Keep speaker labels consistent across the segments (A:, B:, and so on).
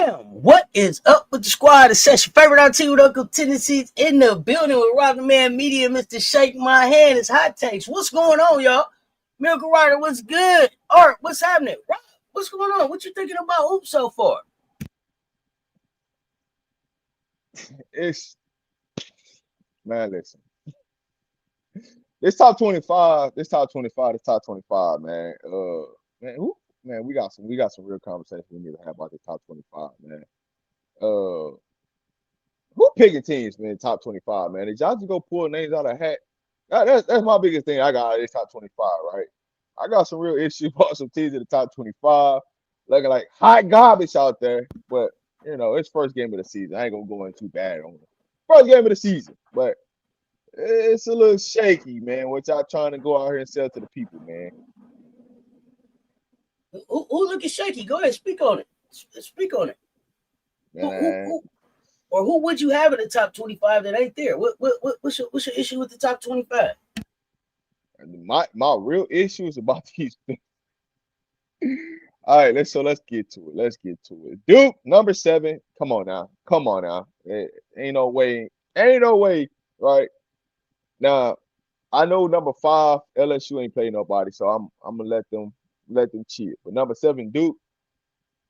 A: Bam! What is up with the squad? It's Cess, your favorite IT with Uncle Tendencies in the building with Rock the Man Media, Mr. Shake My Hand. It's Hot Takes. What's going on, y'all? Miracle Rider, what's good? Art, what's happening? Rock, what's going on? What you thinking about hoops so far?
B: Man, listen. This top 25, man. We got some real conversation we need to have about the top 25, man. Who picking teams, man, top 25, man? Did y'all just go pull names out of a hat? That's my biggest thing I got out of this top 25, right? I got some real issues about some teams in the top 25, looking like hot garbage out there. But, it's first game of the season. I ain't going to go in too bad on it. First game of the season. But it's a little shaky, man, what y'all trying to go out here and sell to the people, man.
A: Who looking shaky? Go ahead, speak on it. Speak on it. Who would you have in the top 25 that ain't there? What's your issue with the top 25?
B: My real issue is about these things. All right, let's get to it. Duke, number 7. Come on now. Ain't no way, right? Now, I know number 5, LSU ain't playing nobody, so I'm gonna let them cheat. But number 7, Duke,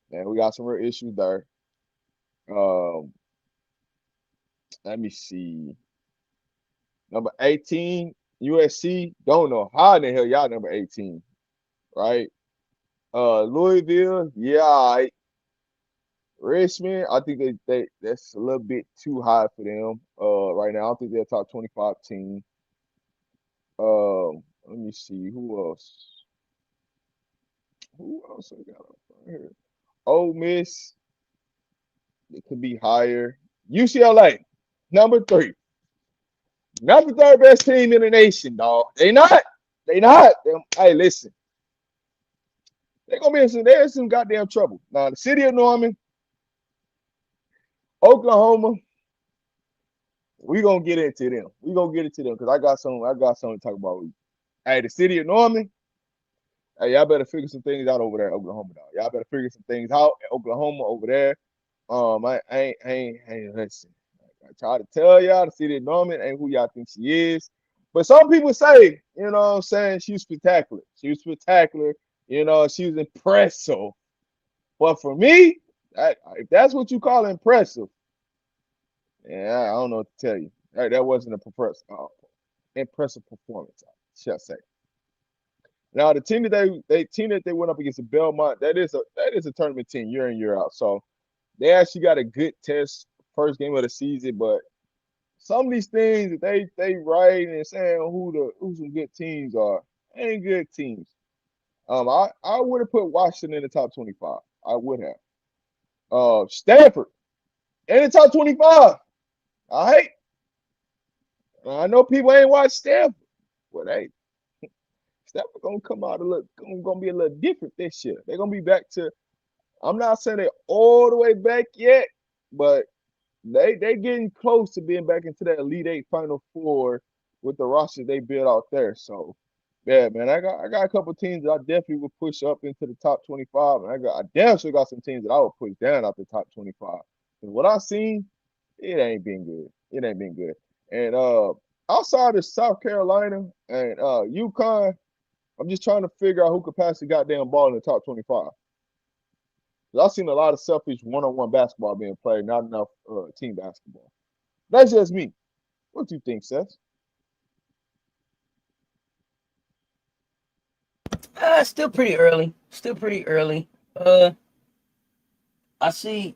B: man, we got some real issues there. Let me see. Number 18, USC. Don't know how in the hell y'all number 18, right? Louisville, yeah, all right. Richmond, I think they that's a little bit too high for them. Right now, I don't think they're a top 25 team. Let me see who else. Who else I got up here? Ole Miss, it could be higher. UCLA, number 3. Not the third best team in the nation, dog. They not. Hey, listen. They're gonna be in some goddamn trouble. Now, the city of Norman, Oklahoma, we gonna get into them. Because I got something to talk about. Hey, the city of Norman, hey, y'all better figure some things out over there, Oklahoma, dog. Y'all better figure some things out, Oklahoma over there. I ain't listen. I try to tell y'all the city of Norman ain't who y'all think she is. But some people say, you know what I'm saying, she was spectacular. She was impressive. But for me, if that's what you call impressive, yeah, I don't know what to tell you. That wasn't impressive performance, I shall say. Now the team that they went up against the Belmont, that is a tournament team year in, year out. So they actually got a good test first game of the season, but some of these things that they write and saying who some good teams are, ain't good teams. I would have put Washington in the top 25. I would have. Stanford in the top 25. All right. I know people ain't watched Stanford, but hey, Stanford gonna come out gonna be a little different this year. They're gonna be back to. I'm not saying they're all the way back yet, but they getting close to being back into that Elite 8 Final Four with the roster they built out there. So, yeah, man, I got a couple teams that I definitely would push up into the top 25, and I definitely got some teams that I would push down out the top 25. And what I've seen, it ain't been good. And outside of South Carolina and UConn, I'm just trying to figure out who could pass the goddamn ball in the top 25. I've seen a lot of selfish one-on-one basketball being played, not enough team basketball. That's just me. What do you think, Cess?
A: Still pretty early. I see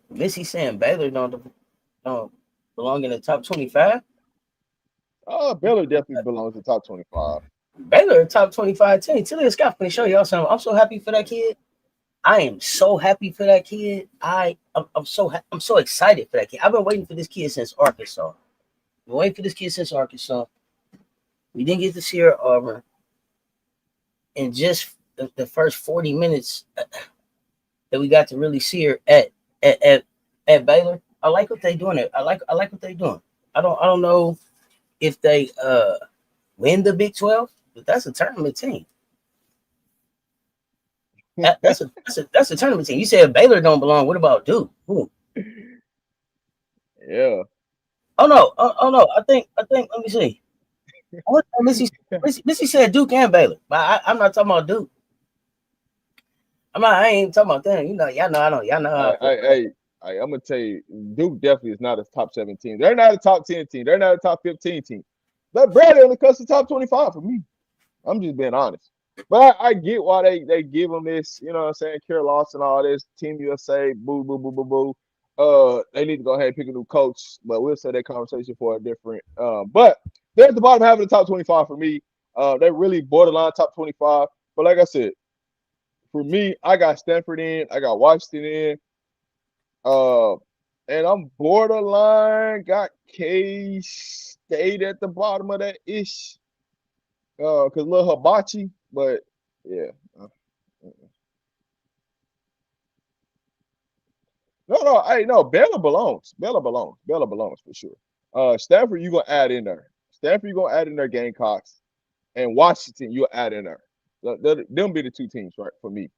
A: Missy saying Baylor don't belong in the top 25.
B: Baylor definitely belongs in the top 25.
A: Baylor a top 25 team. Tilly Scott finna show y'all something. I'm so happy for that kid. I am so happy for that kid. I'm so excited for that kid. I've been waiting for this kid since Arkansas. We didn't get to see her at Auburn. And just the first 40 minutes that we got to really see her at Baylor, I like what they doing. I like what they doing. I don't know if they win the Big 12, but that's a tournament team. That's a tournament team. You said Baylor don't belong. What about Duke? Ooh.
B: Yeah.
A: Oh no. I think. Let me see. Missy said Duke and Baylor, but I'm not talking about Duke. I ain't talking about them. You know, y'all know I don't. Y'all know how I feel.
B: I'm gonna tell you, Duke definitely is not a top 7 team. They're not a top 10 team. They're not a top 15 team. But Brady only cuts the top 25 for me. I'm just being honest. But I get why they give them this, you know what I'm saying, Carol Lawson, all this, Team USA, boo, boo, boo, boo, boo. They need to go ahead and pick a new coach, but we'll say that conversation for a different. But they're at the bottom half of the top 25 for me. They're really borderline top 25. But like I said, for me, I got Stanford in, I got Washington in, and I'm borderline got K-State at the bottom of that ish. Cause little hibachi, but yeah. No, Baylor belongs. Baylor belongs for sure. Stanford, you gonna add in there. Stanford, you gonna add in there Gamecocks, and Washington, you'll add in there. Them be the 2 teams, right, for me.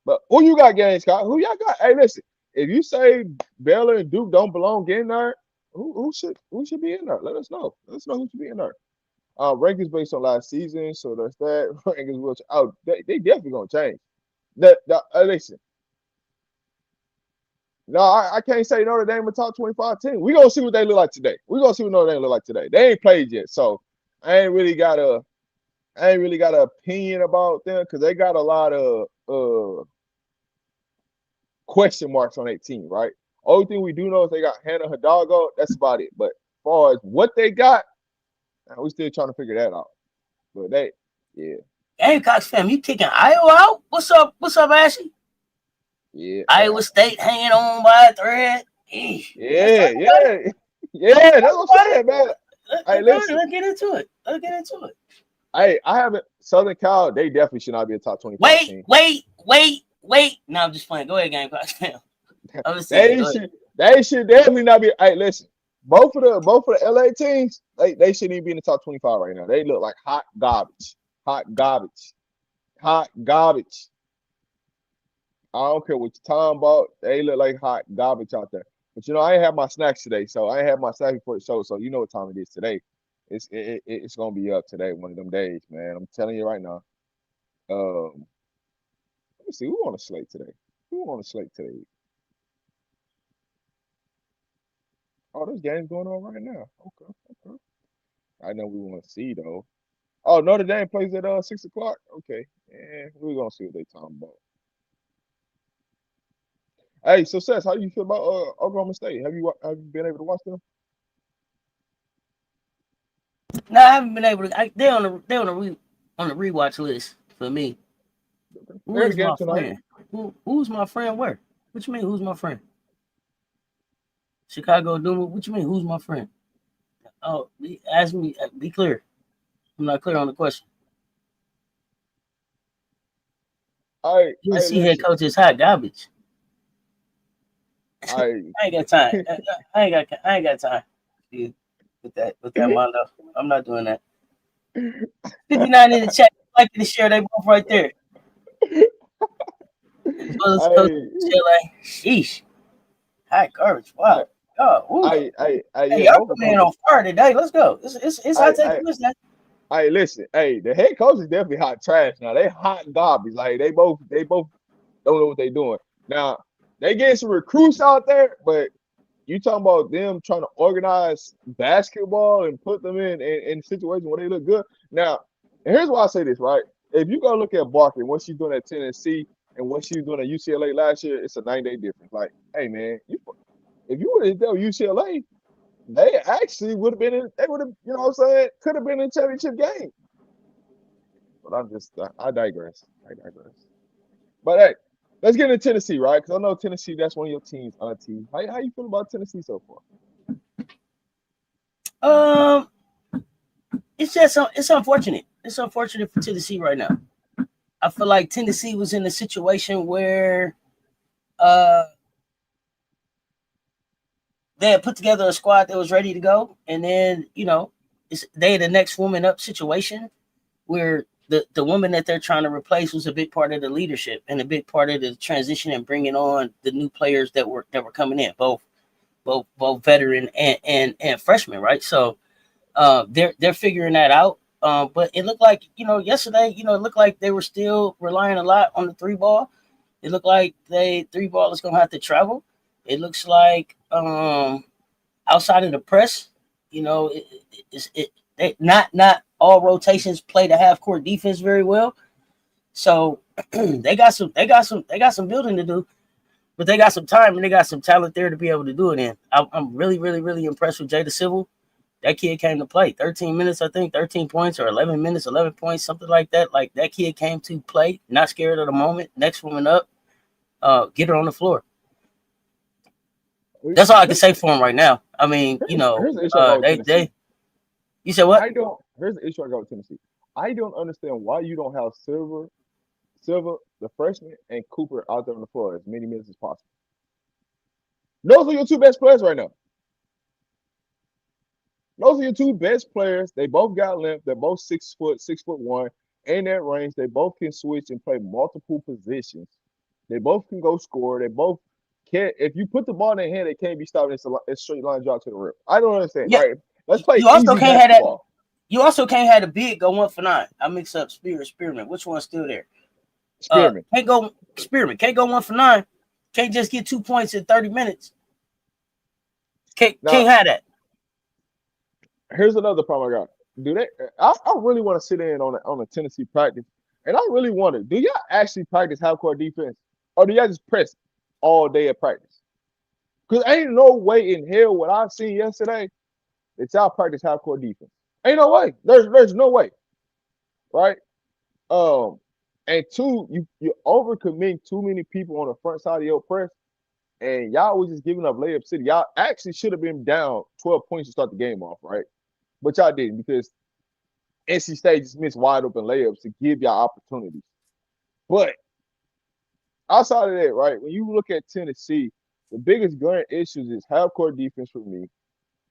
B: But who you got, Gamecock? Who y'all got? Hey, listen, if you say Baylor and Duke don't belong in there, who should be in there? Let us know. Let us know who should be in there. Rankings based on last season, so that's that. Rankings will they definitely gonna change. Listen, no, I can't say Notre Dame a top 25 team. We gonna see what they look like today. We gonna see what Notre Dame look like today. They ain't played yet, so I ain't really got an opinion about them because they got a lot of question marks on their team, right? Only thing we do know is they got Hannah Hidalgo. That's about it. But as far as what they got, we still trying to figure that out. But
A: Gamecocks fam, you kicking Iowa out? What's up, Ashley?
B: Yeah.
A: Iowa State hanging on by a thread.
B: Yeah. That's what I'm saying, man.
A: Let's get into it.
B: I haven't Southern Cal. They definitely should not be a top 25 team.
A: Wait. No, I'm just playing. Go ahead, Gamecocks fam.
B: They should definitely not be. Hey, listen. Both of the LA teams, they shouldn't even be in the top 25 right now. They look like hot garbage. I don't care what you're talking about. They look like hot garbage out there. But I ain't have my snacks today, so I ain't have my snacks before the show. So you know what time it is today. It's gonna be up today, one of them days, man. I'm telling you right now. Let me see who on the slate today. Oh, there's games going on right now. Okay. I know we want to see though. Oh, Notre Dame plays at 6:00. Okay, we're gonna see what they talking about. Hey, so Cess, how do you feel about Oklahoma State? Have you been able to watch them?
A: No, I haven't been able to. They're on the rewatch list for me. Who's my friend? Who's my friend? Where? What you mean? Who's my friend? Chicago Doom. What you mean? Who's my friend? Oh, ask me. Be clear. I'm not clear on the question. USC head coach is hot garbage. I ain't got time. I ain't got time. With that Mondo. I'm not doing that. 59 in the chat. Like to share, they both right there. Sheesh. Hot garbage. Wow. Y'all man on fire today. Let's go. It's hot take Tuesday.
B: Hey, listen. Hey, the head coach is definitely hot trash now. They hot garbage. Like they both don't know what they're doing. Now they getting some recruits out there, but you talking about them trying to organize basketball and put them in situations where they look good. Now, here's why I say this, right? If you go look at Barker, what she's doing at Tennessee and what she was doing at UCLA last year, it's a 9-day difference. Like, hey man, if you would have done UCLA, they actually would have been in. They would have, you know what I'm saying? Could have been in championship game. But I digress. But hey, let's get into Tennessee, right? Because I know Tennessee, that's one of your teams, auntie. How you feel about Tennessee so
A: far? It's unfortunate. It's unfortunate for Tennessee right now. I feel like Tennessee was in a situation where they had put together a squad that was ready to go, and then they had the next woman up situation where the woman that they're trying to replace was a big part of the leadership and a big part of the transition and bringing on the new players that were coming in, both veteran and freshmen, right? So they're figuring that out. But it looked like, yesterday, it looked like they were still relying a lot on the three ball. It looked like three ball is gonna have to travel. It looks like outside of the press, not all rotations play the half court defense very well. So they got some building to do, but they got some time and they got some talent there to be able to do it in. I'm really, really, really impressed with Jada Civil. That kid came to play 13 minutes, I think, 13 points or 11 minutes, 11 points, something like that. Like, that kid came to play, not scared of the moment. Next woman up, get her on the floor. That's all I can say for him right now. I mean,
B: here's the issue I got with Tennessee.
A: You said what?
B: Here's the issue I got with Tennessee. I don't understand why you don't have Silver, the freshman, and Cooper out there on the floor as many minutes as possible. Those are your two best players right now. Those are your two best players. They both got length. They're both 6'1", in that range. They both can switch and play multiple positions. They both can go score. They both can. If you put the ball in their hand, they can't be stopped. It's a straight line drop to the rim. I don't understand. Yeah. Right? Let's play. You also can't have that.
A: You also can't have the big go 1 for 9. I mix up Spearman. Which one's still there?
B: Spearman.
A: Can't go 1 for 9. Can't just get 2 points in 30 minutes. Can't have that.
B: Here's another problem I got. I really want to sit in on a Tennessee practice, and I really wonder, do y'all actually practice half-court defense, or do y'all just press all day at practice? Because ain't no way in hell what I've seen yesterday that y'all practice half-court defense. Ain't no way. There's no way, right? And two, you overcommit too many people on the front side of your press, and y'all was just giving up layup city. Y'all actually should have been down 12 points to start the game off, right? But y'all didn't, because NC State just missed wide open layups to give y'all opportunities. But outside of that, right, when you look at Tennessee, the biggest glaring issues is half-court defense for me.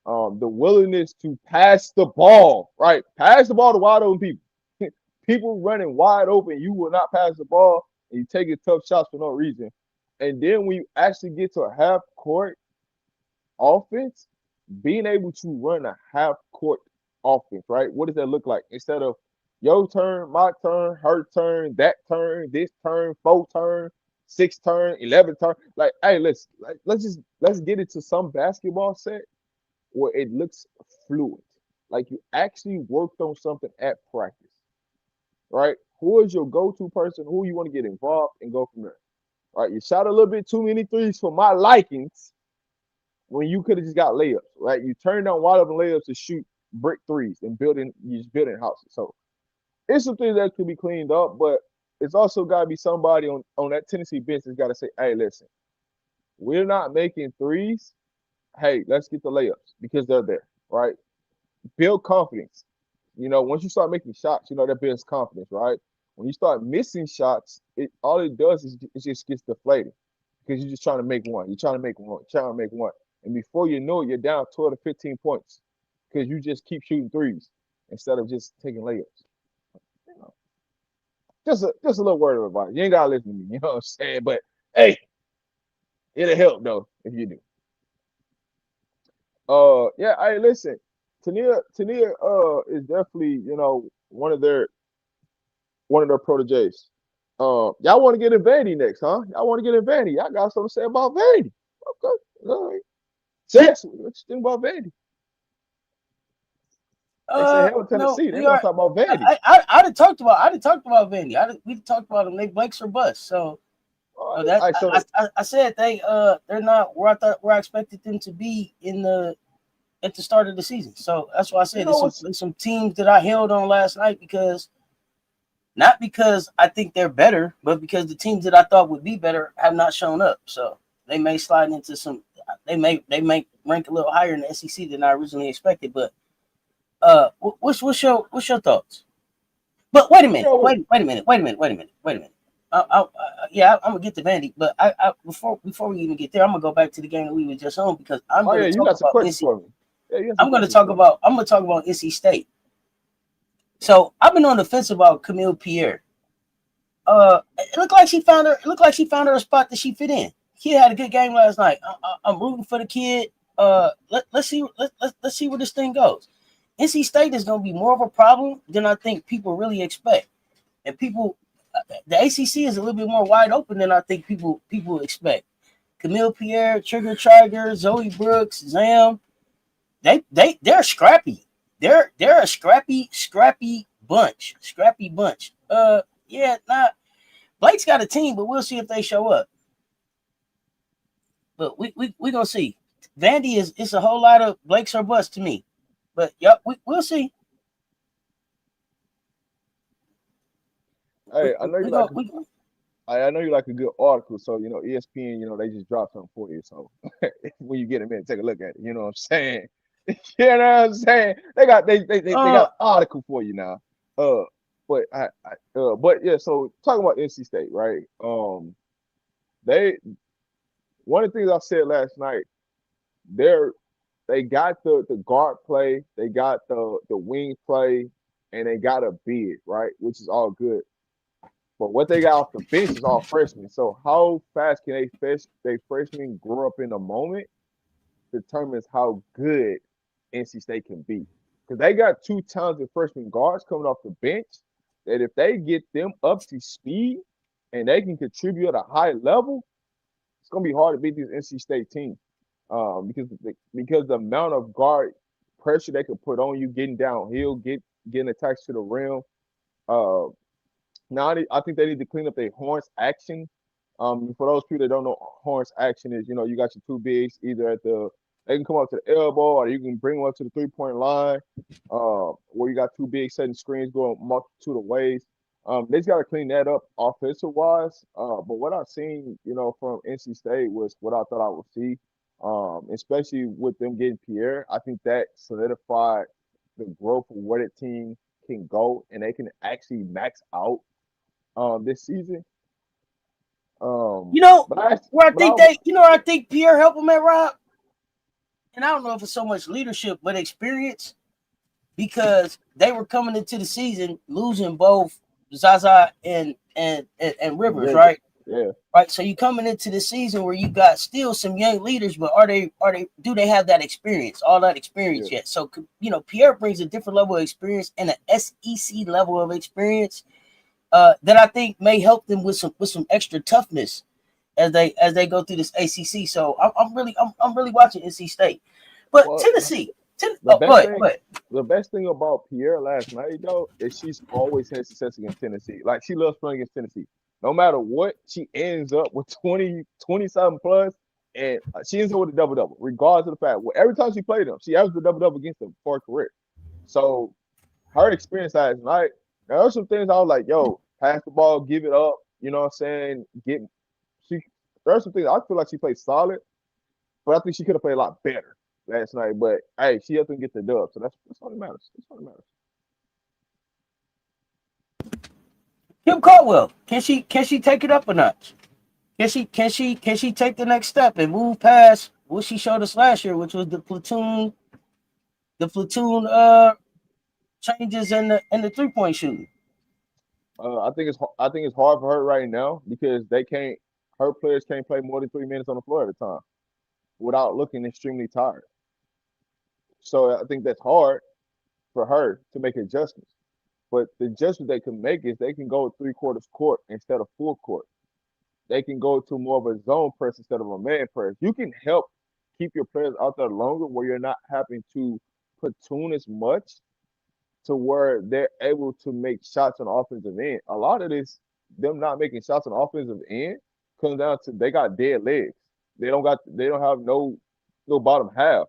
B: The willingness to pass the ball, right? Pass the ball to wide open people. People running wide open, you will not pass the ball, and you taking tough shots for no reason. And then when you actually get to a half-court offense, being able to run a half-court offense, right? What does that look like? Instead of your turn, my turn, her turn, that turn, this turn, 4 turn, 6 turn, 11 turn. Like, hey, let's get into some basketball set where it looks fluid. Like, you actually worked on something at practice, right? Who is your go-to person? Who you want to get involved and go from there? Right? You shot a little bit too many threes for my likings when you could have just got layups, right? You turned down wide open layups to shoot brick threes and building houses. So it's some things that could be cleaned up, but it's also got to be somebody on that Tennessee bench that's got to say, hey, listen, we're not making threes. Hey, let's get the layups because they're there, right? Build confidence. Once you start making shots, that builds confidence, right? When you start missing shots, all it does is it just gets deflated because you're just trying to make one. You're trying to make one. And before you know it, you're down 12 to 15 points because you just keep shooting threes instead of just taking layups. Just a little word of advice. You ain't got to listen to me, you know what I'm saying? But, hey, it'll help, though, if you do. Yeah, hey, listen. Tania is definitely, one of their proteges. Y'all want to get in Vandy next, huh? Y'all want to get in Vandy? Y'all got something to say about Vandy? Okay, all right. Cess, what you think about Vandy? They say hell with Tennessee. They want to talk about Vandy.
A: I done talked about Vandy. We talked about them. They Blake's or bust. So I said they're not where I expected them to be at the start of the season. So that's why I said there's some teams that I held on last night not because I think they're better, but because the teams that I thought would be better have not shown up. So they may slide into they may rank a little higher in the SEC than I originally expected. But what's your thoughts? But wait a minute. Yeah, I'm gonna get to Vandy, but I before we even get there, I'm gonna go back to the game that we were just on because I'm gonna talk about NC. I'm gonna talk about NC State. So I've been on the fence about Camille Pierre. It looked like she found her. It looked like she found her a spot that she fit in. Kid had a good game last night. I'm rooting for the kid. Let's see. Let's see where this thing goes. NC State is going to be more of a problem than I think people really expect, and the ACC is a little bit more wide open than I think people expect. Camille Pierre, Trigger Trigger, Zoe Brooks, Zam, they're scrappy. They're a scrappy bunch. Scrappy bunch. Yeah, not Blake's got a team, but we'll see if they show up. But we gonna see. Vandy is it's a whole lot of Blake's or bust to me. But yep, we'll see.
B: Hey, I know you
A: We
B: like
A: go we
B: I know you like a good article, so ESPN, they just drop something for you. So when you get a minute, take a look at it. You know what I'm saying? You know what I'm saying? They got
A: uh
B: an article for you now. Uh, but yeah. So talking about NC State, right? They one of the things I said last night. They're they got the guard play, they got the wing play, and they got a big right, which is all good. But what they got off the bench is all freshmen. So how fast can they freshmen grow up in a moment determines how good NC State can be. Because they got two talented freshman guards coming off the bench that if they get them up to speed and they can contribute at a high level, it's gonna be hard to beat these NC State teams. Because the amount of guard pressure they could put on you, getting downhill, getting attached to the rim. Uh, Now I think they need to clean up their horns action. For those people that don't know, horns action is you got your two bigs either they can come up to the elbow or you can bring them up to the 3-point line. Where you got two big setting screens going multitude of ways. They just got to clean that up offensive wise. But what I've seen, from NC State was what I thought I would see. Especially with them getting Pierre, I think that solidified the growth of where the team can go and they can actually max out this season.
A: you know
B: But I
A: where I
B: but I
A: think they you know where I think Pierre helped them at Rob? And I don't know if it's so much leadership but experience because they were coming into the season losing both Zaza and Rivers,
B: River,
A: right?
B: yeah,
A: Right. So you coming into the season where you got still some young leaders, but are they do they have that experience, all that
B: yeah,
A: experience yet? So Pierre brings a different level of experience and an SEC level of experience that I think may help them with some extra toughness as they go through this ACC. So I'm really watching NC State, but
B: well, the
A: oh,
B: best
A: go
B: thing
A: ahead.
B: the best thing about Pierre last night though is she's always had success against Tennessee. Like she loves playing against Tennessee. No matter what, she ends up with 20 something plus, and she ends up with a double double, regardless of the fact. Well, every time she played them, she averaged a double double against them for her career. So her experience last night, there are some things I was like, yo, pass the ball, give it up. You know what I'm saying? She there are some things I feel like she played solid, but I think she could have played a lot better last night. But hey, she helped them get the dub, so that's all that matters. That's all that matters.
A: Kim Caldwell, can she take it up a notch? Can she take the next step and move past what she showed us last year, which was the platoon changes and the 3-point shooting.
B: I think it's hard for her right now because her players can't play more than 3 minutes on the floor at a time without looking extremely tired. So I think that's hard for her to make adjustments. But the adjustment they can make is they can go 3/4 court instead of full court. They can go to more of a zone press instead of a man press. You can help keep your players out there longer where you're not having to platoon as much to where they're able to make shots on the offensive end. A lot of this, them not making shots on the offensive end, comes down to they got dead legs. They don't have no bottom half.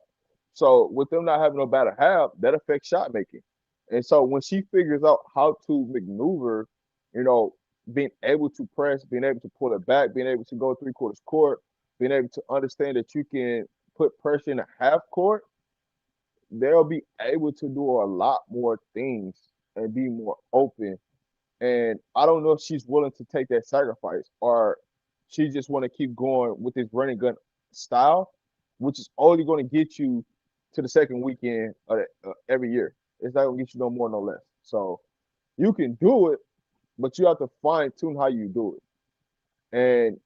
B: So with them not having no bottom half, that affects shot making. And so when she figures out how to maneuver, you know, being able to press, being able to pull it back, being able to go 3/4 court, being able to understand that you can put pressure in a half court, they'll be able to do a lot more things and be more open. And I don't know if she's willing to take that sacrifice or she just want to keep going with this running gun style, which is only going to get you to the second weekend of every year. It's not going to get you no more, no less. So you can do it, but you have to fine tune how you do it. And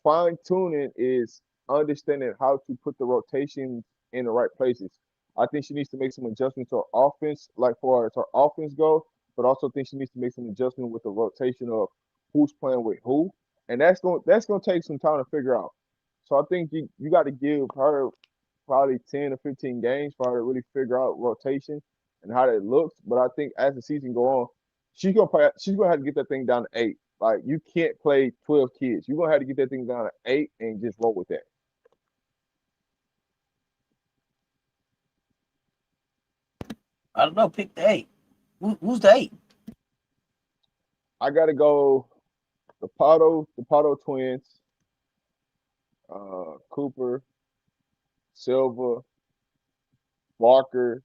B: fine tuning is understanding how to put the rotations in the right places. I think she needs to make some adjustments to her offense, like far as her offense go, but also think she needs to make some adjustment with the rotation of who's playing with who, and that's gonna take some time to figure out. So I think you got to give her probably 10 or 15 games for her to really figure out rotation and how that looks. But I think as the season go on, she's gonna have to get that thing down to 8. Like you can't play 12 kids. You're gonna have to get that thing down to 8 and just roll with that.
A: I don't know. Pick the 8. Who's the 8?
B: I gotta go the Pato twins, Cooper, Silva, Barker,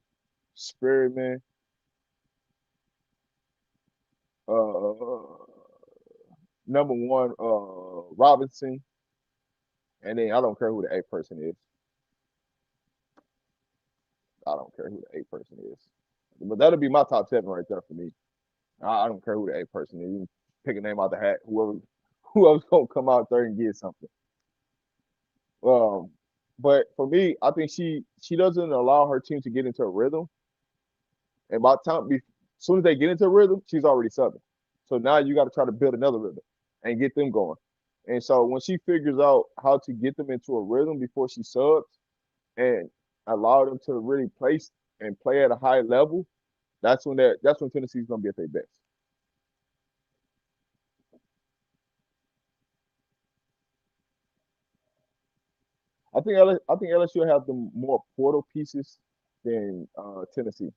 B: Spearman, uh, number one, Robinson, and then I don't care who the 8th person is. I don't care who the 8th person is. But that'll be my top 7 right there for me. I don't care who the 8th person is. You can pick a name out the hat. Whoever's gonna come out there and get something. Um, but for me, I think she doesn't allow her team to get into a rhythm. And by the time, as soon as they get into a rhythm, she's already subbing. So now you got to try to build another rhythm and get them going. And so when she figures out how to get them into a rhythm before she subs and allow them to really place and play at a high level, that's when Tennessee's gonna be at their best. I think LSU have the more portal pieces than Tennessee.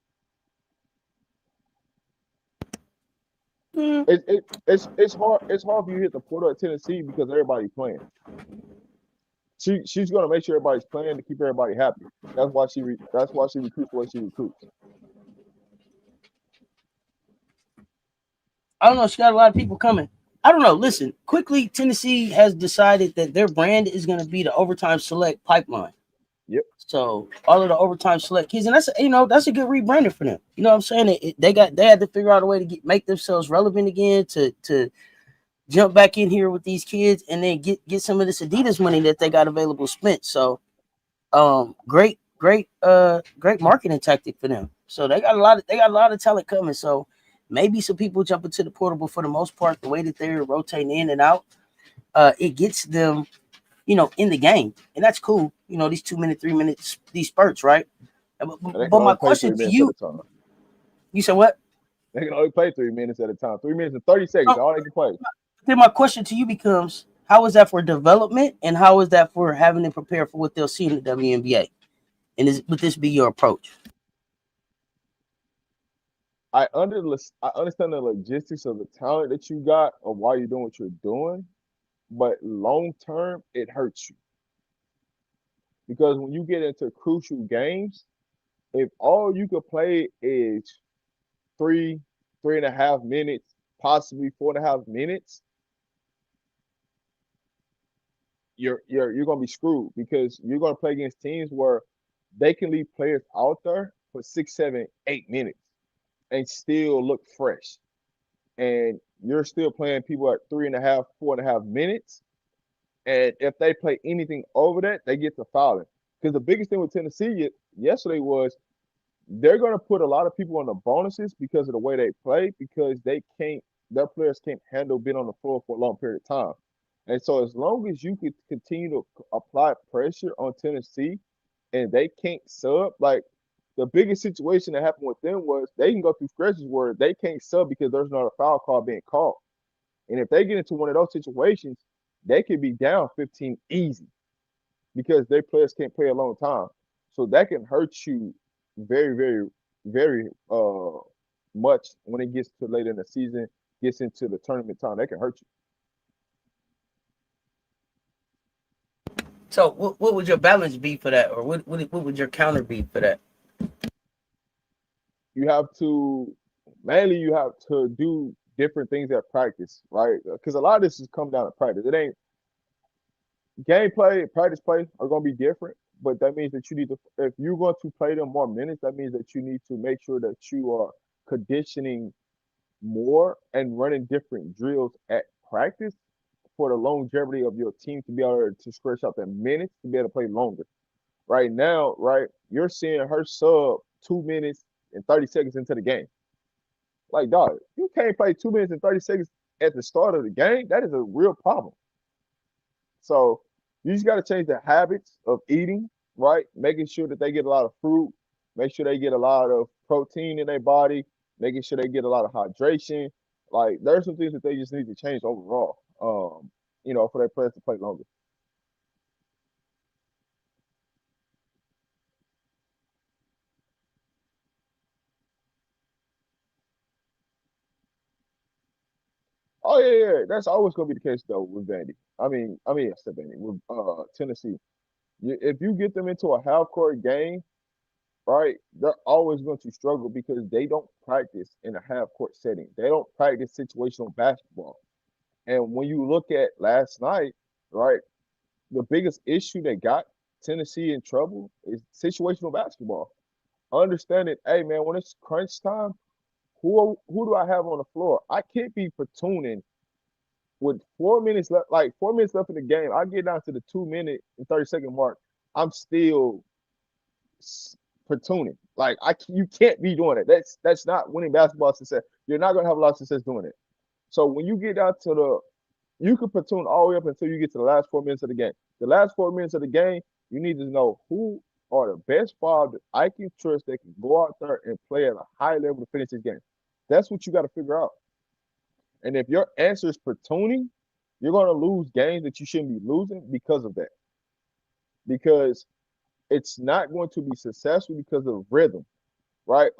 A: Mm,
B: It's hard if you hit the portal at Tennessee because everybody's playing. She's gonna make sure everybody's playing to keep everybody happy. That's why she recruits the way she recruits.
A: I don't know. She got a lot of people coming. I don't know. Listen, quickly, Tennessee has decided that their brand is going to be the overtime select pipeline.
B: Yep.
A: So all of the overtime select kids, and that's a good rebranding for them. You know what I'm saying? They had to figure out a way to make themselves relevant again to jump back in here with these kids and then get some of this Adidas money that they got available spent. So great marketing tactic for them. So they got a lot of talent coming. So maybe some people jump into the portal, but for the most part, the way that they're rotating in and out, it gets them, in the game, and that's cool. These 2 minute, 3 minutes, these spurts, right?
B: And they can
A: But my
B: only play three
A: question to
B: minutes at
A: you,
B: a time.
A: you said what?
B: They can only play 3 minutes at a time. 3 minutes and 30 seconds.
A: Oh,
B: All they can play.
A: then my question to you becomes: how is that for development, and how is that for having them prepare for what they'll see in the WNBA? And would this be your approach?
B: I understand the logistics of the talent that you got or why you're doing what you're doing, but long term it hurts you because when you get into crucial games, if all you could play is 3.5 minutes, possibly 4.5 minutes, you're gonna be screwed because you're gonna play against teams where they can leave players out there for 6, 7, 8 minutes and still look fresh. And you're still playing people at 3.5, 4.5 minutes. And if they play anything over that, they get to fouling. Because the biggest thing with Tennessee yesterday was they're going to put a lot of people on the bonuses because of the way they play, because their players can't handle being on the floor for a long period of time. And so as long as you could continue to apply pressure on Tennessee and they can't sub, like the biggest situation that happened with them was they can go through stretches where they can't sub because there's not a foul call being called. And if they get into one of those situations, they could be down 15 easy because their players can't play a long time. So that can hurt you very, very, very much when it gets to later in the season, gets into the tournament time. That can hurt you.
A: So what would your balance be for that, or what would your counter be for that?
B: You have to mainly you have to do different things at practice, right? Because a lot of this is come down to practice. It ain't gameplay, practice play are going to be different, but that means that you need to, if you're going to play them more minutes, that means that you need to make sure that you are conditioning more and running different drills at practice for the longevity of your team to be able to stretch out the minutes to be able to play longer. Right now, right, you're seeing her sub 2 minutes and 30 seconds into the game. Like, dog, you can't play 2 minutes and 30 seconds at the start of the game. That is a real problem. So you just got to change the habits of eating, right? Making sure that they get a lot of fruit, make sure they get a lot of protein in their body, making sure they get a lot of hydration. Like, there's some things that they just need to change overall, for their players to play longer. Oh yeah, yeah. That's always gonna be the case though with Vandy. I said Vandy with Tennessee. If you get them into a half court game, right, they're always going to struggle because they don't practice in a half court setting. They don't practice situational basketball. And when you look at last night, right, the biggest issue that got Tennessee in trouble is situational basketball. Understanding, hey man, when it's crunch time, who do I have on the floor? I can't be platooning with 4 minutes left, like 4 minutes left in the game. I get down to the 2 minute and 30 second mark. I'm still platooning. Like you can't be doing it. That's not winning basketball success. You're not gonna have a lot of success doing it. So when you get down to you can platoon all the way up until you get to the last 4 minutes of the game. The last 4 minutes of the game, you need to know who are the best five that I can trust that can go out there and play at a high level to finish this game. That's what you got to figure out. And if your answer is platooning, you're going to lose games that you shouldn't be losing because of that. Because it's not going to be successful because of rhythm, right?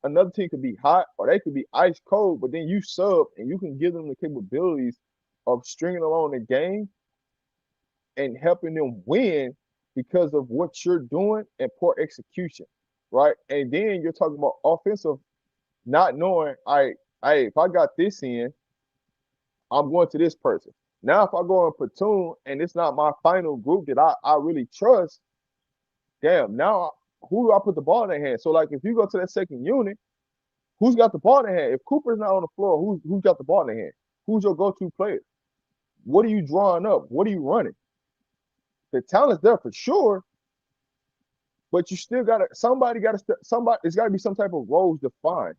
B: Another team could be hot or they could be ice cold, but then you sub and you can give them the capabilities of stringing along the game and helping them win because of what you're doing and poor execution, right? And then you're talking about offensive, not knowing, all right, hey, if I got this in, I'm going to this person. Now, if I go in platoon and it's not my final group that I really trust, damn, now who do I put the ball in their hand? So, like, if you go to that second unit, who's got the ball in their hand? If Cooper's not on the floor, who's got the ball in their hand? Who's your go-to player? What are you drawing up? What are you running? The talent's there for sure, but you still got to it's got to be some type of roles defined.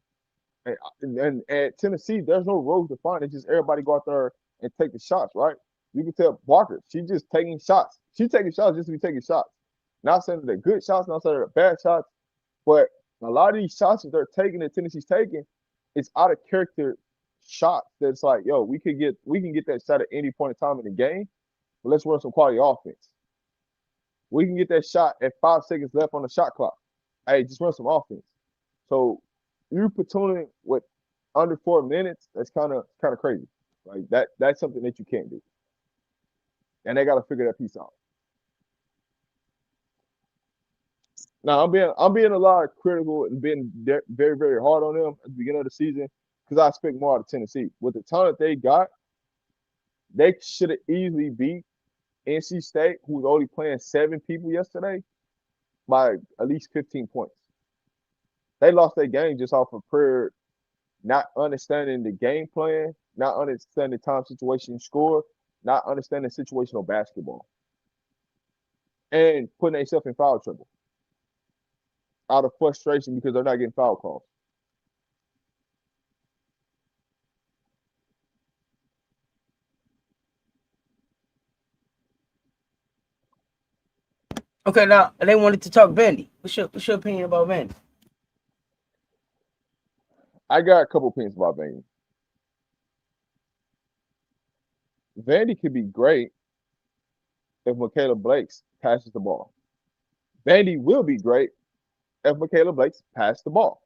B: And at Tennessee, there's no roles defined. It's just everybody go out there and take the shots, right? You can tell Barker, she's just taking shots. She's taking shots just to be taking shots. Not saying that they're good shots, not saying that they're bad shots, but a lot of these shots that they're taking, that Tennessee's taking, it's out of character shots. That's like, yo, we can get that shot at any point in time in the game, but let's run some quality offense. We can get that shot at 5 seconds left on the shot clock. Hey, just run some offense. So you platooning with under 4 minutes, that's kind of crazy. Like that's something that you can't do. And they got to figure that piece out. Now I'm being a lot critical and being very, very hard on them at the beginning of the season because I expect more out of Tennessee. With the talent they got, they should have easily beat NC State, who was only playing 7 people yesterday, by at least 15 points. They lost their game just off of prayer, not understanding the game plan, not understanding time, situation, score, not understanding situational basketball, and putting themselves in foul trouble out of frustration because they're not getting foul calls.
A: Okay, now they wanted to talk Vandy. What's your opinion about Vandy?
B: I got a couple opinions about Vandy. Vandy could be great if Michaela Blakes passes the ball. Vandy will be great if Michaela Blakes passes the ball.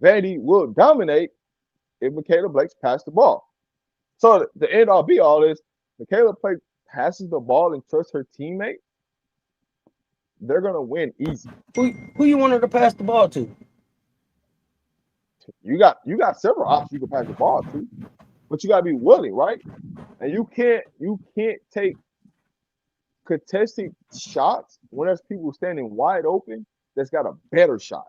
B: Vandy will dominate if Michaela Blakes passes the ball. So the end all be all is Michaela Blake passes the ball and trusts her teammate, they're gonna win easy.
A: Who you want her to pass the ball to?
B: You got several options you can pass the ball to, but you gotta be willing, right? And you can't take contested shots when there's people standing wide open that's got a better shot.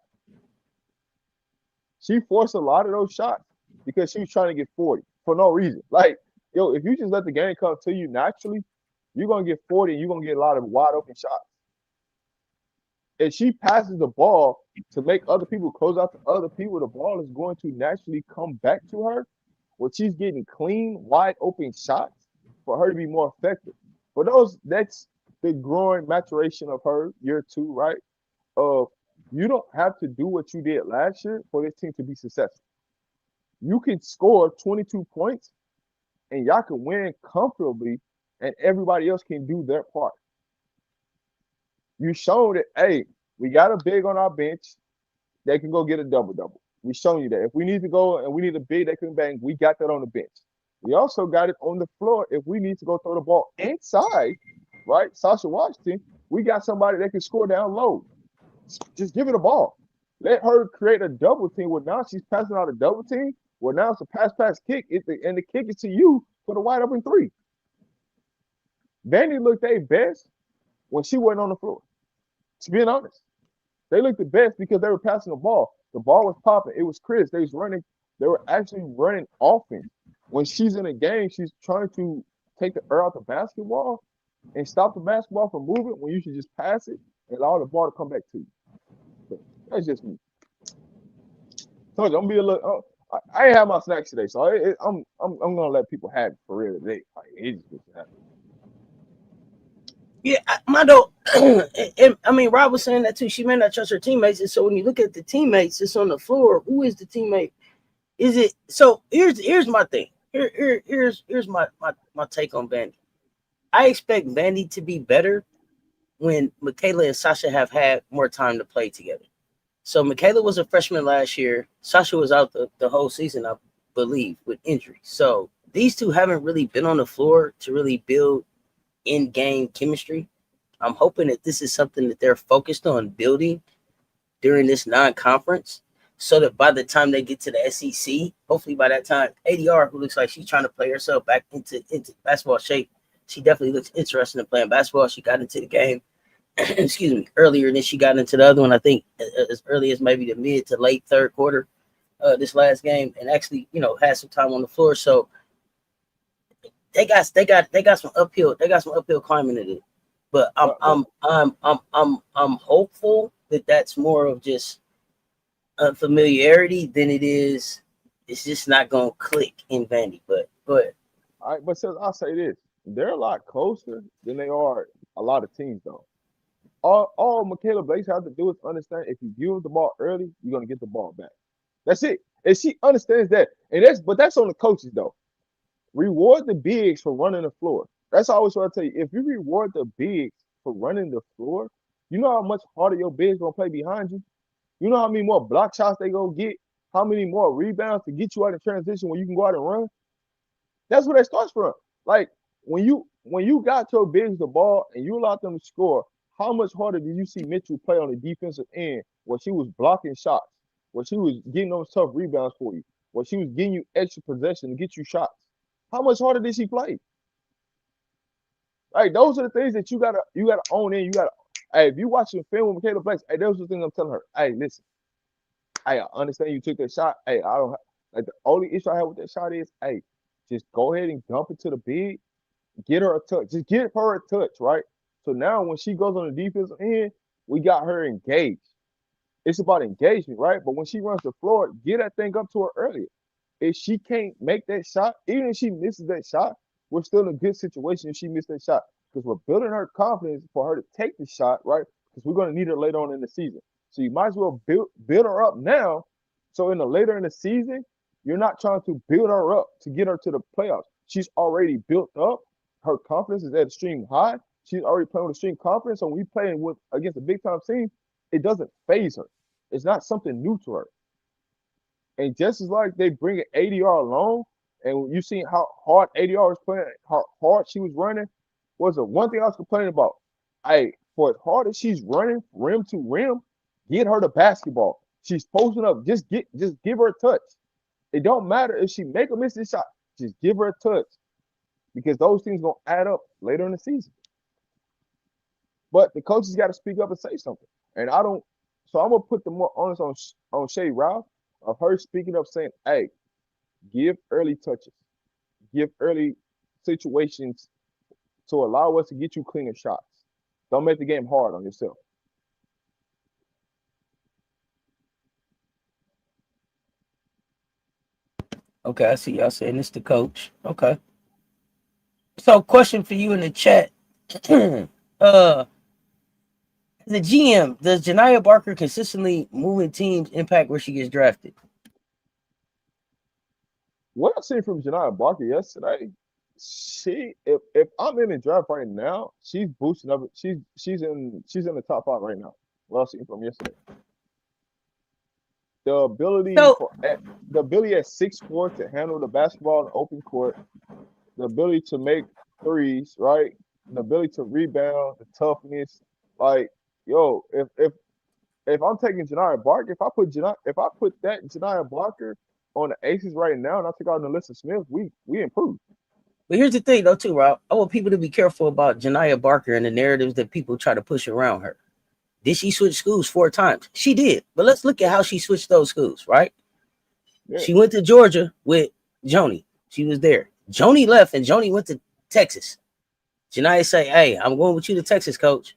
B: She forced a lot of those shots because she was trying to get 40 for no reason. Like, yo, if you just let the game come to you naturally, you're gonna get 40 and you're gonna get a lot of wide open shots. If she passes the ball to make other people close out to other people, the ball is going to naturally come back to her where she's getting clean, wide open shots for her to be more effective. For those, that's the growing maturation of her year two, right? Of you don't have to do what you did last year for this team to be successful. You can score 22 points and y'all can win comfortably, and everybody else can do their part. You showed that, hey, we got a big on our bench. They can go get a double-double. We shown you that. If we need to go and we need a big that can bang, we got that on the bench. We also got it on the floor if we need to go throw the ball inside, right? Sasha Washington, we got somebody that can score down low. Just give her the ball. Let her create a double team where now she's passing out a double team, where now it's a pass kick, and the kick is to you for the wide open three. Vandy looked their best when she wasn't on the floor. To be honest, they looked the best because they were passing the ball. The ball was popping. It was crisp. They was running. They were actually running offense. When she's in a game, she's trying to take the air out the basketball and stop the basketball from moving when you should just pass it and allow the ball to come back to you. But that's just me. So don't be a little. I ain't have my snacks today, so I'm gonna let people have it for real today. Like, it's just happening.
A: Yeah, Mondo. I mean, Rob was saying that too. She may not trust her teammates, and so when you look at the teammates that's on the floor, who is the teammate? Is it so? Here's my thing. Here's my take on Vandy. I expect Vandy to be better when Michaela and Sasha have had more time to play together. So Michaela was a freshman last year. Sasha was out the whole season, I believe, with injury. So these two haven't really been on the floor to really build in-game chemistry. I'm hoping that this is something that they're focused on building during this non-conference so that by the time they get to the SEC, hopefully by that time, ADR, who looks like she's trying to play herself back into basketball shape, she definitely looks interested in playing basketball. She got into the game, excuse me, earlier than she got into the other one, I think as early as maybe the mid to late third quarter this last game, and actually, had some time on the floor. So they got some uphill climbing to do. But I'm hopeful that that's more of just familiarity than it is. It's just not gonna click in Vandy. But go ahead.
B: All right, but I'll say this: they're a lot closer than they are a lot of teams, though. All Michaela Blakes have to do is understand if you give the ball early, you're gonna get the ball back. That's it. And she understands that. And that's on the coaches though. Reward the bigs for running the floor. That's always what I tell you. If you reward the bigs for running the floor, you know how much harder your bigs gonna play behind you. You know how many more block shots they gonna get, how many more rebounds to get you out in transition when you can go out and run. That's where that starts from. Like when you got your bigs the ball and you allowed them to score, how much harder did you see Mitchell play on the defensive end where she was blocking shots, where she was getting those tough rebounds for you, where she was getting you extra possession to get you shots? How much harder did she play? Like those are the things that you gotta own in. You gotta, hey, if you watching film with Michaela Blakes, hey, those are the things I'm telling her. Hey, listen, hey, I understand you took that shot. Hey, I don't like the only issue I have with that shot is, hey, just go ahead and dump it to the big, get her a touch. Just get her a touch, right? So now when she goes on the defensive end, we got her engaged. It's about engagement, right? But when she runs the floor, get that thing up to her earlier. If she can't make that shot, even if she misses that shot, we're still in a good situation if she missed that shot. Because we're building her confidence for her to take the shot, right? Because we're going to need her later on in the season. So you might as well build her up now. So later in the season, you're not trying to build her up to get her to the playoffs. She's already built up. Her confidence is at extreme high. She's already playing with extreme confidence. So when we play against a big time team, it doesn't phase her. It's not something new to her. And just as like they bring an ADR along, and you see how hard ADR was playing, how hard she was running, was the one thing I was complaining about. For as hard as she's running rim to rim, get her the basketball. She's posting up. Just give her a touch. It don't matter if she make or miss this shot. Just give her a touch. Because those things gonna add up later in the season. But the coaches got to speak up and say something. And I don't. So I'm gonna put the more onus on Shay Ralph of her speaking up saying, hey, give early touches, give early situations to allow us to get you cleaner shots. Don't make the game hard on yourself.
A: Okay, I see y'all saying this to coach. Okay. So, question for you in the chat. As a GM, does Janiah Barker consistently moving teams impact where she gets drafted?
B: What I seen from Janiah Barker yesterday, if I'm in the draft right now, she's boosting up. She's in the top 5 right now. What I seen from yesterday, the ability
A: So,
B: for the ability at 6'4" to handle the basketball in the open court, the ability to make threes, right? The ability to rebound, the toughness. Like, yo, if I'm taking Janiah Barker, if I put that Janiah Barker on the Aces right now, and I took out Alyssa Smith, we improved.
A: but here's the thing, though, too, Rob. I want people to be careful about Janiah Barker and the narratives that people try to push around her. Did she switch schools 4 times? She did. But let's look at how she switched those schools, right?
B: Yeah.
A: She went to Georgia with Joni. She was there. Joni left, and Joni went to Texas. Janiah say, hey, I'm going with you to Texas, coach.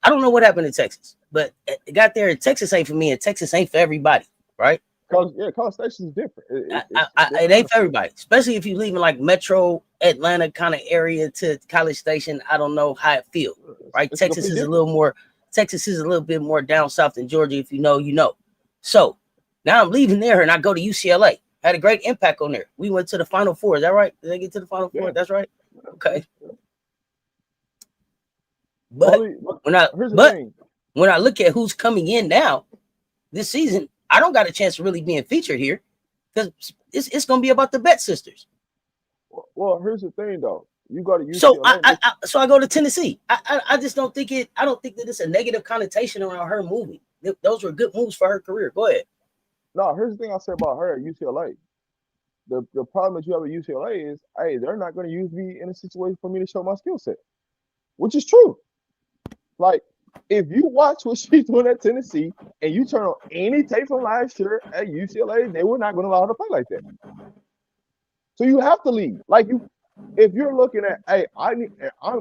A: I don't know what happened in Texas, but it got there, and Texas ain't for me, and Texas ain't for everybody, right?
B: College station is different.
A: It ain't for everybody, especially if you leave in like metro Atlanta kind of area to College Station. I don't know how it feels, right? Texas is a little bit more down south than Georgia. If you know, you know. So now I'm leaving there and I go to UCLA. Had a great impact on there. We went to the Final Four. Is that right? Did they get to the Final Four?
B: Yeah.
A: That's right. Okay. But when I look at who's coming in now this season, I don't got a chance of really being featured here because it's going to be about the Bet sisters.
B: Well, here's the thing, though. You go to UCLA.
A: So I go to Tennessee. I just don't think it. I don't think that it's a negative connotation around her moving. Those were good moves for her career. Go ahead.
B: No, here's the thing I say about her at UCLA. The problem that you have at UCLA is, hey, they're not going to use me in a situation for me to show my skill set, which is true. Like, if you watch what she's doing at Tennessee and you turn on any tape from last year at UCLA, they were not going to allow her to play like that. So you have to leave. Like, if you're looking at, hey,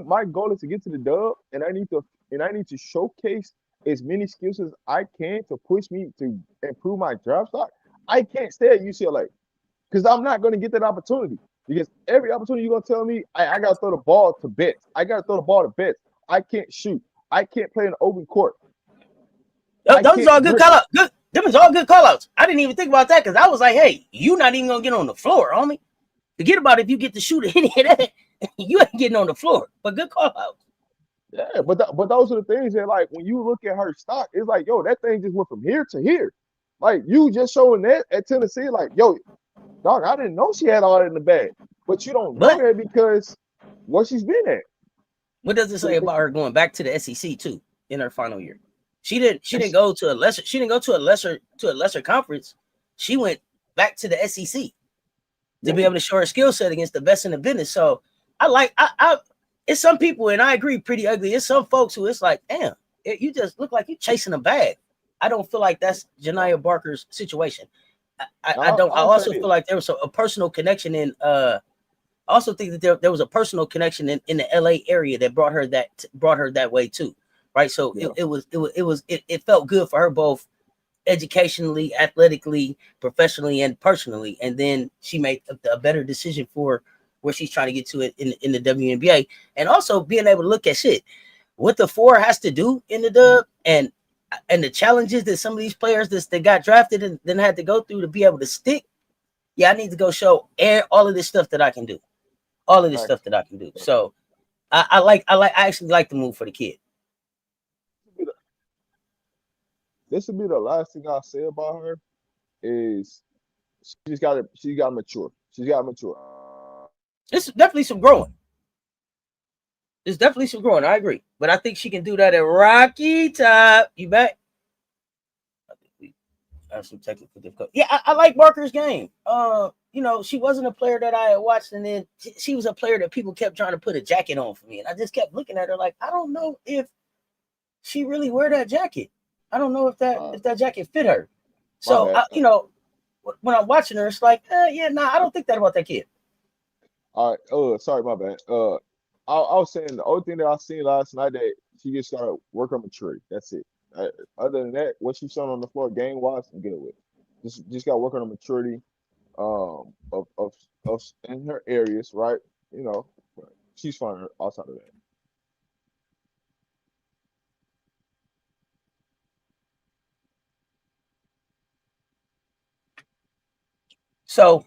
B: my goal is to get to the dub, and I need to showcase as many skills as I can to push me to improve my draft stock. I can't stay at UCLA because I'm not going to get that opportunity. Because every opportunity you're going to tell me, I got to throw the ball to Betts. I got to throw the ball to Betts. I can't shoot. I can't play in the open court.
A: Those are all good call outs. Good. Them is all good call outs. I didn't even think about that because I was like, hey, you not even going to get on the floor, homie. Forget about it if you get to shoot any of that. You ain't getting on the floor. But good call outs.
B: Yeah, but those are the things that, like, when you look at her stock, it's like, yo, that thing just went from here to here. Like, you just showing that at Tennessee, like, yo, dog, I didn't know she had all that in the bag. But you don't know that because what she's been at.
A: What does it say about her going back to the SEC too in her final year? She didn't go to a lesser conference. She went back to the SEC to be able to show her skill set against the best in the business. So it's some people, and I agree, pretty ugly. It's some folks who it's like, damn, you just look like you're chasing a bag. I don't feel like that's Janiah Barker's situation. I don't. I also feel like there was a personal connection in. I also think that there was a personal connection in the LA area that brought her that way too, right? So it felt good for her both educationally, athletically, professionally, and personally. And then she made a better decision for where she's trying to get to it in the WNBA, and also being able to look at shit what the 4 has to do in the dub and the challenges that some of these players that got drafted and then had to go through to be able to stick. Yeah, I need to go show all of this stuff that I can do. All of this stuff that I can do. So I actually like the move for the kid.
B: This would be the last thing I'll say about her is she's got to mature. She's got to mature.
A: It's definitely some growing. I agree. But I think she can do that at Rocky Top. You back? I think we have some technical difficulty. Yeah, I like Barker's game. She wasn't a player that I had watched, and then she was a player that people kept trying to put a jacket on for me. And I just kept looking at her like, I don't know if she really wear that jacket. I don't know if that jacket fit her. So, when I'm watching her, it's like, yeah, nah, I don't think that about that kid.
B: All right. Sorry, my bad. I was saying the only thing that I seen last night that she just started work on maturity. That's it. Other than that, what she's shown on the floor game wise, I'm good with. Just got to work on the maturity of in her areas, right? You know, but she's fine outside of that.
A: So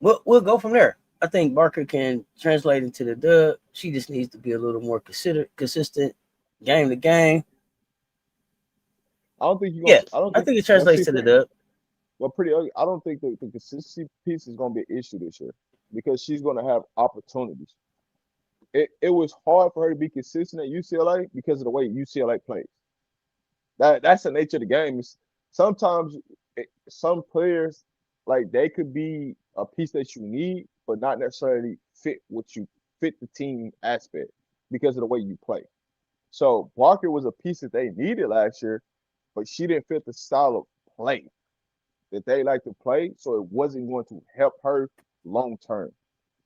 A: we'll go from there. I think Barker can translate into the dub. She just needs to be a little more consistent, game to game.
B: I don't think you're
A: Yeah,
B: gonna. I don't
A: I
B: think.
A: think it
B: Well,
A: translates to the dub.
B: pretty ugly. I don't think the consistency piece is gonna be an issue this year because she's gonna have opportunities. It was hard for her to be consistent at UCLA because of the way UCLA plays. That's the nature of the game. Sometimes some players like they could be a piece that you need, but not necessarily fit the team aspect because of the way you play. So Barker was a piece that they needed last year, but she didn't fit the style of play that they like to play, so it wasn't going to help her long term.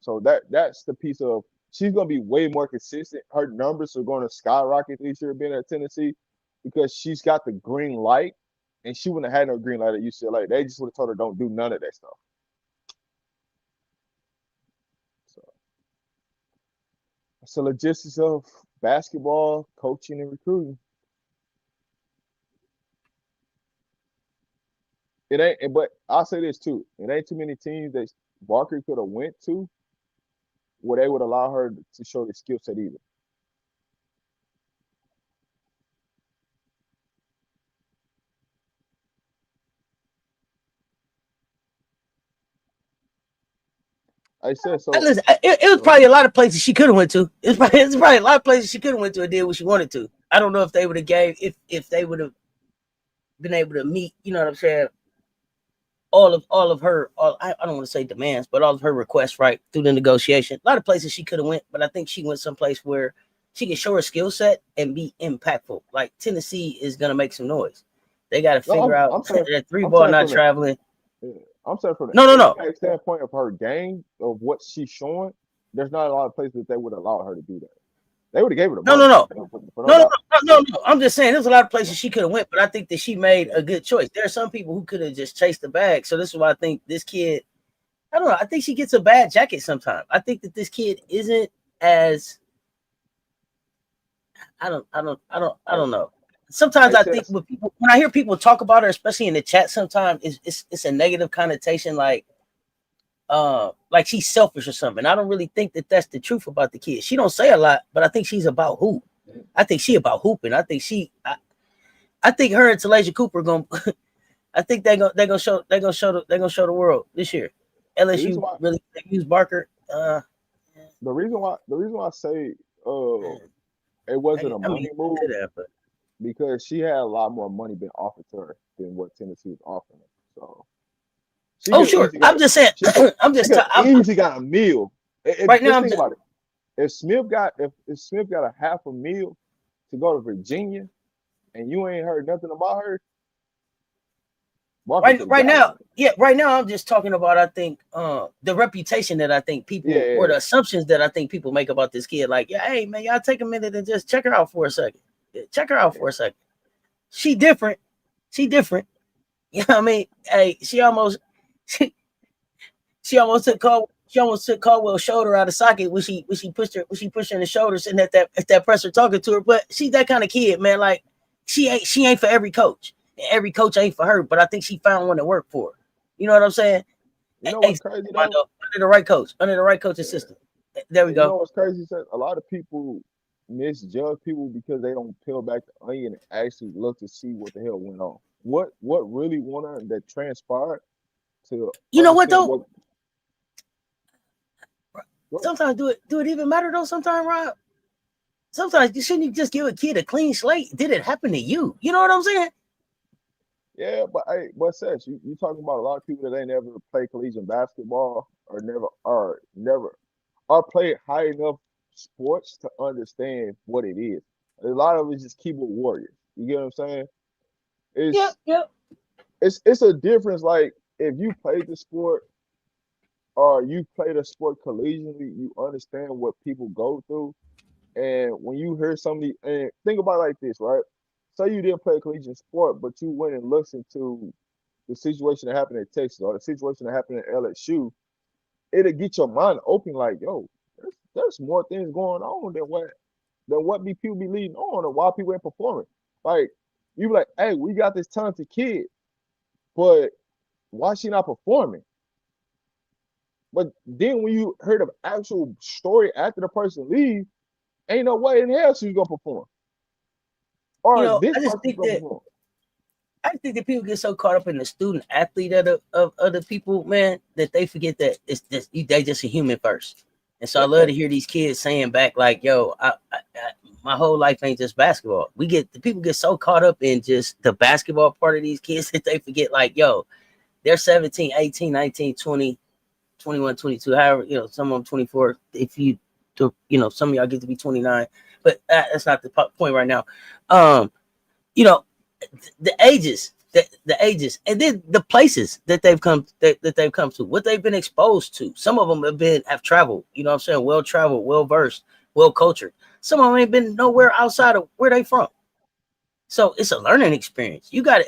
B: So that's the piece of she's going to be way more consistent. Her numbers are going to skyrocket this year being at Tennessee because she's got the green light, and she wouldn't have had no green light at UCLA. They just would have told her don't do none of that stuff. So it's the logistics of basketball, coaching, and recruiting. It ain't, but I'll say this too: it ain't too many teams that Barker could have went to where they would allow her to show the skill set either. I said so.
A: Listen, it was probably a lot of places she could have went to. It's probably a lot of places she could have went to and did what she wanted to. I don't know if they would have gave if they would have been able to meet. You know what I'm saying? All of her, I don't want to say demands, but all of her requests, right, through the negotiation. A lot of places she could have went, but I think she went someplace where she can show her skill set and be impactful. Like Tennessee is gonna make some noise. They got to figure
B: No,
A: out
B: I'm saying,
A: that three
B: I'm
A: ball
B: saying
A: not
B: from the,
A: traveling.
B: yeah, I'm saying from
A: No, no,
B: the
A: no,
B: impact standpoint of her game of what she's showing. There's not a lot of places that they would allow her to do that. They would have gave her the
A: no, no,
B: money,
A: no.
B: for no
A: No, no,
B: doubt.
A: no, no, no. I'm just saying there's a lot of places she could have went, but I think that she made a good choice. There are some people who could have just chased the bag. So this is why I think this kid, I don't know. I think she gets a bad jacket sometimes. I think that this kid isn't as I don't know. Sometimes
B: I
A: I
B: said,
A: think when I hear people talk about her, especially in the chat, sometimes it's a negative connotation, like she's selfish or something. I don't really think that that's the truth about the kid. She don't say a lot, but I think she's about hoop. I think she about hooping. I think her and Talasia Cooper going I think they're gonna show the world this year.
B: the reason
A: LSU
B: why
A: really use Barker.
B: the reason why I say it wasn't a
A: I mean,
B: money move
A: could have, but
B: because she had a lot more money being offered to her than what Tennessee was offering her. So she
A: oh
B: could
A: sure.
B: easily
A: I'm just saying.
B: she could
A: I'm
B: she
A: just
B: could
A: I'm,
B: easily got a meal.
A: right now.
B: Just
A: I'm
B: think
A: just
B: about it. If Smith got a half a meal to go to Virginia and you ain't heard nothing about her, Walker could have
A: right
B: got her.
A: now. Yeah, right now I'm just talking about. I think the reputation that I think
B: Yeah,
A: people or
B: yeah,
A: the assumptions that I think people make about this kid. Like, yeah, hey man, y'all take a minute and just check her out for a second. Check her out
B: yeah.
A: for a second. She different. She different. You know what I mean? Hey, she almost took Caldwell's shoulder out of socket when she pushed her in the shoulder sitting at that presser talking to her. But she's that kind of kid, man. Like she ain't for every coach. Every coach ain't for her, but I think she found one that worked for her. You know what I'm saying?
B: You know
A: Hey,
B: what's crazy though?
A: under the right coaching
B: Yeah.
A: system. There we
B: You know
A: go.
B: what's crazy? Seth? A lot of people misjudge people because they don't peel back the onion and actually look to see what the hell went on. What really went on that transpired to
A: You know what
B: understand
A: though?
B: what
A: Sometimes do it even matter though? Sometimes, Rob. Sometimes you shouldn't just give a kid a clean slate. Did it happen to you? You know what I'm saying?
B: yeah, but hey, but Seth, you talking about a lot of people that ain't never played collegiate basketball or played high enough sports to understand what it is. A lot of it's just keyboard warriors. You get what I'm saying?
A: Yeah,
B: It's
A: yeah.
B: it's a difference. Like if you played the sport or you played a sport collegiately, you understand what people go through. And when you hear somebody, and think about it like this, right? Say you didn't play a collegiate sport, but you went and listened to the situation that happened in Texas or the situation that happened in LSU, it'll get your mind open. Like, yo, there's more things going on than what people be leading on, and why people ain't performing. Like, you be like, hey, we got this talented kid, but why she not performing? But then when you heard the actual story after the person leave, ain't no way in hell she's gonna perform. Or this person's gonna perform.
A: I think that people get so caught up in the student athlete of other people, man, that they forget that they just a human first. And so I love to hear these kids saying back like, "Yo, my whole life ain't just basketball." The people get so caught up in just the basketball part of these kids that they forget like, "Yo, they're 17, 18, 19, 20, 21, 22, however, some of them 24. If you do, some of y'all get to be 29, but that's not the point right now. The ages, the ages, and then the places that they've come to, what they've been exposed to. Some of them have traveled, well traveled, well versed, well cultured. Some of them ain't been nowhere outside of where they from. So it's a learning experience. You got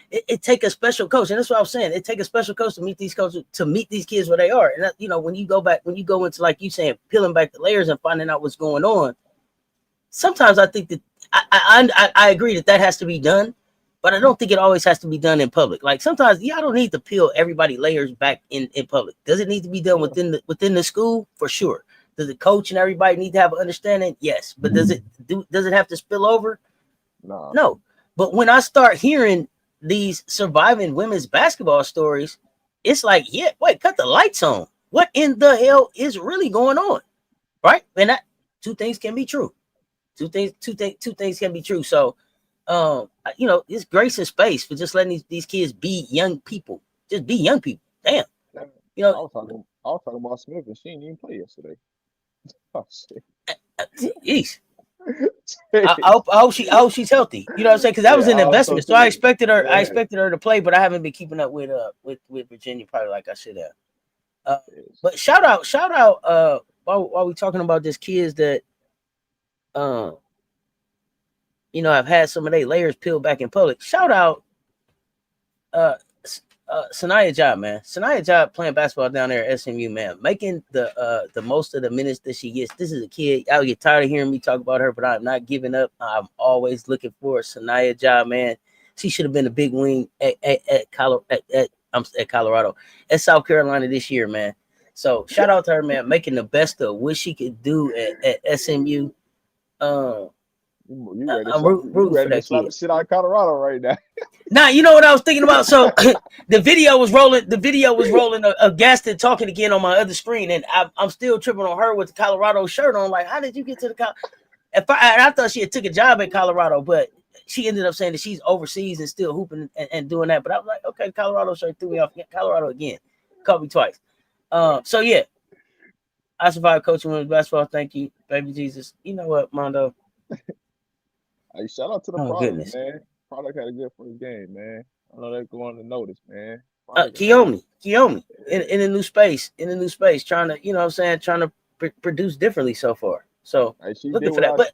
A: it take a special coach, and that's what I was saying. It take a special coach to meet these coaches, to meet these kids where they are. And when you go into, like you saying, peeling back the layers and finding out what's going on. Sometimes I think that I agree that has to be done. But I don't think it always has to be done in public. Like sometimes, I don't need to peel everybody layers back in public. Does it need to be done within the school? For sure. Does the coach and everybody need to have an understanding? Yes. But does it have to spill over? No. But when I start hearing these surviving women's basketball stories, it's like, wait, cut the lights on. What in the hell is really going on? Right? And two things can be true. Two things can be true. So it's grace and space for just letting these kids be young people. Just be young people. Damn.
B: I was talking about Smith, and she didn't even play yesterday. Oh shit.
A: Jeez. I hope she's healthy. You know what I'm saying? Because that was an investment. So I expected her. I expected her to play, but I haven't been keeping up with Virginia probably like I should have. But shout out. While we talking about this kids that I've had some of their layers peeled back in public. Shout out Janiah Job, man. Janiah Job playing basketball down there at SMU, man. Making the most of the minutes that she gets. This is a kid. I'll get tired of hearing me talk about her, but I'm not giving up. I'm always looking for Janiah Job, man. She should have been a big wing at Colorado, at South Carolina this year, man. So shout out to her, man, making the best of what she could do at SMU.
B: You ready to slap the shit out of Colorado right now?
A: Nah, you know what I was thinking about? So the video was rolling of Gaston talking again on my other screen, and I'm still tripping on her with the Colorado shirt on. Like, how did you get to the I thought she had took a job in Colorado, but she ended up saying that she's overseas and still hooping and doing that. But I was like, okay, Colorado shirt threw me off. Colorado again. Caught me twice. So yeah. I survived coaching women's basketball. Thank you, baby Jesus. You know what, Mondo?
B: Hey, shout out to the product, man. Product had a good first game, man. I know they're going to notice, man.
A: Kiyomi, in a new space, trying to, trying to produce differently so far. So looking for that. But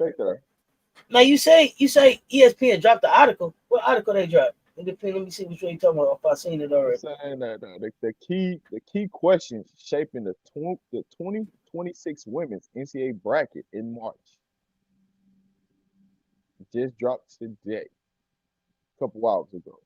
A: now you say ESPN dropped the article. What article they dropped? Let me see which one you talking about. If I seen it already.
B: Saying that the key questions shaping the 2026 women's NCAA bracket in March just dropped today, a couple hours ago.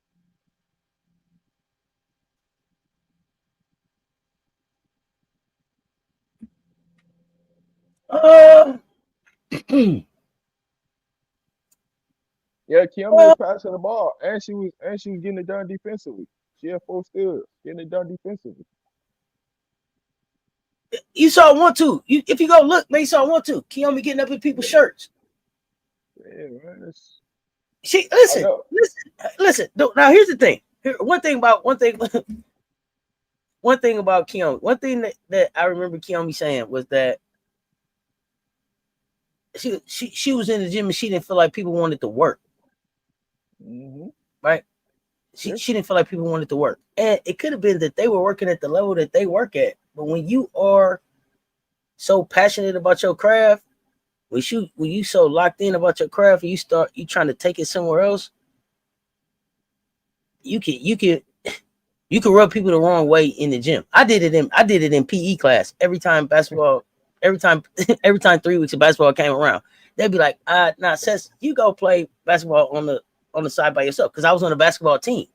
B: Yeah, Kiyomi was passing the ball, and she was getting it done defensively. She had 4 steals, getting it done defensively.
A: You saw one too. If you go look, man, you saw one too. Kiyomi getting up in people's shirts.
B: Yeah, man.
A: She listen. Now here's the thing. One thing about Kiyomi. One thing that I remember Kiyomi saying was that she was in the gym and she didn't feel like people wanted to work.
B: Mm-hmm.
A: Right. She didn't feel like people wanted to work. And it could have been that they were working at the level that they work at. But when you are so passionate about your craft, when you so locked in about your craft and you trying to take it somewhere else, you can rub people the wrong way in the gym. I did it in PE class. Every time 3 weeks of basketball came around, they'd be like, nah, Cess, you go play basketball on the side by yourself. Because I was on a basketball team,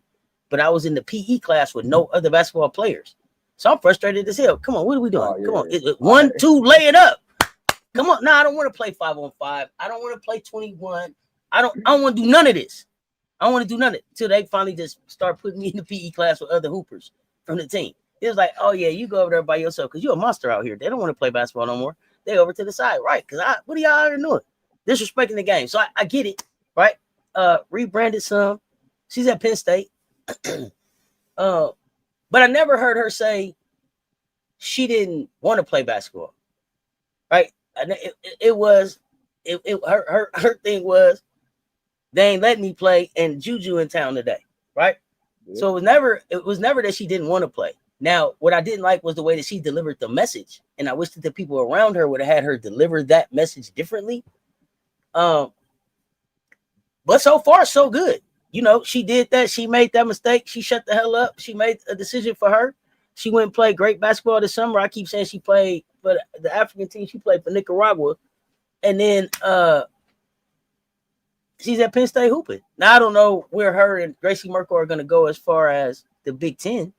A: but I was in the PE class with no other basketball players. So I'm frustrated as hell. Come on, what are we doing?
B: Oh, yeah.
A: Come on. 1, 2, lay it up. Come on. Nah, I don't want to play 5-on-5. I don't want to play 21. I don't want to do none of this. I don't want to do none of it until they finally just start putting me in the PE class with other hoopers from the team. It was like, oh yeah, you go over there by yourself because you're a monster out here. They don't want to play basketball no more. They over to the side, right? Because what are y'all out here doing? Disrespecting the game. So I get it, right? Rebranded some. She's at Penn State. But I never heard her say she didn't want to play basketball, right? Her thing was they ain't letting me play and Juju in town today, right? Yeah. So it was never that she didn't want to play. Now, what I didn't like was the way that she delivered the message, and I wish that the people around her would have had her deliver that message differently. But so far, so good. You know, she did that. She made that mistake. She shut the hell up. She made a decision for her. She went and played great basketball this summer. I keep saying she played for the African team. She played for Nicaragua. And then she's at Penn State hooping. Now, I don't know where her and Gracie Merkel are going to go as far as the Big Ten.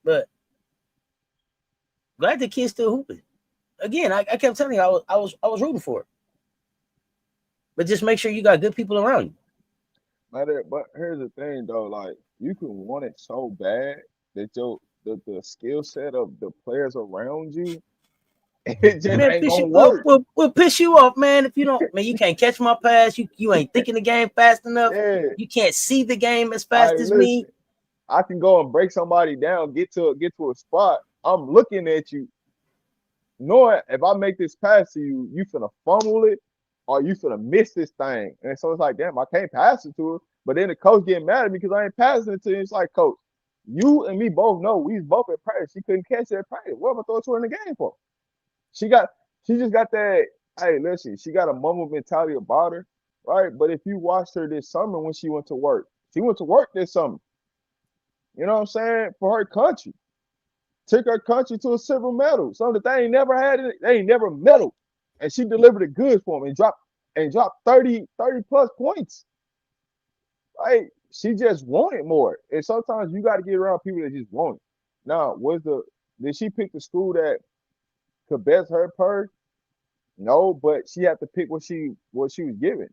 A: But glad the kid's still hooping. Again, I kept telling you I was rooting for her. But just make sure you got good people around you.
B: But here's the thing, though. Like, you can want it so bad that the skill set of the players around you, it just ain't gonna work.
A: We'll piss you off, man. If you don't, man, you can't catch my pass. You ain't thinking the game fast enough. Yeah. You can't see the game as fast as me.
B: I can go and break somebody down, get to a spot. I'm looking at you, knowing if I make this pass to you, you finna fumble it or you finna miss this thing. And so it's like, damn, I can't pass it to her. But then the coach getting mad at me because I ain't passing it to you. It's like, coach, you and me both know we both at practice. She couldn't catch that practice. What am I throwing to her in the game for? She just got that. Hey, listen, she got a mama mentality about her, right? But if you watched her this summer when she went to work this summer. You know what I'm saying? For her country. Took her country to a silver medal. Something that they ain't never had. They ain't never medal. And she delivered it good for them and dropped 30 plus points. Like, she just wanted more. And sometimes you got to get around people that just want it. Now, did she pick the school that could best her per? No, but she had to pick what she was given.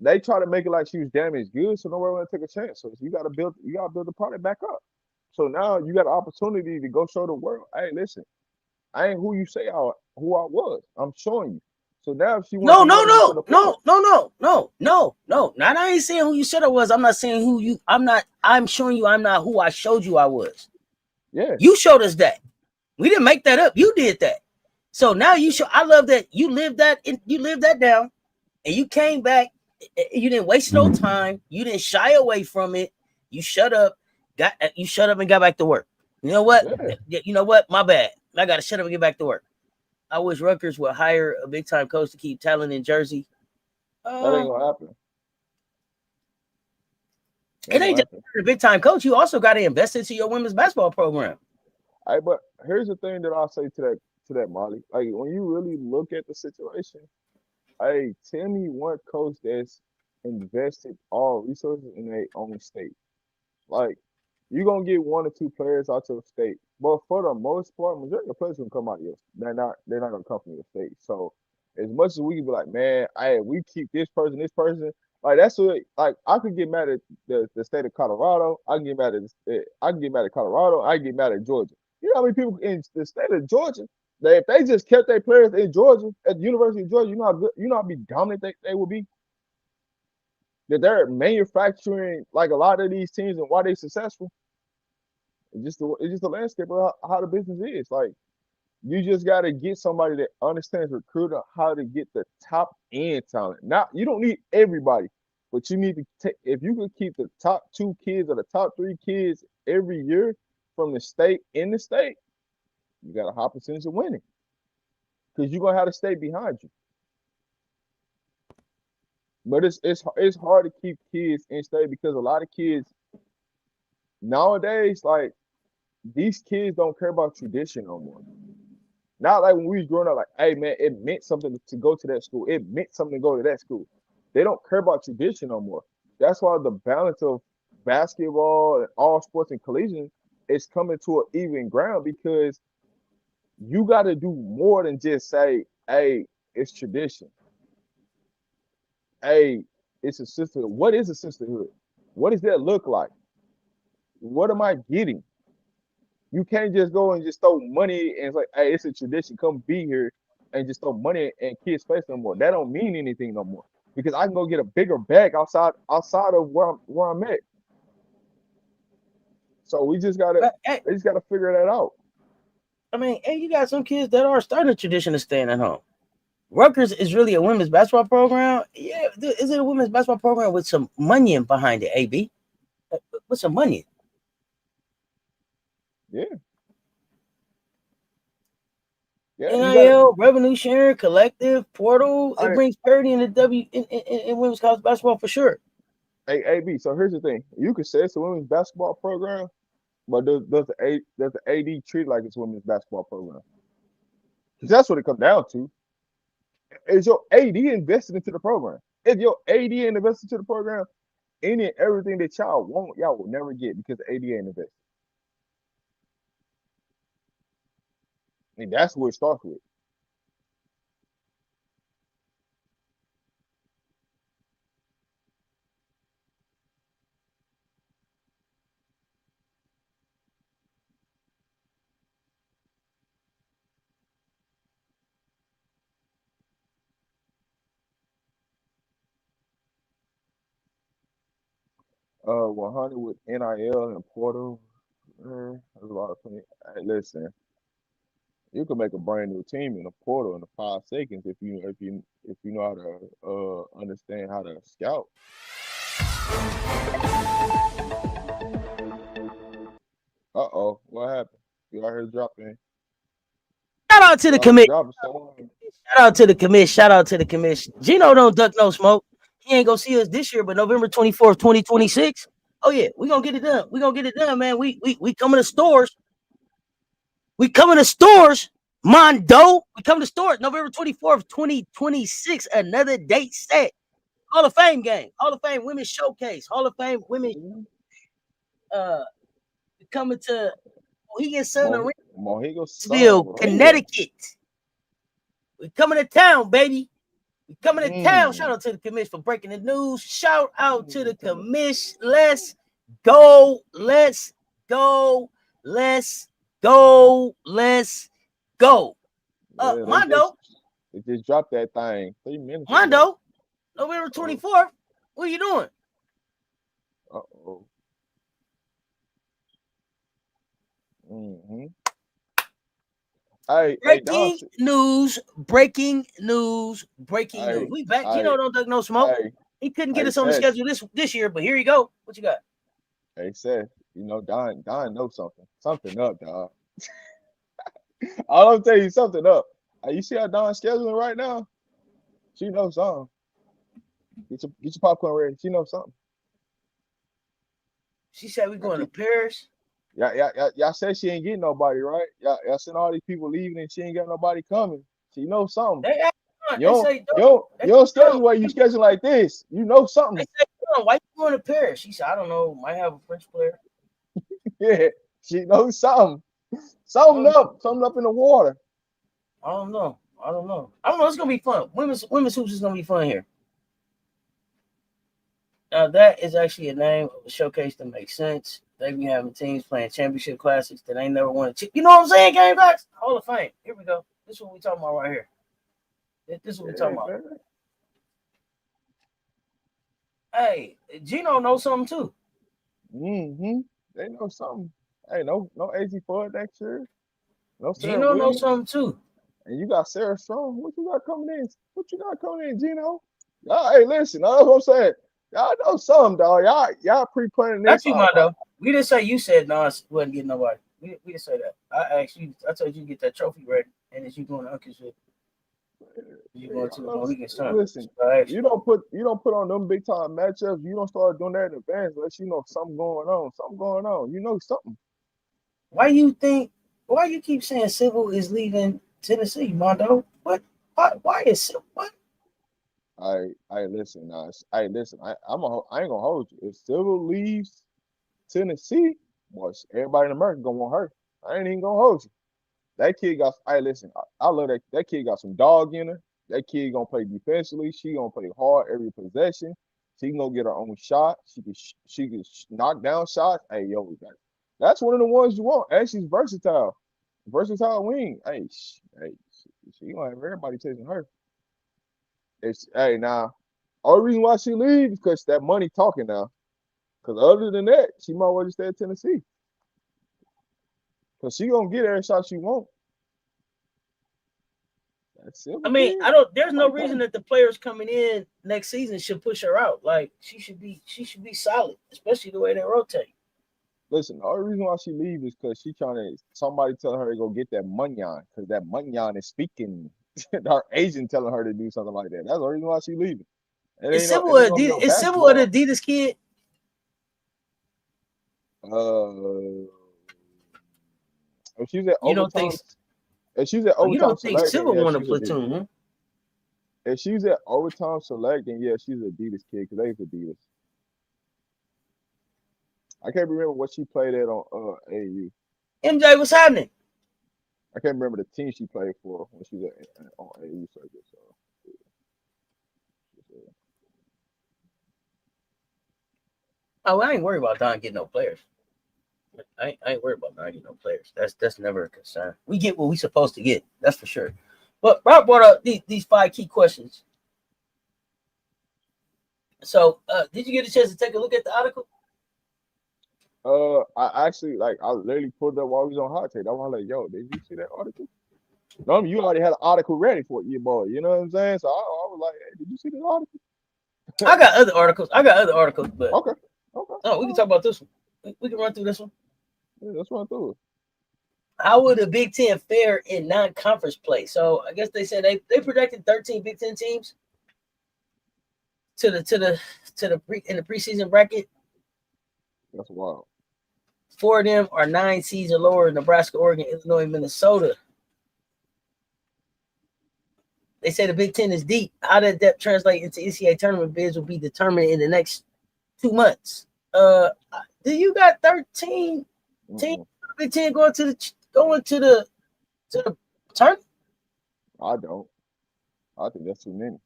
B: They try to make it like she was damaged good, so nobody want to take a chance. So you gotta build the product back up. So now you got an opportunity to go show the world, hey, listen, I ain't who you say who I was. I'm showing you. So now if she wants
A: No. Not I ain't saying who you said I was. I'm not saying who you. I'm showing you I'm not who I showed you I was.
B: Yeah.
A: You showed us that. We didn't make that up. You did that. So now you show. I love that you lived that down, and you came back. You didn't waste no time. You didn't shy away from it. You shut up. And got back to work. You know what? Yeah. You know what? My bad. I got to shut up and get back to work. I wish Rutgers would hire a big time coach to keep talent in Jersey.
B: That ain't gonna happen.
A: It ain't just a big time coach. You also got to invest into your women's basketball program.
B: But here's the thing that I'll say to that, Molly. Like, when you really look at the situation, hey, tell me one coach that's invested all resources in their own state. Like, you're going to get 1 or 2 players out your state. But for the most part, majority of players going to come out of your state. They're not going to come from your state. So, as much as we can be like, man, we keep this person, like, that's what, like, I could get mad at the state of Colorado. I can get mad at Colorado. I can get mad at Georgia. You know how many people in the state of Georgia, that if they just kept their players in Georgia, at the University of Georgia, you know how dominant they would be? That they're manufacturing like a lot of these teams and why they're successful. It's just the landscape of how the business is. Like, you just got to get somebody that understands recruiting, how to get the top end talent. Now, you don't need everybody. But you need to take, if you could keep the top 2 kids or the top 3 kids every year from the state in the state, you got a high percentage of winning because you're gonna have the state behind you. But it's hard to keep kids in state because a lot of kids nowadays, like these kids don't care about tradition no more. Not like when we was growing up, like, hey man, it meant something to go to that school. It meant something to go to that school. They don't care about tradition no more. That's why the balance of basketball and all sports and collegiate is coming to an even ground because you got to do more than just say, hey, it's tradition. Hey, it's a sisterhood. What is a sisterhood? What does that look like? What am I getting? You can't just go and just throw money and it's like, hey, it's a tradition. Come be here and just throw money in kids' face no more. That don't mean anything no more because I can go get a bigger bag outside of where I'm at. So we just gotta figure that out.
A: I mean, hey, you got some kids that are starting a tradition of staying at home. Rutgers is really a women's basketball program. Yeah, is it a women's basketball program with some money behind it, AB? With some money.
B: Yeah.
A: NIL, revenue sharing, collective, portal. It brings parity in the in women's college basketball for sure.
B: Hey, AB, so here's the thing. You could say it's a women's basketball program, but does the AD treat like it's a women's basketball program? Because that's what it comes down to. Is your AD invested into the program? If your AD ain't invested into the program, any and everything that y'all want, y'all will never get because the AD ain't invested. I mean, that's what it starts with. Uh, 100 with NIL and portal. There's a lot of things. Hey, listen, you can make a brand new team in a portal in 5 seconds if you know how to understand how to scout. Uh-oh, what happened? You out here dropping?
A: Shout out to the commission. Shout out to the commission. Shout out to the commission. Gino don't duck no smoke. He ain't gonna see us this year, but November 24th, 2026. Oh yeah, we gonna get it done. We gonna get it done, man. We coming to stores. We coming to stores, Mondo. We coming to stores November 24th, 2026. Another date set. Hall of Fame game. Hall of Fame Women's Showcase. Hall of Fame Women coming to Mohegan Sun Arena. Moheganville, Connecticut. We coming to town, baby. We coming to town. Shout out to the commission for breaking the news. Shout out to the commission. Let's go. Let's go. Let's go. Let's go. Mondo.
B: They just dropped that thing 3 minutes
A: Mondo, ago. November 24th. What are you doing?
B: Uh-oh. Mm-hmm.
A: Breaking news. We back. Gino don't duck no smoke. He couldn't get us on the schedule this year, but here you go. What you got?
B: Hey, Cess, you know, Don knows something. Something up, dog. I'll tell you something up. You see how Don's scheduling right now? She knows something. Get your popcorn ready. She knows something.
A: She said we're going to Paris.
B: Y'all said she ain't getting nobody, right? Y'all seen all these people leaving and she ain't got nobody coming. She knows something. You don't schedule where you schedule like this. You know something.
A: They say, why you going to Paris? She said, I don't know. Might have a French player.
B: Yeah, she knows something. Something up in the water.
A: I don't know. It's gonna be fun. Women's hoops is gonna be fun here. Now that is actually a name of a showcase that makes sense. They be having teams playing championship classics that ain't never won a chip. You know what I'm saying, Gamebacks? Hall of Fame. Here we go. This is what we talking about right here. This is what we talking about. Man. Hey, Gino knows something too.
B: Mm-hmm. They know something. Hey, no AZ Ford next year. No Sarah
A: Gino knows something too.
B: And you got Sarah Strong. What you got coming in? Gino? Hey, listen, that's what I'm saying. Y'all know something, dog. Y'all pre-planning
A: Not
B: this
A: you,
B: out.
A: Mondo. We didn't say you said Nas wasn't getting nobody. We didn't say that. I asked you. I told you to get that trophy ready, and as you going to Uncle shit, you going to the weekend son.
B: Listen,
A: So
B: you don't put on them big time matchups. You don't start doing that in advance unless you know something going on. Something going on. You know something.
A: Why you keep saying Civil is leaving Tennessee, Mondo? What? Why is Civil? What?
B: I listen, Nas. I ain't gonna hold you. If Civil leaves Tennessee, boy, everybody in America gonna want her. I ain't even gonna hold you. That kid got. Listen. I love that. That kid got some dog in her. That kid gonna play defensively. She gonna play hard every possession. She gonna get her own shot. She can knock down shots. Hey yo, that's one of the ones you want. And she's versatile. Versatile wing. She gonna have everybody chasing her. Now, only reason why she leaves is because that money talking now. Because other than that, she might well just stay at Tennessee. Because she gonna get every shot she want. That's it.
A: I mean, there's no reason that the players coming in next season should push her out. Like she should be solid, especially the way they rotate.
B: Listen, the only reason why she leaves is because she trying to somebody telling her to go get that money on, because that money on is speaking. Her agent telling her to do something like that. That's the reason why she leaving.
A: Is Civil an Adidas kid?
B: If she's at overtime,
A: you don't think
B: select,
A: Civil
B: yeah,
A: won a platoon? Huh?
B: If she's at overtime select, then yeah, she's an Adidas kid because they's Adidas. I can't remember what she played at on AAU.
A: MJ, what's happening?
B: I can't remember the team she played for when she was on AAU circuit. So,
A: Oh, I ain't worried about Don getting no players. I ain't worried about Don getting no players. That's never a concern. We get what we supposed to get. That's for sure. But Rob brought up these 5 key questions. So, did you get a chance to take a look at the article?
B: I actually I literally pulled it up while we was on hot take. I was like, yo, did you see that article? No, you already had an article ready for you, boy. You know what I'm saying? So I was like, hey, did you see this article?
A: I got other articles, but
B: okay.
A: Oh, we can talk about this one. We can run through this one.
B: Yeah, let's run through it.
A: How will the Big Ten fare in non-conference play? So I guess they said they projected 13 Big Ten teams in the preseason bracket.
B: That's wild.
A: 4 of them are 9 seeds or lower: Nebraska, Oregon, Illinois, Minnesota. They say the Big Ten is deep. How that depth translate into NCAA tournament bids will be determined in the next 2 months. Do you got 13 teams Big Ten going to the tournament?
B: I don't. I think that's too many.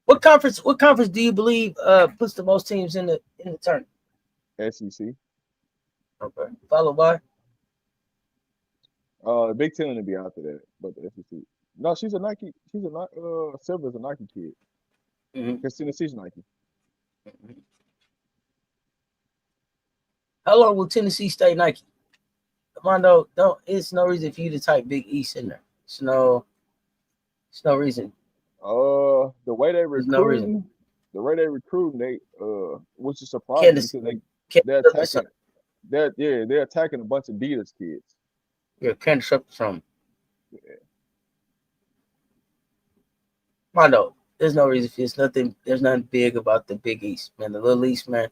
A: What conference do you believe puts the most teams in the tournament?
B: SEC.
A: Okay. Followed by?
B: The Big Ten to be after that, but the SEC. No, she's a Nike. Silver's a Nike kid. Because Tennessee's Nike.
A: How long will Tennessee stay Nike? Mondo, it's no reason for you to type Big East in there. It's no reason.
B: The way they recruiting, which is surprising because they're attacking a bunch of Adidas kids.
A: Yeah, Candace up from. Yeah. Mondo, there's no reason for this. There's nothing big about the Big East, man. The Little East, man.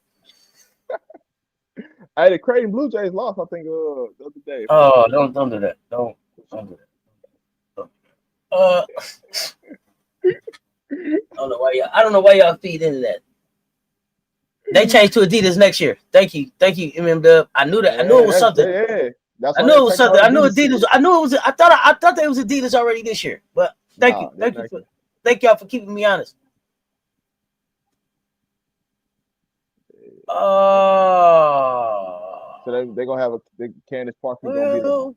B: Hey, the Creighton Blue Jays lost, I think, the other day.
A: Oh, don't do that. Don't do that. I don't know why y'all feed into that. They changed to Adidas next year. Thank you, MM-Dub. I knew that. I knew it was something.
B: Yeah.
A: I knew it was something. I knew Adidas. I knew it was. I thought they was Adidas already this year. But thank y'all for keeping me honest.
B: So they're gonna have a big Candace Parker gonna be the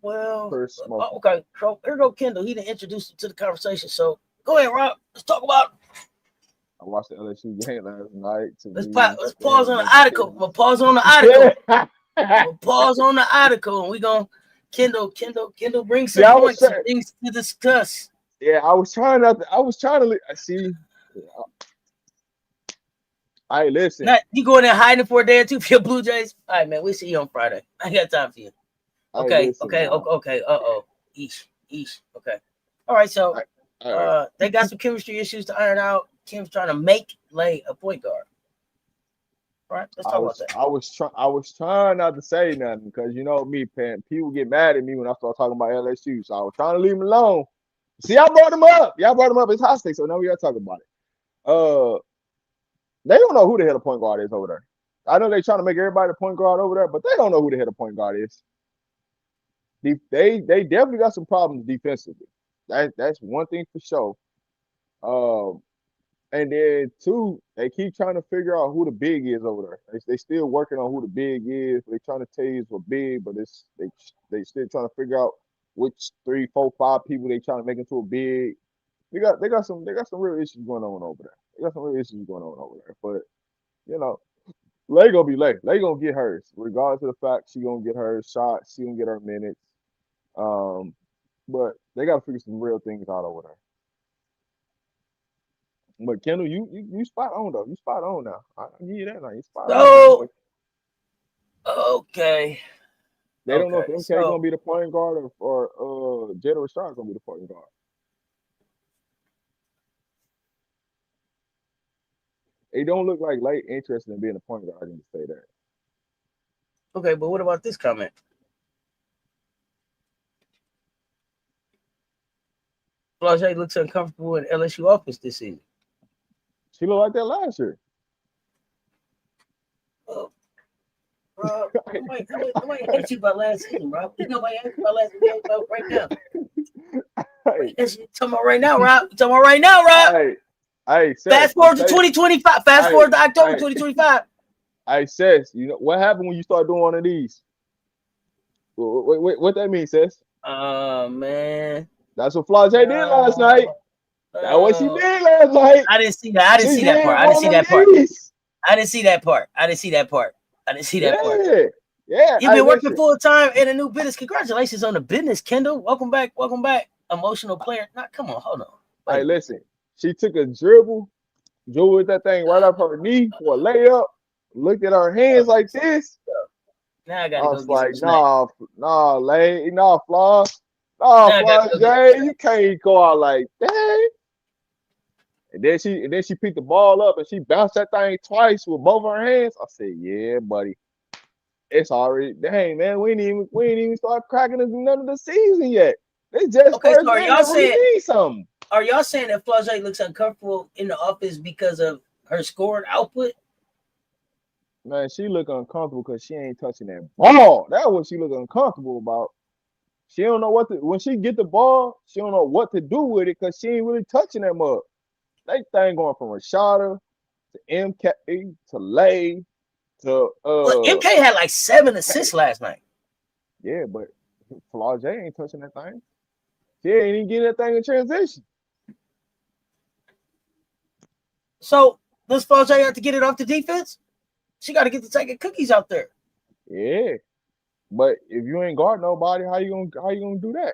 B: first smoker.
A: Okay, so here go Kendall. He didn't introduce you to the conversation. So go ahead, Rob. Let's talk about.
B: I watched the LSU game last night.
A: Let's pause on the article. I'm gonna pause on the article. We'll pause on the article, and we gonna Kendall bring some points and things to discuss.
B: Yeah, I was trying not to. I was trying to see. I listen.
A: Not you going there hiding for a day or two for your Blue Jays? All right, man. We'll see you on Friday. I ain't got time for you.
B: I
A: Okay,
B: listen.
A: okay, okay. Eesh. Okay. All right, so
B: All right.
A: they got some chemistry issues to iron out. Kim's trying to make Lay a point guard. All right, let's talk about that.
B: I was trying not to say nothing because you know me, Pan. People get mad at me when I start talking about LSU. So I was trying to leave them alone. See, I brought them up. Y'all brought them up. It's hot stake, so now we gotta talk about it. They don't know who the hell the point guard is over there. I know they're trying to make everybody the point guard over there, but they don't know who the hell the point guard is. They definitely got some problems defensively. That's one thing for sure. And then two, they keep trying to figure out who the big is over there. They still working on who the big is. They're trying to tell you it's a big, but they still trying to figure out which 3, 4, 5 people they trying to make into a big. They got some real issues going on over there. They got some real issues going on over there. But you know, Lay gonna be Lay. Lay gonna get hers, regardless of the fact she gonna get her shot. She gonna get her minutes. But they gotta figure some real things out over there. But Kendall, you spot on though. You spot on now. I give you that now. You spot on.
A: Okay.
B: They don't know if MK gonna be the point guard or Jetta Rashad gonna be the point guard. It don't look like Lay interested in being a point guard. I can say that.
A: Okay, but what about this comment? Flau'jae looks uncomfortable in LSU office this season.
B: She looked like that last year.
A: Bro, nobody asked you about last season, bro. Nobody asked you about last season. About right now. Hey. Talking about right now, Rob. Talking about right now, Rob.
B: Hey,
A: fast forward to 2025. Fast forward to October 2025.
B: Hey, Cess, you know what happened when you start doing one of these? What that mean, Cess?
A: Man.
B: That's what Flau'jae did last night. That's what she did last night.
A: I didn't see that. I didn't see that part. I didn't see that part. I didn't see that part. I didn't see that part. I didn't see that part.
B: Yeah.
A: You've been working full time in a new business. Congratulations on the business, Kendall. Welcome back. Welcome back. Emotional player. Come on, hold on.
B: Hey, listen. She took a dribble with that thing right up her knee for a layup. Looked at her hands like this.
A: Now I gotta
B: go. I was like, nah, Lay, Flaw, Jay, you can't go out like that. And then she picked the ball up and she bounced that thing twice with both her hands. I said, yeah, buddy. It's already dang, man. We ain't even start cracking none of the season yet. They just first
A: so are y'all saying
B: something?
A: Are y'all saying that Flau'jae looks uncomfortable in the office because of her scored output?
B: Man, she look uncomfortable because she ain't touching that ball. That's what she look uncomfortable about. She don't know when she get the ball, she don't know what to do with it because she ain't really touching that mug. That thing going from Rashada to MK to Lay to
A: MK had like 7 assists last night.
B: Yeah, but Flau'jae ain't touching that thing. She ain't even getting that thing in transition.
A: So does Flau'jae have to get it off the defense? She got to get the taking cookies out there.
B: Yeah, but if you ain't guard nobody, how you gonna do that?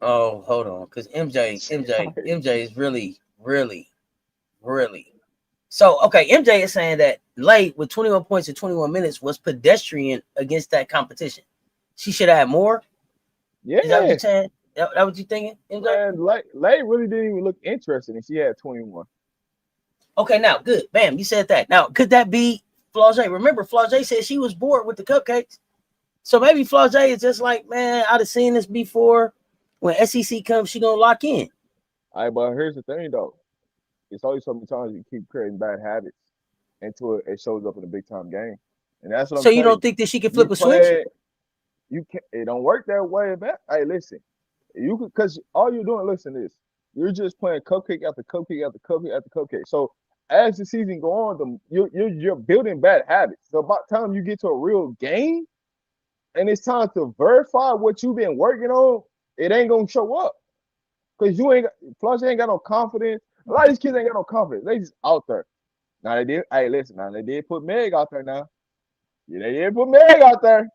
A: Oh, hold on, because MJ is really. So okay, MJ is saying that Lay with 21 points in 21 minutes was pedestrian against that competition. She should have had more.
B: Yeah,
A: is that what you're saying? That what you thinking?
B: MJ? Man, Lay really didn't even look interested, and she had 21.
A: Okay, now good, bam, you said that. Now could that be Flau'jae? Remember, Flau'jae said she was bored with the cupcakes, so maybe Flau'jae is just like, man, I'd have seen this before. When SEC comes, she gonna lock in.
B: All right, but here's the thing though. It's always so many times you keep creating bad habits until it shows up in a big time game. And that's what I'm saying.
A: So you don't think that she can flip a switch?
B: You can't, it don't work that way, man. Hey, listen. You could, because all you're doing, listen to this. You're just playing cupcake after cupcake after cupcake after cupcake. So as the season go on, you're building bad habits. So about time you get to a real game and it's time to verify what you've been working on, it ain't gonna show up. Because Flau'jae ain't got no confidence. A lot of these kids ain't got no confidence. They just out there. Now they did. Hey, listen. Now they did put Meg out there. Now, yeah, they did put Meg out there.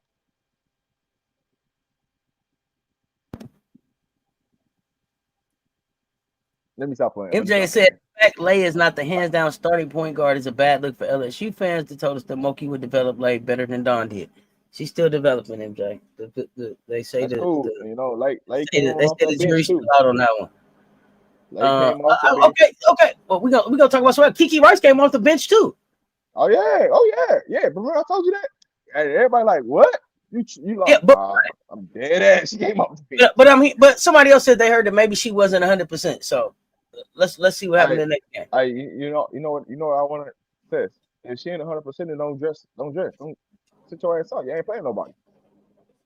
B: Let me stop playing. Let me
A: MJ
B: stop
A: said,
B: playing.
A: "In fact, Lay is not the hands down starting point guard. Is a bad look for LSU fans that told us that Moki would develop Lay better than Don did. She's still developing, MJ. They say
B: That's cool. You know, Lake
A: they
B: came on off
A: say
B: the
A: the
B: bench
A: jury's still
B: too.
A: out on that one.
B: Lake came off the bench.
A: Okay. Well, we gonna talk about some. Kiki Rice came off the bench too.
B: Oh yeah. But remember I told you that? And everybody like, what? You
A: Yeah,
B: like, nah, I'm dead ass. She came off the bench.
A: but somebody else said they heard that maybe she wasn't 100%. So let's see what happened in the next game.
B: You know what I want to say. If she ain't 100%, then don't dress. Don't sit your ass out. You ain't playing nobody.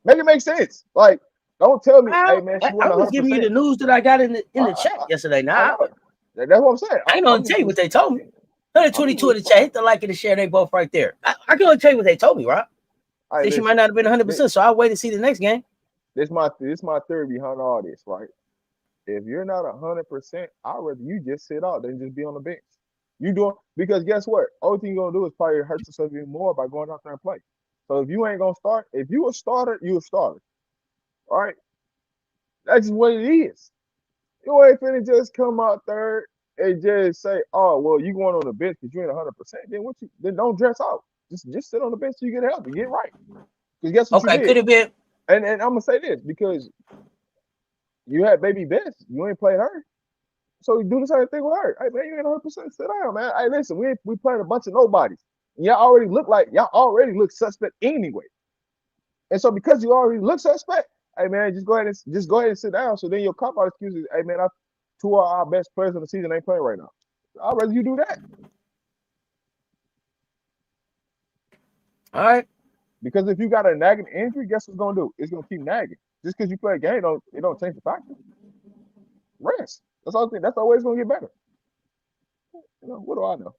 B: Make it make sense. Like, don't tell me, hey man, she
A: I
B: wasn't
A: was giving you the
B: 100%.
A: news that I got in the chat yesterday.
B: I
A: Now
B: know. That's what I'm saying.
A: I ain't gonna tell you what they told me.
B: I'm
A: 122 in the
B: just,
A: chat. Hit the like and the share. They both right there. I can only tell you what they told me, right?
B: Hey,
A: She might not have been 100%, so I'll wait to see the next game.
B: This my theory behind all this, right? If you're not 100%, I'd rather you just sit out than just be on the bench. You doing because guess what? Only thing you're gonna do is probably hurt yourself even more by going out there and play. So if you ain't gonna start, if you a starter, you a starter. All right, that's just what it is. You ain't finna just come out there and just say, "Oh, well, you going on the bench because you ain't 100%." Then don't dress out. Just sit on the bench till you get healthy, get right. Because guess what you did?
A: Could have been.
B: And I'm gonna say this because you had baby Beth, you ain't played her. So you do the same thing with her. Hey man, you ain't 100%. Sit down, man. Hey, listen, we playing a bunch of nobodies. Y'all already look suspect anyway. And so because you already look suspect, hey man, just go ahead and sit down. So then your cop out excuses, hey man, two of our best players in the season ain't playing right now. I'd rather you do that.
A: All right.
B: Because if you got a nagging injury, guess what's gonna do? It's gonna keep nagging. Just because you play a game, it don't change the factor. Rest. That's all. That's always gonna get better. You know, what do I know?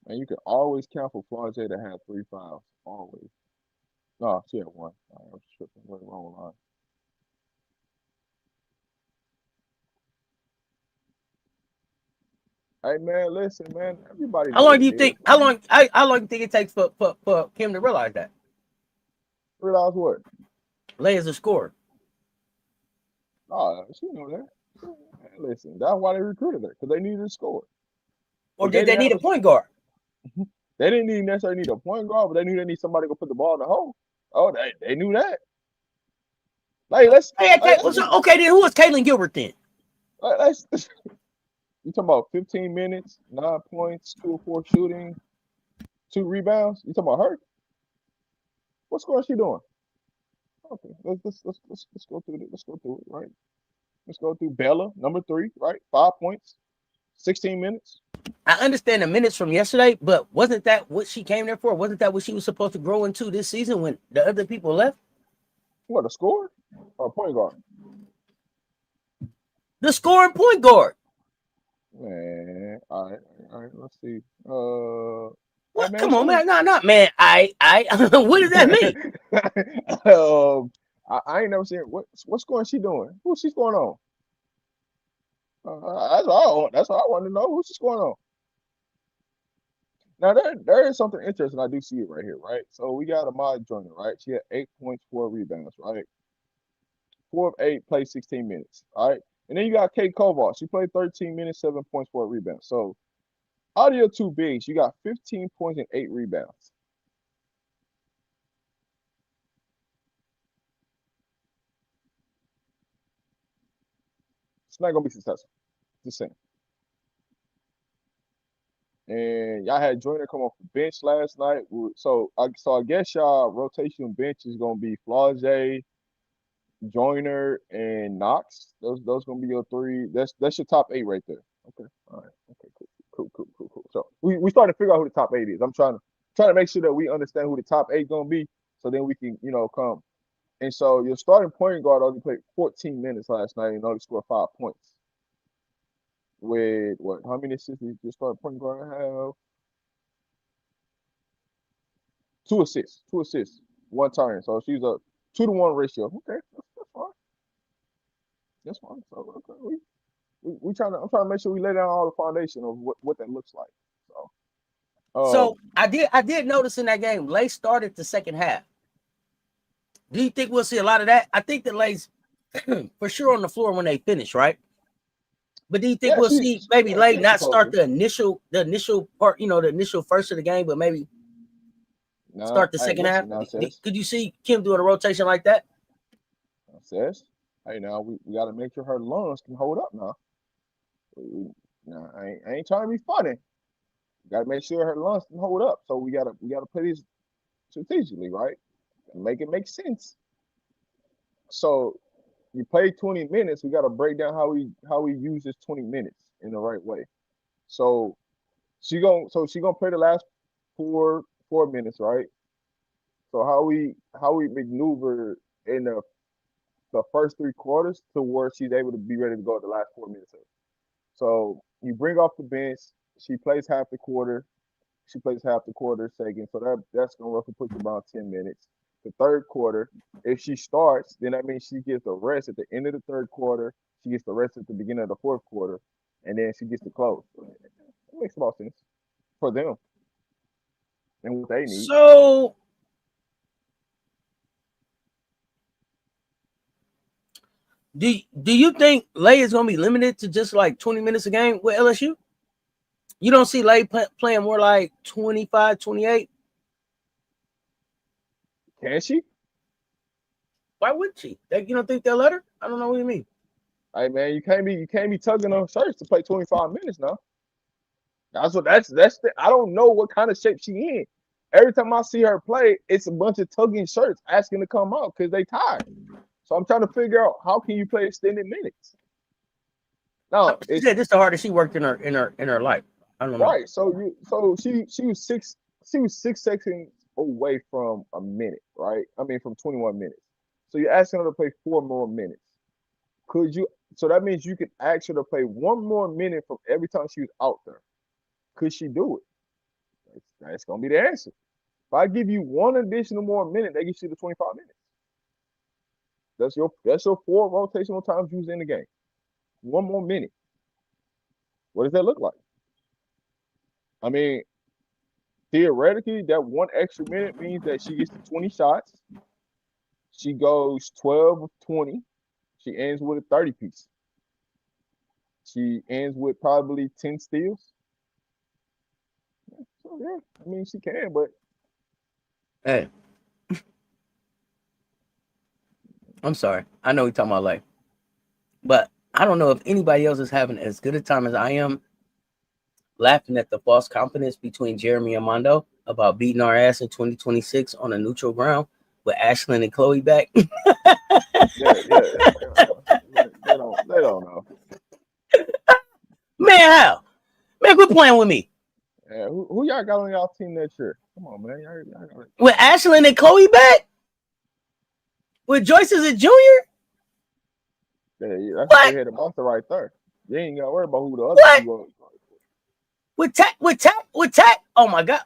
B: And you can always count for Flau'jae to have 3 fouls. Always. No, she had one. I was tripping. Went wrong line. Hey man, listen, man. Everybody
A: How
B: know
A: long
B: what
A: do
B: it
A: you
B: is,
A: think?
B: man.
A: How long do you think it takes for Kim to realize that?
B: Realize what?
A: Lay as a scorer.
B: Oh, she know that. Listen, that's why they recruited her because they needed to score.
A: Or did they need a point guard?
B: They didn't necessarily need a point guard, but they knew they need somebody to go put the ball in the hole. Oh, they knew that. Like
A: Okay, then who was Caitlin Gilbert then?
B: let's you talking about 15 minutes, 9 points, 2 or 4 shooting, 2 rebounds. You talking about her? What score is she doing? Okay, let's go through it. Let's go through it, right? Let's go through Baylor, number 3, right? 5 points, 16 minutes.
A: I understand the minutes from yesterday, but wasn't that what she came there for? Wasn't that what she was supposed to grow into this season when the other people left?
B: What, a score or a point guard?
A: The scoring point guard.
B: Man, all right. Let's see. Hey
A: What?
B: man,
A: Come on,
B: show
A: man. Not man. What does that mean?
B: I ain't never seen what's going she doing? Who's she's going on? That's all I want to know. Who's she's going on? Now there is something interesting. I do see it right here, right? So we got a mod joiner, right? She had 8 points, 4 rebounds, right? 4 of 8, played 16 minutes, all right? And then you got Kate Koval. She played 13 minutes, 7 points, 4 rebounds. So out of your 2 bigs, you got 15 points and 8 rebounds. It's not gonna be successful. Just saying. And y'all had Joyner come off the bench last night. So I guess y'all rotation bench is gonna be Flau'jae, Joyner, and Knox. Those gonna be your 3. That's your top 8 right there. Okay. All right. Okay. Cool. So we starting to figure out who the top 8 is. I'm trying to make sure that we understand who the top 8 gonna be, so then we can come. And so your starting point guard only played 14 minutes last night and only scored 5 points. With what? How many assists did your starting point guard have? 2 assists. 2 assists. 1 turn. So she's a 2-to-1 ratio. Okay, that's fine. That's fine. So okay, I'm trying to make sure we lay down all the foundation of what that looks like. So
A: So I did notice in that game, Lay started the second half. Do you think we'll see a lot of that? I think that Lay's for sure on the floor when they finish, right? But do you think we'll see maybe Lay not start the initial part, the initial first of the game, but maybe start the second half? Could you see Kim doing a rotation like that?
B: Cess, hey, now we got to make sure her lungs can hold up now. I ain't trying to be funny. Got to make sure her lungs can hold up. So we gotta play this strategically, right? Make it make sense. So you play 20 minutes. We got to break down how we use this 20 minutes in the right way. So she gonna play the last four minutes, right? So how we maneuver in the first 3 quarters to where she's able to be ready to go at the last 4 minutes. So you bring off the bench. She plays half the quarter. She plays half the quarter second. So that's gonna roughly put you about 10 minutes. The third quarter, if she starts, then that means she gets the rest at the end of the third quarter. She gets the rest at the beginning of the fourth quarter, and then she gets to close. It makes a lot of sense for them and what they need.
A: So do you think Lay is going to be limited to just like 20 minutes a game with LSU? You don't see Lay playing more like 25, 28?
B: Can she?
A: Why would she? You don't think they'll let her? I don't know what you mean.
B: Hey man, you can't be tugging on shirts to play 25 minutes now. That's I don't know what kind of shape she in. Every time I see her play, it's a bunch of tugging shirts asking to come out because they tired. So I'm trying to figure out how can you play extended minutes. No,
A: she said this is the hardest she worked in her life. I don't know.
B: Right. So she was 6 seconds away from a minute, right? I mean from 21 minutes. So you're asking her to play 4 more minutes. Could you? So that means you could ask her to play 1 more minute from every time she was out there. Could she do it? That's gonna be the answer. If I give you 1 additional more minute, they get you the 25 minutes. That's your 4 rotational times used in the game. 1 more minute. What does that look like? I mean, theoretically, that 1 extra minute means that she gets to 20 shots. She goes 12 of 20. She ends with a 30 piece. She ends with probably 10 steals. So yeah, I mean she can, but
A: hey, I'm sorry. I know we're talking about Lay, but I don't know if anybody else is having as good a time as I am laughing at the false confidence between Jeremy and Mondo about beating our ass in 2026 on a neutral ground with Ashlyn and Chloe back.
B: yeah. They don't know.
A: Man, how? Man, quit playing with me.
B: Yeah, who y'all got on y'all team next year? Come on, man. Y'all got it.
A: With Ashlyn and Chloe back? With Joyce as a junior?
B: Yeah, that's the head of monster right there. You ain't got to worry about who the other two are.
A: With Tech? Oh my God.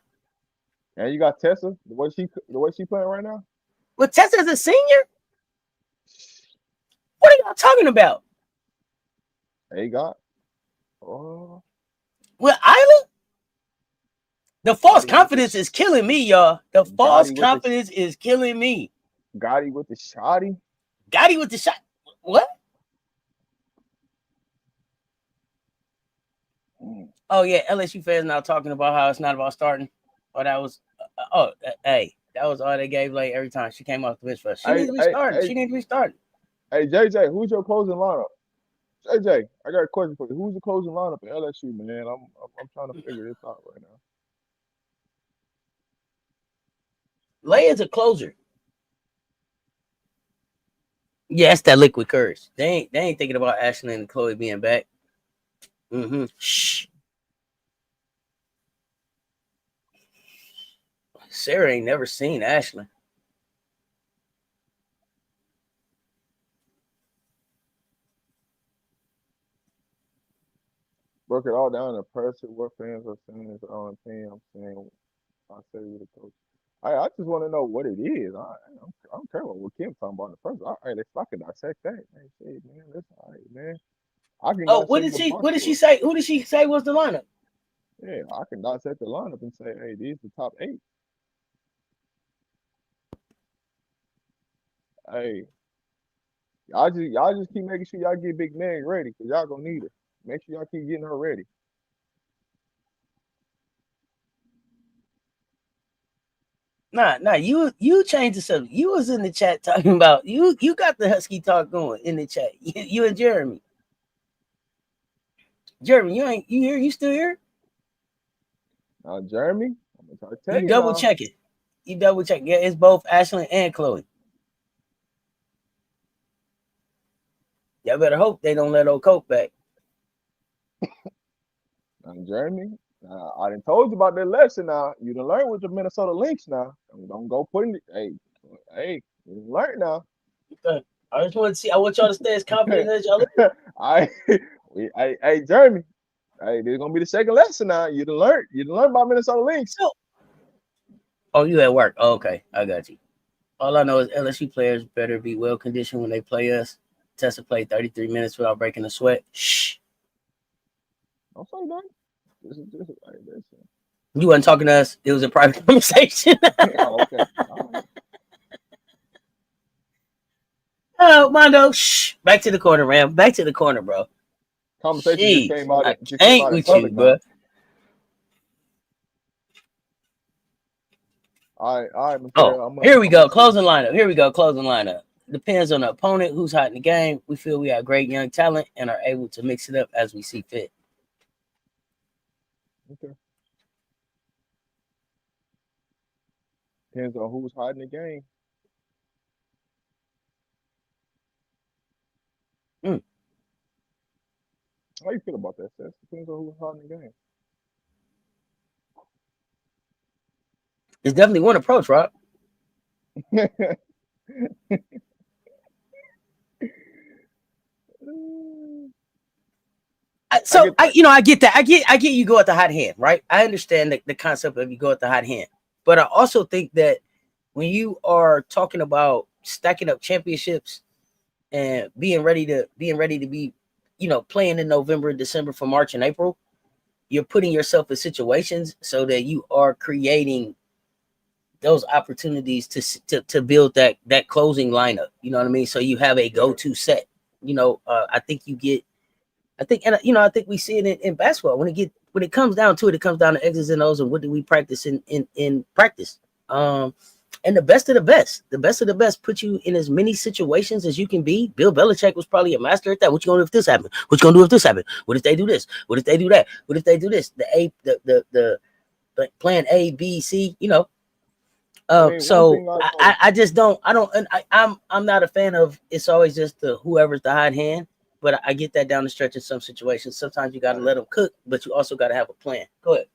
B: And you got Tessa, the way she playing right now?
A: With Tessa as a senior? What are y'all talking about?
B: They got
A: with Isla? The false confidence is killing me, y'all. The false confidence is killing me.
B: Gotti with the shotty.
A: Gotti with the shot. What? Oh yeah, LSU fans now talking about how it's not about starting. Oh, that was. Hey, that was all they gave Lay every time she came off the bench for us. She needs to be starting. She needs to be starting.
B: Hey JJ, who's your closing lineup? JJ, I got a question for you. Who's the closing lineup at LSU, man? I'm trying to figure this out right now.
A: Lay is a closer. Yeah, it's that liquid courage. They ain't thinking about Ashlyn and Chloe being back. Shh. Sarah ain't never seen Ashlyn.
B: Broke it all down to pressure. What fans are saying is all I'm saying. I say you the coach. I just want to know what it is. I don't care what Kim talking about in the first. All right, if I can dissect that, hey, shit, man, listen, all right, man. I can.
A: Oh, what did she say? Who did she say was the lineup?
B: Yeah, I can dissect the lineup and say, hey, these are the top 8. Hey, y'all just keep making sure y'all get Big Meg ready because y'all gonna need her. Make sure y'all keep getting her ready.
A: Nah, you changed the subject. You was in the chat talking about you got the Husky talk going in the chat. You and Jeremy. Jeremy, you here? You still here?
B: Now, Jeremy, I'm gonna try to tell
A: You
B: you
A: double
B: now.
A: check it. You double check. Yeah, it's both Ashlyn and Chloe. Y'all better hope they don't let old Coke back.
B: Now, Jeremy, I done told you about that lesson now. You done learn with the Minnesota Lynx now. Don't go putting it. Hey, you done learn now.
A: Okay. I just want to see. I want y'all to stay as confident as y'all.
B: I, hey, Jeremy. Hey, this is gonna be the second lesson now. You done learn. You done learn about Minnesota Lynx.
A: So, oh, you at work? Oh, okay, I got you. All I know is LSU players better be well conditioned when they play us. Tessa played 33 minutes without breaking a sweat. Shh.
B: I'm sorry, Don. This is hey, listen.
A: You wasn't talking to us. It was a private conversation.
B: Oh, okay. All right.
A: Oh, Mondo. Shh. Back to the corner, Ram. Back to the corner, bro.
B: Conversation
A: Jeez. I
B: just came
A: can't
B: out in
A: with you,
B: public
A: bro.
B: now. All right,
A: Oh,
B: Mateo.
A: here we
B: I'm gonna
A: go.
B: see.
A: Closing lineup. Here we go. Closing lineup. Depends on the opponent, who's hot in the game. We feel we have great young talent and are able to mix it up as we see fit.
B: Okay. Depends on who's hiding the game.
A: Mm.
B: How you feel about that, Seth? Depends on who's hiding the
A: It's definitely one approach, Rob.
B: game. I get that.
A: I get that. I get you go at the hot hand, right? I understand the concept of you go at the hot hand, but I also think that when you are talking about stacking up championships and being ready to be, playing in November and December for March and April, you're putting yourself in situations so that you are creating those opportunities to build that closing lineup. You know what I mean? So you have a go-to set. I think you get. I think we see it in basketball when it comes down to it. It comes down to X's and O's and what do we practice in practice. And the best of the best put you in as many situations as you can be. Bill Belichick was probably a master at that. What you gonna do if this happens? What you gonna do if this happens? What if they do this? What if they do that? What if they do this? The plan A, B, C.
B: I mean, one
A: So
B: thing I know.
A: I just don't I don't and I'm not a fan of it's always just the whoever's the hot hand, but I get that down the stretch in some situations. Sometimes you got to let them cook, but you also got to have a plan. Go ahead.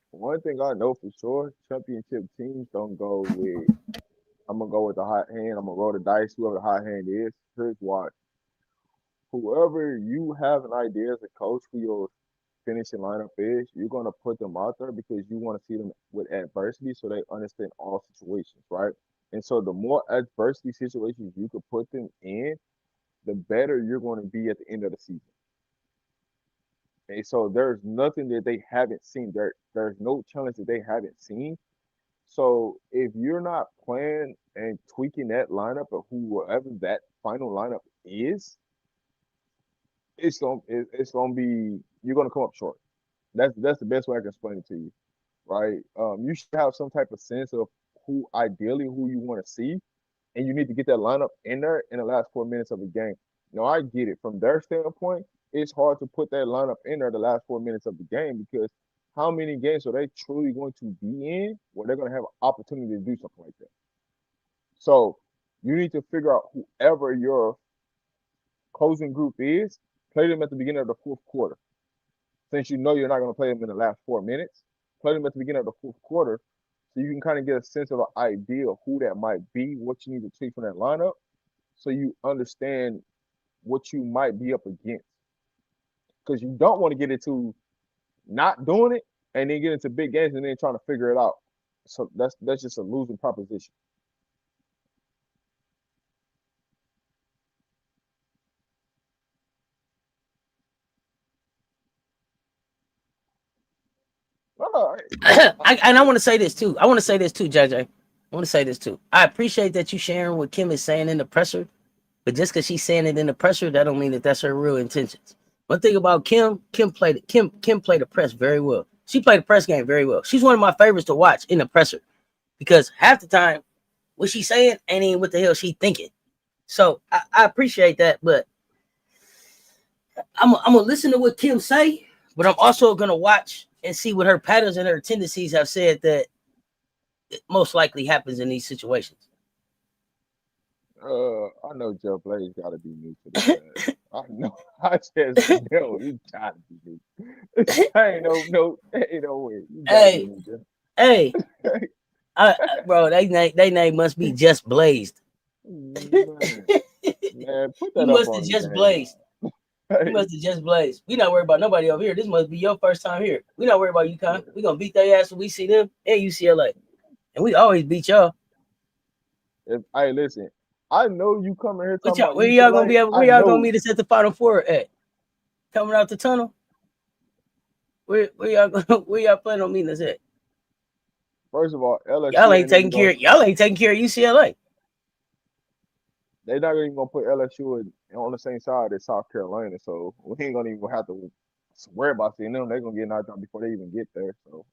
B: One thing I know for sure, championship teams don't go with. I'm gonna go with the hot hand. I'm gonna roll the dice. Whoever the hot hand is, here's why. Whoever you have an idea as a coach for your finishing lineup is, you're gonna put them out there because you want to see them with adversity, so they understand all situations, right? And so the more adversity situations you could put them in, the better you're going to be at the end of the season. And so there's nothing that they haven't seen. There's no challenge that they haven't seen. So if you're not playing and tweaking that lineup or whoever that final lineup is, it's gonna be you're gonna come up short. That's the best way I can explain it to you, right? You should have some type of sense of who you want to see, and you need to get that lineup in there in the last 4 minutes of the game. Now I get it from their standpoint. It's hard to put that lineup in there the last 4 minutes of the game because how many games are they truly going to be in where they're going to have an opportunity to do something like that? So you need to figure out whoever your closing group is, play them at the beginning of the fourth quarter. Since you know you're not going to play them in the last 4 minutes, play them at the beginning of the fourth quarter so you can kind of get a sense of an idea of who that might be, what you need to tweak from that lineup, so you understand what you might be up against. Because you don't want to get into not doing it and then get into big games and then trying to figure it out. So that's just a losing proposition.
A: I want to say this too. JJ. I want to say this too. I appreciate that you sharing what Kim is saying in the presser, but just because she's saying it in the presser, that don't mean that that's her real intentions. One thing about Kim played the press very well. She played the press game very well. She's one of my favorites to watch in the presser because half the time what she's saying ain't even what the hell she thinking. So I appreciate that, but I'm gonna listen to what Kim say, but I'm also gonna watch and see what her patterns and her tendencies have said that it most likely happens in these situations.
B: I know Joe Blaze got to be new to this. I know. I just know he got to be new. Ain't no way.
A: Hey, bro, they name must be just blazed.
B: Man, put that
A: you
B: up
A: must
B: on
A: have
B: the
A: just
B: game.
A: blazed.
B: Hey.
A: You must have just blazed. We not worried about nobody over here. This must be your first time here. We not worried about UConn. We gonna beat their ass when we see them and UCLA, and we always beat y'all.
B: Hey, listen. I know you coming here talking about
A: where y'all gonna be able? Where y'all gonna meet us at the Final Four at? Coming out the tunnel? Where y'all planning on meeting us at?
B: First of all, LSU
A: y'all ain't taking care of UCLA.
B: They're not even gonna put LSU on the same side as South Carolina, so we ain't gonna even have to worry about seeing them. They're gonna get knocked out before they even get there. So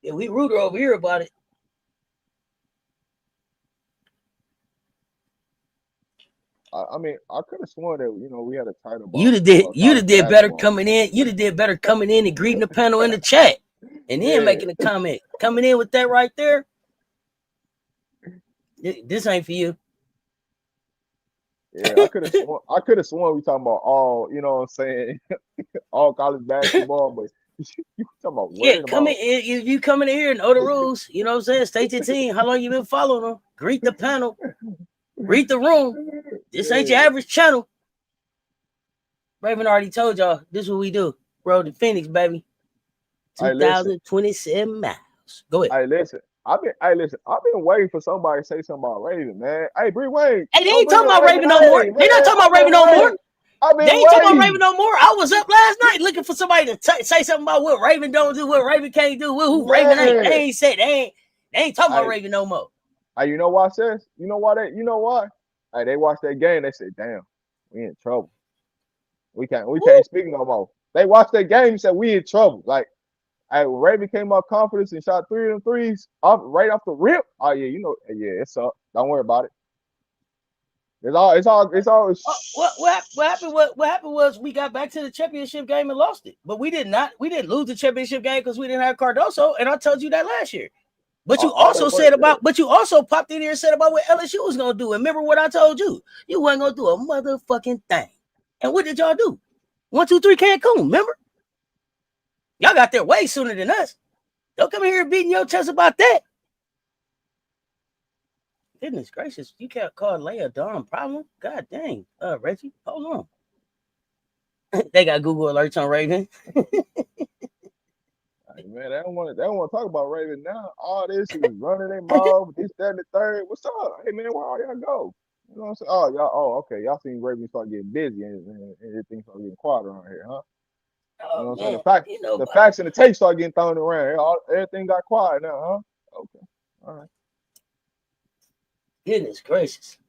A: yeah, we rooter over here about it.
B: I mean, I could have sworn that we had a title.
A: You'd have did better coming in. You'd have did better coming in and greeting the panel in the chat, and then making a comment. Coming in with that right there. This ain't for you.
B: Yeah, I could have sworn we talking about all. You know what I'm saying? All college basketball, but you talking about
A: you coming in here and know the rules. You know what I'm saying? State your team. How long you been following them? Greet the panel. Read the room. This ain't your average channel. Raven already told y'all this is what we do. Road to Phoenix, baby. 2027 miles. Go ahead.
B: Hey, listen. I've been waiting for somebody to say something about Raven, man. Hey, Bree Wayne.
A: Hey, they ain't talking about Raven no more. They not talking about Raven no more. They ain't talking about Raven no more. I was up last night looking for somebody to say something about what Raven don't do, what Raven can't do, who Raven ain't. They ain't said they ain't talking about Raven no more.
B: Hey, you know why, Cess? You know why? Hey, they watched that game. They said, "Damn, we in trouble. We can't speak no more." They watched that game and said, "We in trouble." Like, hey, when Raven came up confidence and shot 3 of them threes right off the rip. Oh yeah, it's up. Don't worry about it. It's all.
A: What happened was we got back to the championship game and lost it, but we didn't lose the championship game because we didn't have Cardoso, and I told you that last year. But you also popped in here and said about what LSU was gonna do. And remember what I told you? You wasn't gonna do a motherfucking thing. And what did y'all do? 1, 2, 3 Cancun, remember? Y'all got there way sooner than us. Don't come here beating your chest about that. Goodness gracious, you can't call Leia a darn problem. God dang. Reggie, hold on. They got Google alerts on Raven.
B: Man, they don't want to talk about Raven now. All this is running their mouth, this, that, and the third. What's up? Hey man, where all y'all go? You know what I'm saying? Okay. Y'all seen Raven start getting busy and everything start getting quiet around here, huh? You know what I'm saying? The facts and the tapes start getting thrown around. Everything got quiet now, huh? Okay. All right.
A: Goodness gracious.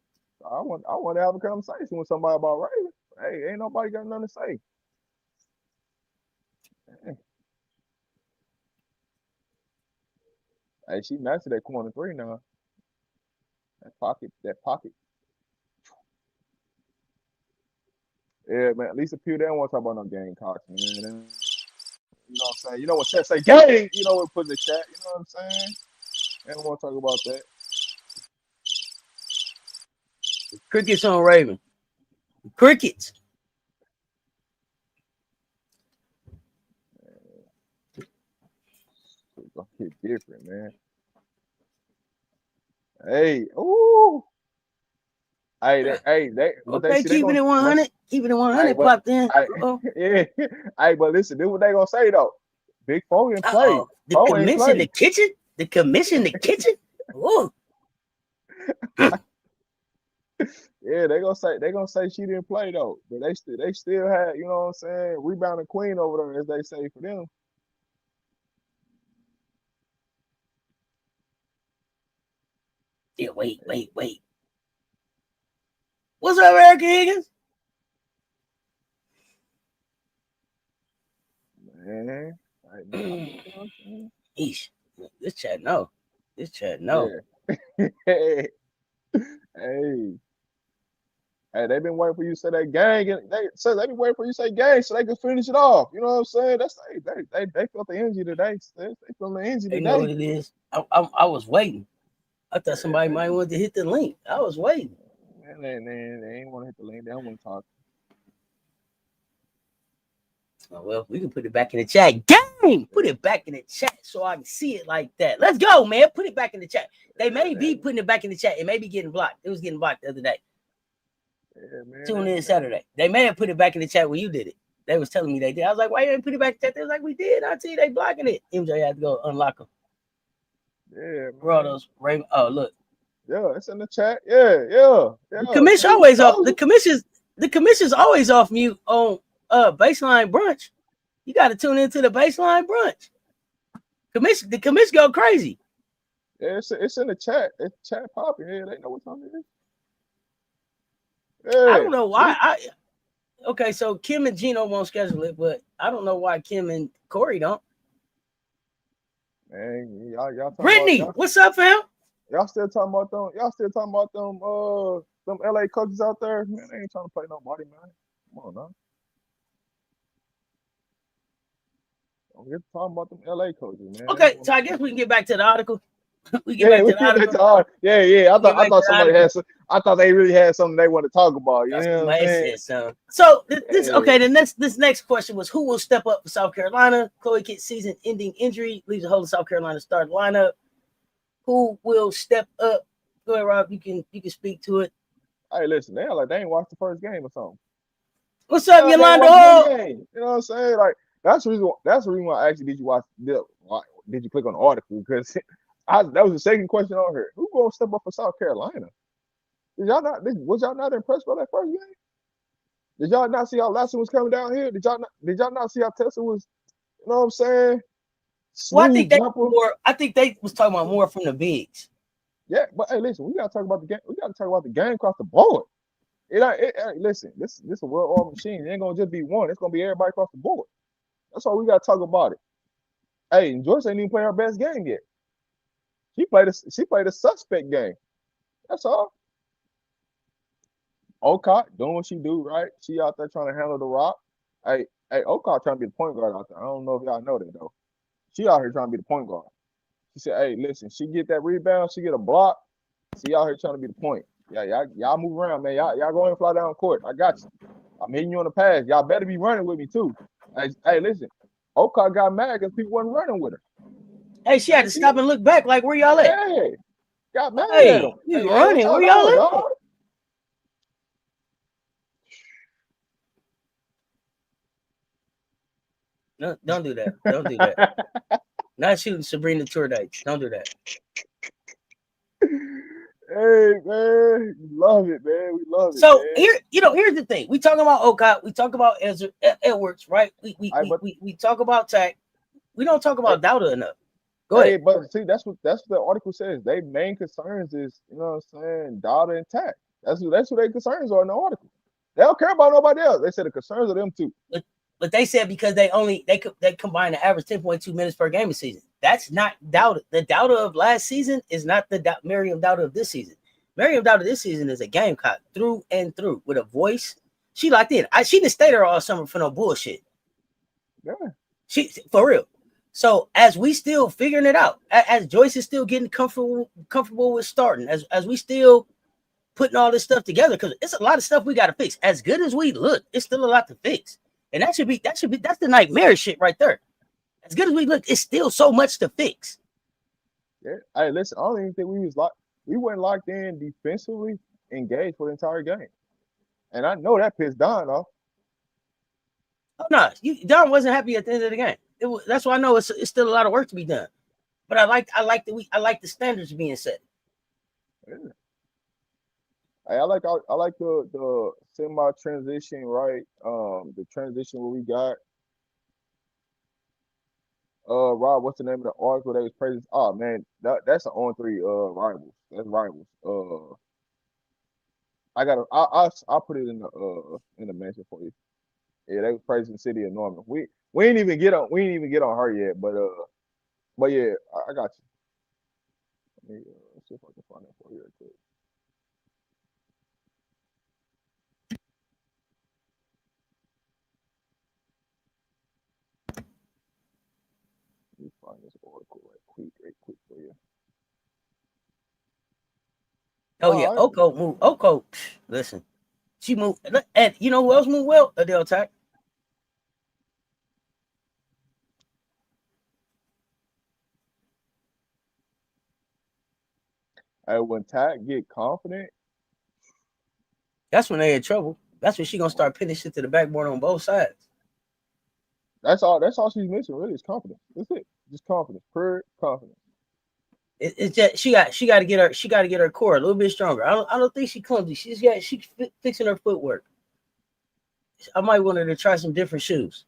B: I want to have a conversation with somebody about Raven. Hey, ain't nobody got nothing to say. Hey, she mastered that corner 3 now. That pocket. Yeah, man. Lisa Pugh, they don't want to talk about no Gamecocks, man. You know what I'm saying? You know when Cess say game, you know what put in the chat. You know what I'm saying? They don't want to talk about that.
A: Crickets on Raven. Crickets.
B: It's gonna get different, man. Hey, ooh.
A: Okay, keeping it 100. Keeping it 100 popped in.
B: Yeah. Hey, but listen, this is what they gonna say though. Big Foe ain't play.
A: The commission, the kitchen. The commission, the kitchen. Ooh.
B: Yeah, Yeah, they gonna say she didn't play though, but they still had, you know what I'm saying, rebounding queen over there, as they say for them.
A: Yeah, wait. What's up, Eric Higgins?
B: Man, like, you know what I'm saying?
A: Eesh. This chat no.
B: Yeah. hey, hey, they've been waiting for you to say that gang, and they been waiting for you to say gang so they can finish it off. You know what I'm saying? That's they felt the energy today. They felt the energy
A: They know what
B: today.
A: it is. I was waiting. I thought
B: Yeah,
A: somebody might
B: man.
A: want to hit the link. I was waiting.
B: Man, they ain't want to hit the link. They don't want to talk.
A: Oh, well, we can put it back in the chat. Gang! Put it back in the chat so I can see it like that. Let's go, man. Put it back in the chat. They may be putting it back in the chat. It may be getting blocked. It was getting blocked the other day.
B: Yeah, man.
A: Tune in Saturday. They may have put it back in the chat when you did it. They was telling me they did. I was like, why you didn't put it back in the chat? They was like, we did. I see they blocking it. MJ had to go unlock them.
B: Yeah, man.
A: Where all those Raymond? Oh, look.
B: Yeah, it's in the chat. Yeah.
A: The commission always off. The commission's always off mute on baseline brunch. You got to tune into the baseline brunch. The commission go crazy.
B: Yeah, it's in the chat. It's chat popping. Yeah, they know what time it is. Yeah.
A: I don't know why. Okay, so Kim and Gino won't schedule it, but I don't know why Kim and Corey don't.
B: Man, y'all
A: Brittany, what's up, fam?
B: Y'all still talking about them? Y'all still talking about them LA coaches out there? Man, they ain't trying to play nobody, man. Come on now. Don't get talking about them LA coaches, man.
A: Okay, so I guess we can get back to the article.
B: We get back to the article. Yeah. I thought somebody had some. I thought they really had something they want to talk about. You know what I'm saying?
A: So this next question was, who will step up for South Carolina? Chloe Kitt's season-ending injury leaves the whole of South Carolina starting lineup. Who will step up? Go ahead, Rob. You can speak to it.
B: Hey, listen, they ain't watched the first game or something.
A: What's up, Yolanda?
B: You know what I'm saying? Like that's the reason why I actually did you click on the article, because that was the second question on here. Who gonna step up for South Carolina? Was y'all not impressed by that first game? Did y'all not see how Lassie was coming down here? Did y'all not see how Tessa was, you know what I'm saying?
A: Well, I think they was talking about more from the bigs.
B: Yeah, but hey, listen, we gotta talk about the game. We gotta talk about the game across the board. Listen, this is a well-oiled machine. It ain't gonna just be one. It's gonna be everybody across the board. That's why we gotta talk about it. Hey, and Joyce ain't even played her best game yet. She played a suspect game. That's all. Okot doing what she do, right? She out there trying to handle the rock. Hey, Okot trying to be the point guard out there. I don't know if y'all know that though. She out here trying to be the point guard. She said, hey, listen, she get that rebound, she get a block. She out here trying to be the point. Yeah, y'all move around, man. Y'all go ahead and fly down court. I got you. I'm hitting you on the pass. Y'all better be running with me too. Hey, listen. Okot got mad because people wasn't running with her.
A: Hey, she had to stop and look back, like, where y'all at?
B: Hey, got mad
A: at
B: him.
A: You running? Where y'all at? Dog? No, don't do that. Don't do that. Not shooting Sabrina tour dates. Don't do that.
B: Hey, man, we love it, man. We love it.
A: So
B: man.
A: here's the thing. We talk about Okot. We talk about Edwards, right? We talk about Tack. We don't talk about Dowda enough. Go ahead.
B: But see, that's what the article says. Their main concerns is, you know what I'm saying, Dowda and Tack. That's what their concerns are in the article. They don't care about nobody else. They said the concerns are them too.
A: But they said because they combine the average 10.2 minutes per game a season. That's not Dowda. The Dowda of last season is not the Miriam Dowda of this season. Miriam Dowda this season is a Gamecock through and through with a voice. She locked in. She didn't stay there all summer for no bullshit.
B: Yeah.
A: She for real. So as we still figuring it out, as Joyce is still getting comfortable with starting, as we still putting all this stuff together, because it's a lot of stuff we got to fix. As good as we look, it's still a lot to fix. And that's the nightmare shit right there. As good as we look, it's still so much to fix.
B: Yeah. Hey, listen, I don't even think we weren't locked in defensively engaged for the entire game. And I know that pissed Don off.
A: Oh no, Don wasn't happy at the end of the game. That's why I know it's still a lot of work to be done. But I like the standards being set.
B: Yeah. I like the semi transition, right? The transition where we got Rob, what's the name of the article that was praising? Oh man, that's an on three rivals. That's rivals. I'll put it in the mention for you. Yeah, they was praising the city of Norman. We ain't even get on her yet, but yeah, I got you. Let me see if I can find it for you real quick. Let me find this article right quick for you.
A: Oh yeah, Oko moved. Oko, listen, she moved. And you know who else moved well? Adele Tack.
B: When Tack get confident,
A: That's when they in trouble. That's when she gonna start pinning shit to the backboard on both sides.
B: that's all she's missing really is confidence. That's it. Just confidence. Pure confidence.
A: It's just she got to get her core a little bit stronger. I don't think she clumsy. She's fixing her footwork. I might want her to try some different shoes.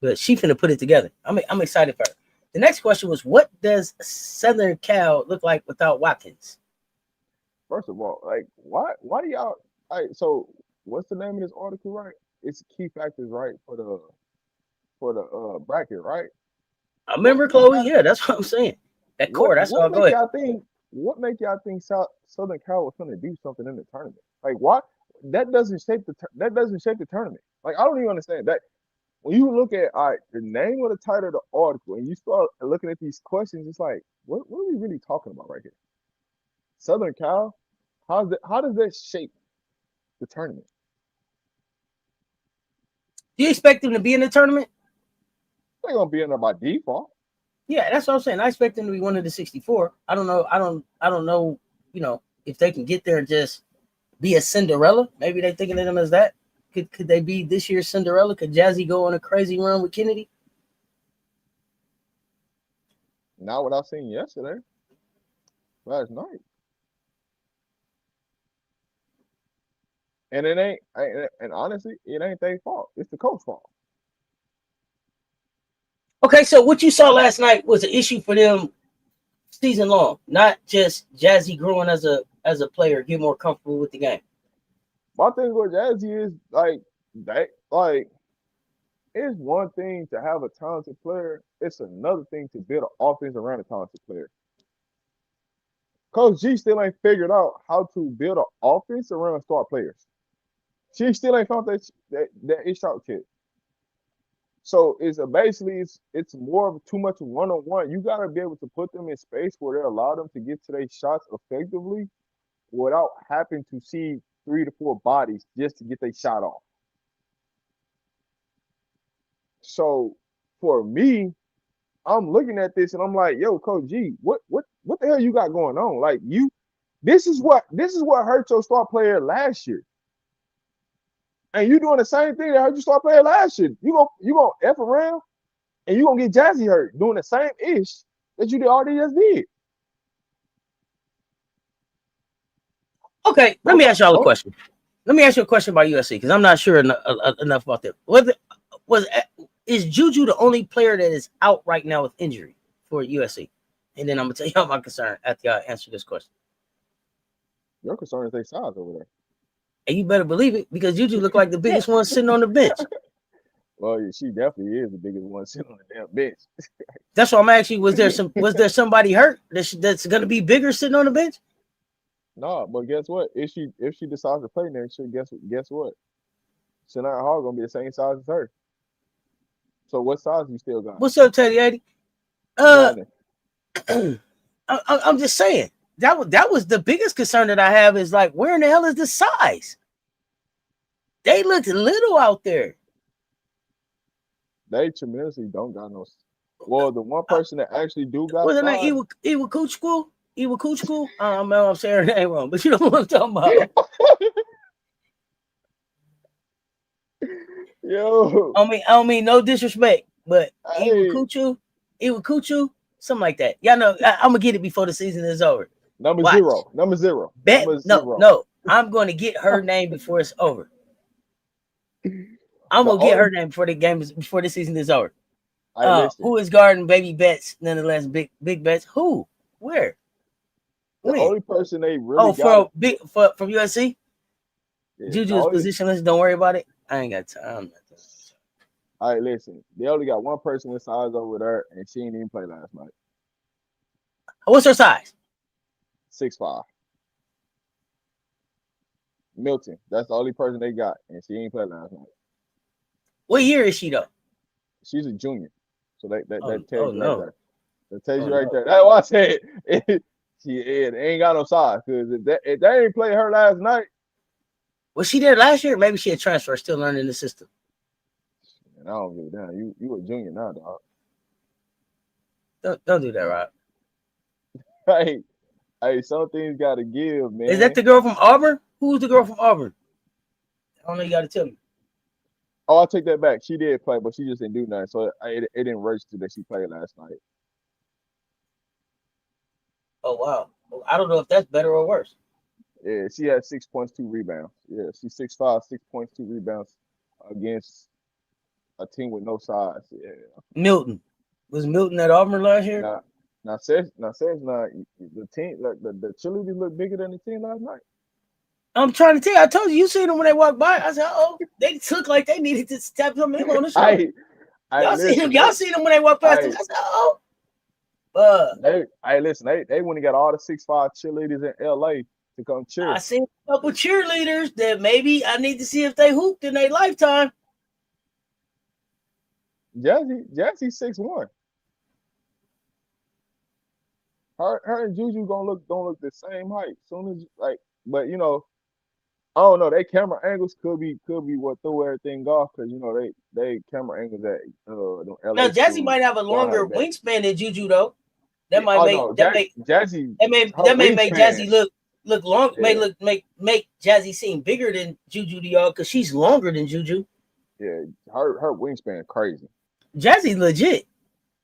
A: But she finna put it together. I'm excited for her. The next question was, what does Southern Cal look like without Watkins?
B: First of all, like why do y'all? All right, so what's the name of this article? Right, it's key factors, right, for the bracket, right?
A: I
B: What
A: remember
B: what
A: Chloe.
B: got
A: Yeah, that's what I'm saying. That core. That's all.
B: what
A: Go
B: make
A: ahead.
B: y'all think? What make y'all think Southern Cal was going to do something in the tournament? Like what? That doesn't shape the tournament. Like I don't even understand that. When you look at the name of the title of the article and you start looking at these questions, it's like, what are we really talking about right here? Southern Cal, how does that shape the tournament?
A: Do you expect them to be in the tournament?
B: They're gonna be in there by default.
A: Yeah, that's what I'm saying. I expect them to be one of the 64. I don't know. I don't know. You know, if they can get there and just be a Cinderella. Maybe they're thinking of them as that. Could they be this year's Cinderella? Could Jazzy go on a crazy run with Kennedy?
B: Not what I seen yesterday, last night. And it ain't, and honestly, it ain't their fault. It's the coach fault.
A: Okay, so what you saw last night was an issue for them season long, not just Jazzy growing as a player, get more comfortable with the game.
B: My thing with Jazzy is like that, like it's one thing to have a talented player. It's another thing to build an offense around a talented player. Coach G still ain't figured out how to build an offense around star players. She still ain't found that ish out yet. So it's more of too much one on one. You gotta be able to put them in space where they allow them to get to their shots effectively without having to see 3 to 4 bodies just to get their shot off. So for me, I'm looking at this and I'm like, yo, Coach G, what the hell you got going on? Like this is what hurt your star player last year. And you doing the same thing that hurt your star player last year. You gonna F around and you gonna get Jazzy hurt doing the same ish that you already just did.
A: Okay, let me ask y'all a question. Let me ask you a question about USC because I'm not sure enough about them. Is Juju the only player that is out right now with injury for USC? And then I'm gonna tell y'all my concern after y'all answer this question.
B: Your concern is their size over there.
A: And you better believe it because Juju looked like the biggest one sitting on the bench.
B: Well, she definitely is the biggest one sitting on the damn bench.
A: That's why I'm asking: was there somebody hurt that's gonna be bigger sitting on the bench?
B: No, but guess what? If she decides to play next year, guess what? Shania Hall gonna be the same size as her. So what size you still got?
A: What's up, Teddy Eddie? I'm just saying that was the biggest concern that I have is like, where in the hell is the size? They look little out there.
B: They tremendously don't got no. Well, the one person that actually do got
A: Wasn't that
B: size.
A: Ewa Kuchku? Ewa Kuchku? I don't know if I'm saying her name wrong, but you know what I'm talking about.
B: Yo.
A: I don't mean no disrespect, but
B: Hey,
A: Ewa Kuchu. Iwakuchu, something like that. Y'all know I'm gonna get it before the season is over.
B: Number
A: Watch.
B: zero. Number zero.
A: Bet
B: Number
A: no,
B: zero.
A: no. I'm gonna get her name before it's over. I'm gonna get her name before the season is over. Who is guarding baby Betts? Nonetheless, big Betts. Who? Where?
B: The
A: when?
B: only person they really got
A: from USC. Yeah, Juju is positionless. Don't worry about it. I ain't got time.
B: All right, listen. They only got one person in size over there, and she didn't even play last night.
A: What's her size?
B: 6'5". Milton. That's the only person they got, and she ain't played last night.
A: What year is she though?
B: She's a junior. So that tells you
A: no.
B: right there. That tells you right there. That's why I said she ain't got no size. Because if they ain't played her last night.
A: Was she there last year? Maybe she had transferred, still learning the system.
B: And I don't give a damn. You a junior now,
A: dog. Don't do that, Rob.
B: Hey, some things gotta give, man.
A: Is that the girl from Auburn? Who's the girl from Auburn? I don't know. You gotta tell me.
B: Oh, I'll take that back. She did play, but she just didn't do nothing. So it didn't register that she played last night.
A: Oh, wow. I don't know if that's better or worse.
B: Yeah, she had 6 points, 2 rebounds. Yeah, she's 6'5", 6 points, 2 rebounds against a team with no size. Yeah.
A: Milton. Was Milton at Auburn last year?
B: Now says the team, like the cheerleaders look bigger than the team last night.
A: I'm trying to tell you. I told you seen them when they walked by. I said, "Oh, they took like they needed to tap them on the shoulder." Y'all seen them when they walked past them. I said, "Oh."
B: They went and got all the 6'5" cheerleaders in LA to come cheer.
A: I seen a couple cheerleaders that maybe I need to see if they hooped in their lifetime.
B: Jazzy 6'1". Her and Juju gonna look the same height. Soon as but you know, I don't know. They camera angles could be what throw everything off because you know they camera angles at LA.
A: Now Jazzy might have a longer wingspan than Juju though. That might make Jazzy look long. Yeah. Make Jazzy seem bigger than Juju to y'all because she's longer than Juju.
B: Yeah, her wingspan crazy.
A: Jazzy's legit.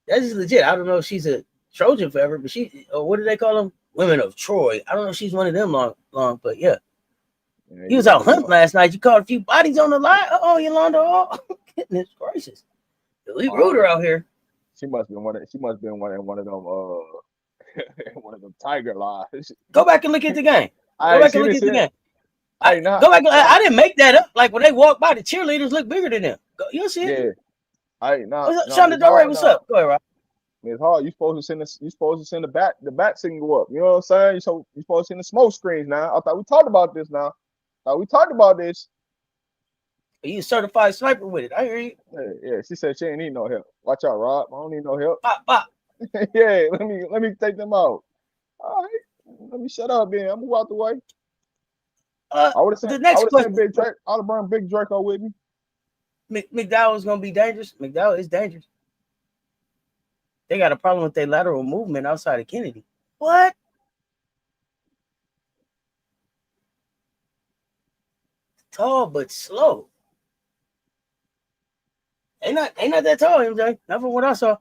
A: Jazzy's legit. I don't know if she's a Trojan forever, but what do they call them? Women of Troy. I don't know if she's one of them long, but yeah. He was out hunting last night. You caught a few bodies on the line. Oh, Yolanda. Oh, goodness gracious. We Reuter out here.
B: She must be one of them one of them tiger lives.
A: Go back and look at the game. Go back and look at the game. I didn't make that up. Like when they walk by, the cheerleaders look bigger than them. You'll see it.
B: Yeah.
A: Shonda Doré, what's up? Go ahead, Rob.
B: It's hard. You're supposed to send the bat signal up. You know what I'm saying? So you're supposed to send the smoke screens now. I thought we talked about this now.
A: You certified sniper with it. I hear you.
B: Yeah. She said she ain't need no help. Watch out, Rob. I don't need no help.
A: Pop.
B: Yeah, let me take them out. All right. Let me shut up, then. I'm gonna move out the way. I would have sent Big Drake. I would have brought Big Draco with me.
A: McDowell is gonna be dangerous. McDowell is dangerous. They got a problem with their lateral movement outside of Kennedy. What? Tall but slow. They not that tall, MJ. Not from what I saw.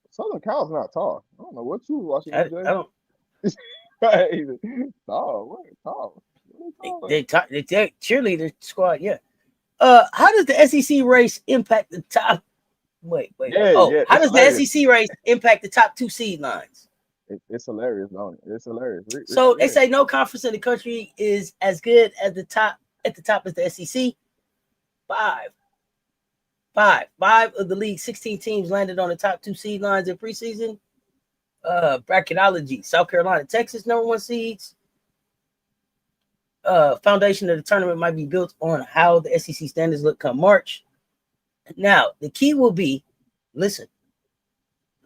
B: Southern Cal's not tall. I don't know what you were watching.
A: I don't.
B: Tall. Tall.
A: They cheerleader squad. Yeah. How does the SEC race impact the top? Wait. How does the SEC race impact the top 2 seed lines?
B: It's hilarious, don't it? It's hilarious.
A: So they say no conference in the country is as good as the top as the SEC. Five of the league's 16 teams landed on the top 2 seed lines in preseason. Bracketology: South Carolina, Texas, number 1 seeds. Foundation of the tournament might be built on how the SEC standards look come March. Now, the key will be, listen.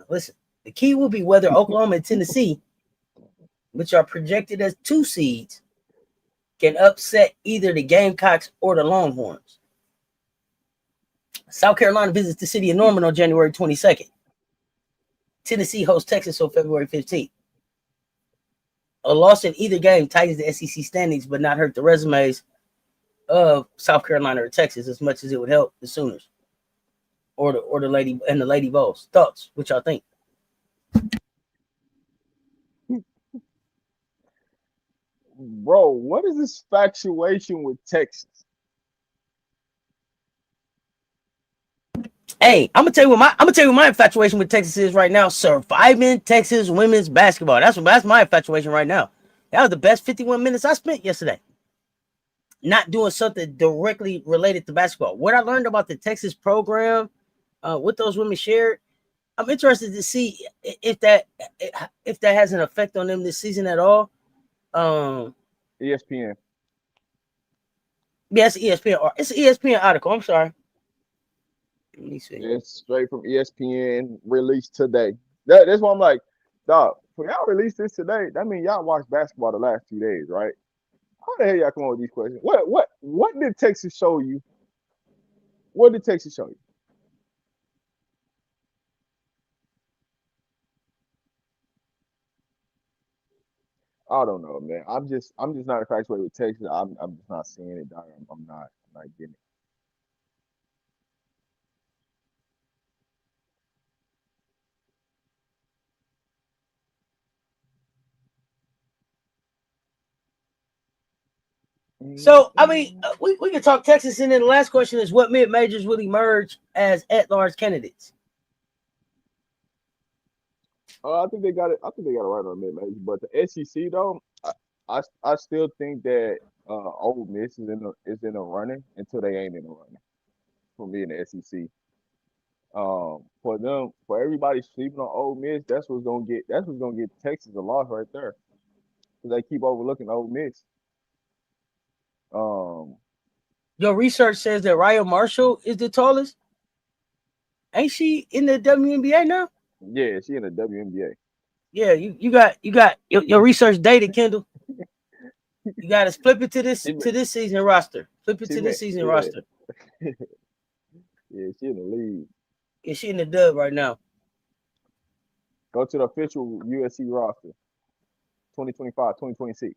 A: The key will be whether Oklahoma and Tennessee, which are projected as 2 seeds, can upset either the Gamecocks or the Longhorns. South Carolina visits the city of Norman on January 22nd. Tennessee hosts Texas on February 15th. A loss in either game tightens the SEC standings, but not hurt the resumes of South Carolina or Texas as much as it would help the Sooners. or the lady and the Lady Vols. Thoughts? What y'all think?
B: Bro, what is this infatuation with Texas?
A: Hey, I'm gonna tell you what my infatuation with Texas is right now. Surviving Texas women's basketball. That's my infatuation right now. That was the best 51 minutes I spent yesterday. Not doing something directly related to basketball. What I learned about the Texas program, what those women shared, I'm interested to see if that has an effect on them this season at all. Um,
B: ESPN.
A: yeah, it's ESPN. It's an ESPN article. I'm sorry. Let me see.
B: It's straight from ESPN, released today. That's why I'm like, dog, for y'all release this today, that means y'all watched basketball the last 2 days, right? How the hell y'all come up with these questions? What did Texas show you? What did Texas show you? I don't know, man. I'm just not infatuated with Texas. I'm just not seeing it, dog. I'm not getting
A: So, I mean,
B: it.
A: we can talk Texas, and then the last question is what mid majors will emerge as at large candidates?
B: I think they got it. I think they got it right on mid major, but the SEC though, I still think that Ole Miss is in the running until they ain't in the running for me in the SEC. For everybody sleeping on Ole Miss, that's what's gonna get Texas a loss right there because they keep overlooking Ole Miss. Um,
A: Your research says that Raya Marshall is the tallest. Ain't she in the WNBA now?
B: yeah, she in the WNBA.
A: Yeah, you got your research data, Kendall. You got to flip it
B: She ma-
A: to this season roster. Flip it
B: she
A: to
B: made
A: this season
B: yeah
A: roster.
B: yeah she in the league.
A: Yeah, she in the dub right now.
B: Go to the official USC roster, 2025, 2026.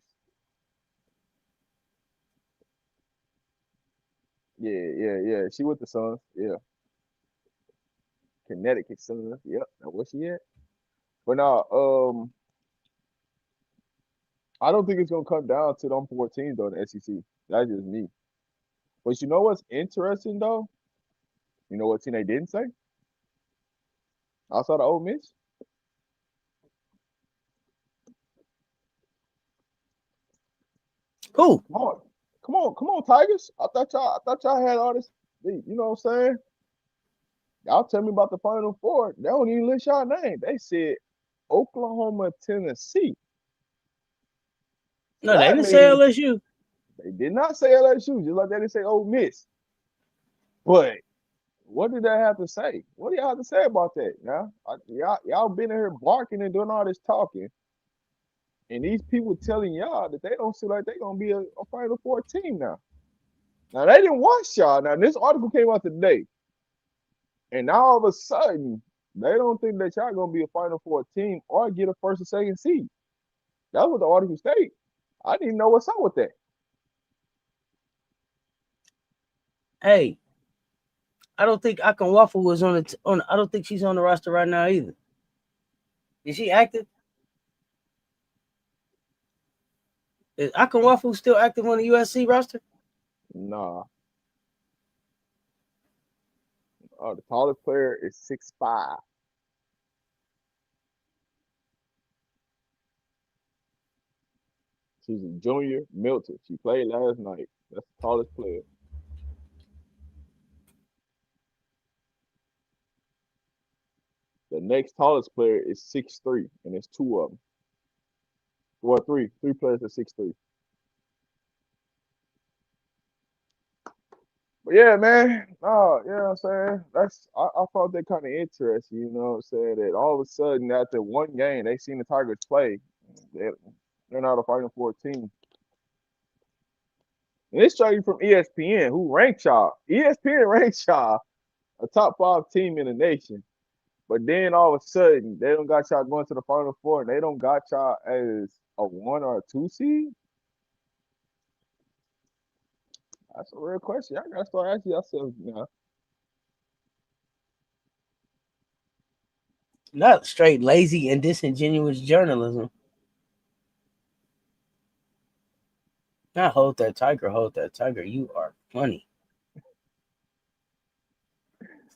B: Yeah. She with the Suns. Yeah, Connecticut Suns. Yep, that's where she at. But now, I don't think it's gonna come down to them 14 though in the SEC. That's just me. But you know what's interesting though? You know what team they didn't say outside of Ole Miss?
A: Who?
B: Come on, come on, Tigers. I thought y'all had all this. You know what I'm saying? Y'all tell me about the Final Four. They don't even list y'all name. They said Oklahoma, Tennessee. So
A: No, they
B: that
A: didn't say
B: means
A: LSU.
B: they did not say LSU, just like they didn't say Ole Miss. But what did that have to say? What do y'all have to say about that? Now, y'all been in here barking and doing all this talking, and these people telling y'all that they don't feel like they're gonna be a Final Four team now. Now they didn't watch y'all. Now this article came out today, and now all of a sudden they don't think that y'all gonna be a Final Four team or get a first or second seed. That's what the article state. I didn't even know what's up with that.
A: Hey, I don't think Akon Waffle was on it. On I don't think she's on the roster right now either. Is she active? Is Akon Waffle still active on the USC roster?
B: Nah, the tallest player is 6'5". She's a junior, Milton. She played last night. That's the tallest player. The next tallest player is 6'3", and there's two of them. Well, three players are 6'3". But yeah, man. Oh, you know what I'm saying? I found that kind of interesting, you know what I'm saying? That all of a sudden after one game they seen the Tigers play. They, they're not a Final Four team. And this show you from ESPN, who ranked y'all. ESPN ranked y'all a top 5 team in the nation. But then all of a sudden, they don't got y'all going to the Final Four, and they don't got y'all as a 1 or 2 seed. That's a real question. Y'all gotta start asking yourself now.
A: Not straight lazy and disingenuous journalism. Not hold that tiger, hold that tiger. You are funny.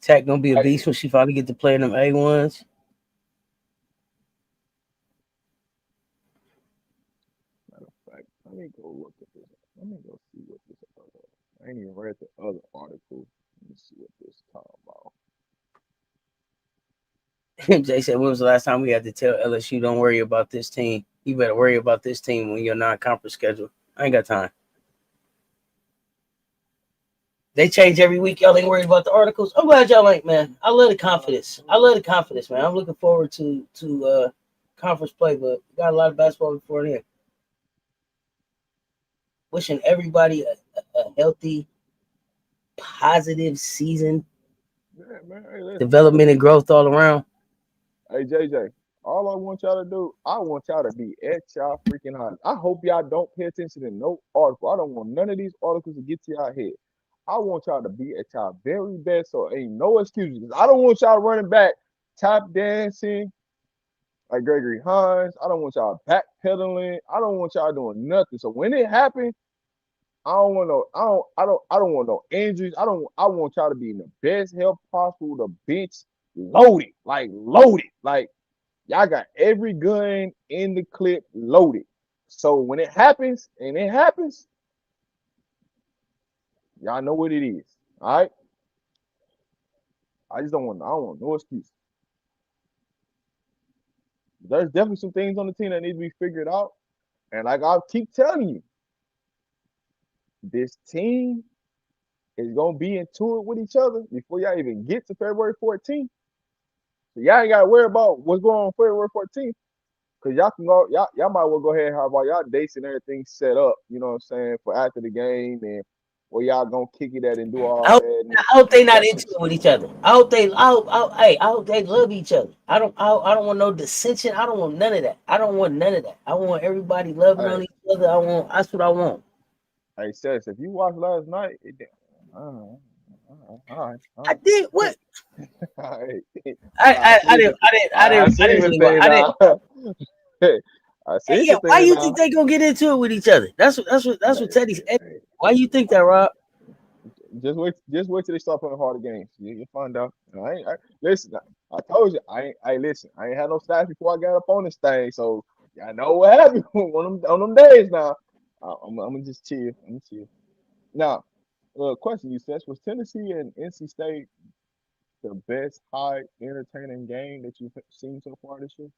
A: Tech gonna be a
B: Hey,
A: beast when she finally get to play in them A1s.
B: matter of fact, let me go look at this. Let me go see what this other. I ain't even read the other article. Let me see what this talking about.
A: Jay said, when was the last time we had to tell LSU, don't worry about this team? You better worry about this team when your non-conference schedule. I ain't got time. They change every week. Y'all ain't worried about the articles. I'm glad y'all ain't, man. I love the confidence. I love the confidence, man. I'm looking forward to conference play, but we got a lot of basketball before then. Wishing everybody a healthy, positive season,
B: Yeah, man. Hey, listen.
A: development and growth all around.
B: Hey, JJ. All I want y'all to do, I want y'all to be at y'all freaking house. I hope y'all don't pay attention to no article. I don't want none of these articles to get to y'all head. I want y'all to be at y'all very best, so ain't no excuses. I don't want y'all running back, tap dancing like Gregory Hines. I don't want y'all backpedaling. I don't want y'all doing nothing. So when it happens, I don't want no, I don't want no injuries. I want y'all to be in the best health possible. The bench loaded. Like y'all got every gun in the clip loaded. So when it happens, and it happens, y'all know what it is. All right. I don't want no excuse. There's definitely some things on the team that need to be figured out. And like I keep telling you, this team is gonna be into it with each other before y'all even get to February 14th. So y'all ain't gotta worry about what's going on February 14th. Cause y'all can go, y'all might well go ahead and have all y'all dates and everything set up, you know what I'm saying, for after the game and where y'all gonna kick it at and do
A: I
B: all
A: hope,
B: that and
A: I hope they not into
B: practice.
A: it with each other. I hope they love each other. I don't want no dissension. I don't want none of that. I don't want none of that. I want everybody loving on
B: Hey,
A: each other. That's what I want.
B: hey, Cess, if you watched last night, all right,
A: I
B: all
A: did what?
B: right. I seen the, I
A: I didn't
B: seen the
A: really want.
B: thing
A: I didn't.
B: now. I
A: Hey,
B: seen
A: yeah,
B: the
A: why
B: thing
A: you think
B: now.
A: they gonna get into it with each other? That's what Teddy said.
B: Hey,
A: Why you think that, Rob?
B: just wait till they start playing harder games. You'll find out. Listen, I told you, listen. I ain't had no stats before I got up on this thing, so I know what happened on them days. Now, I'm gonna just chill. I'm gonna chill. Now, question you said, was Tennessee and NC State the best high entertaining game that you've seen so far this year?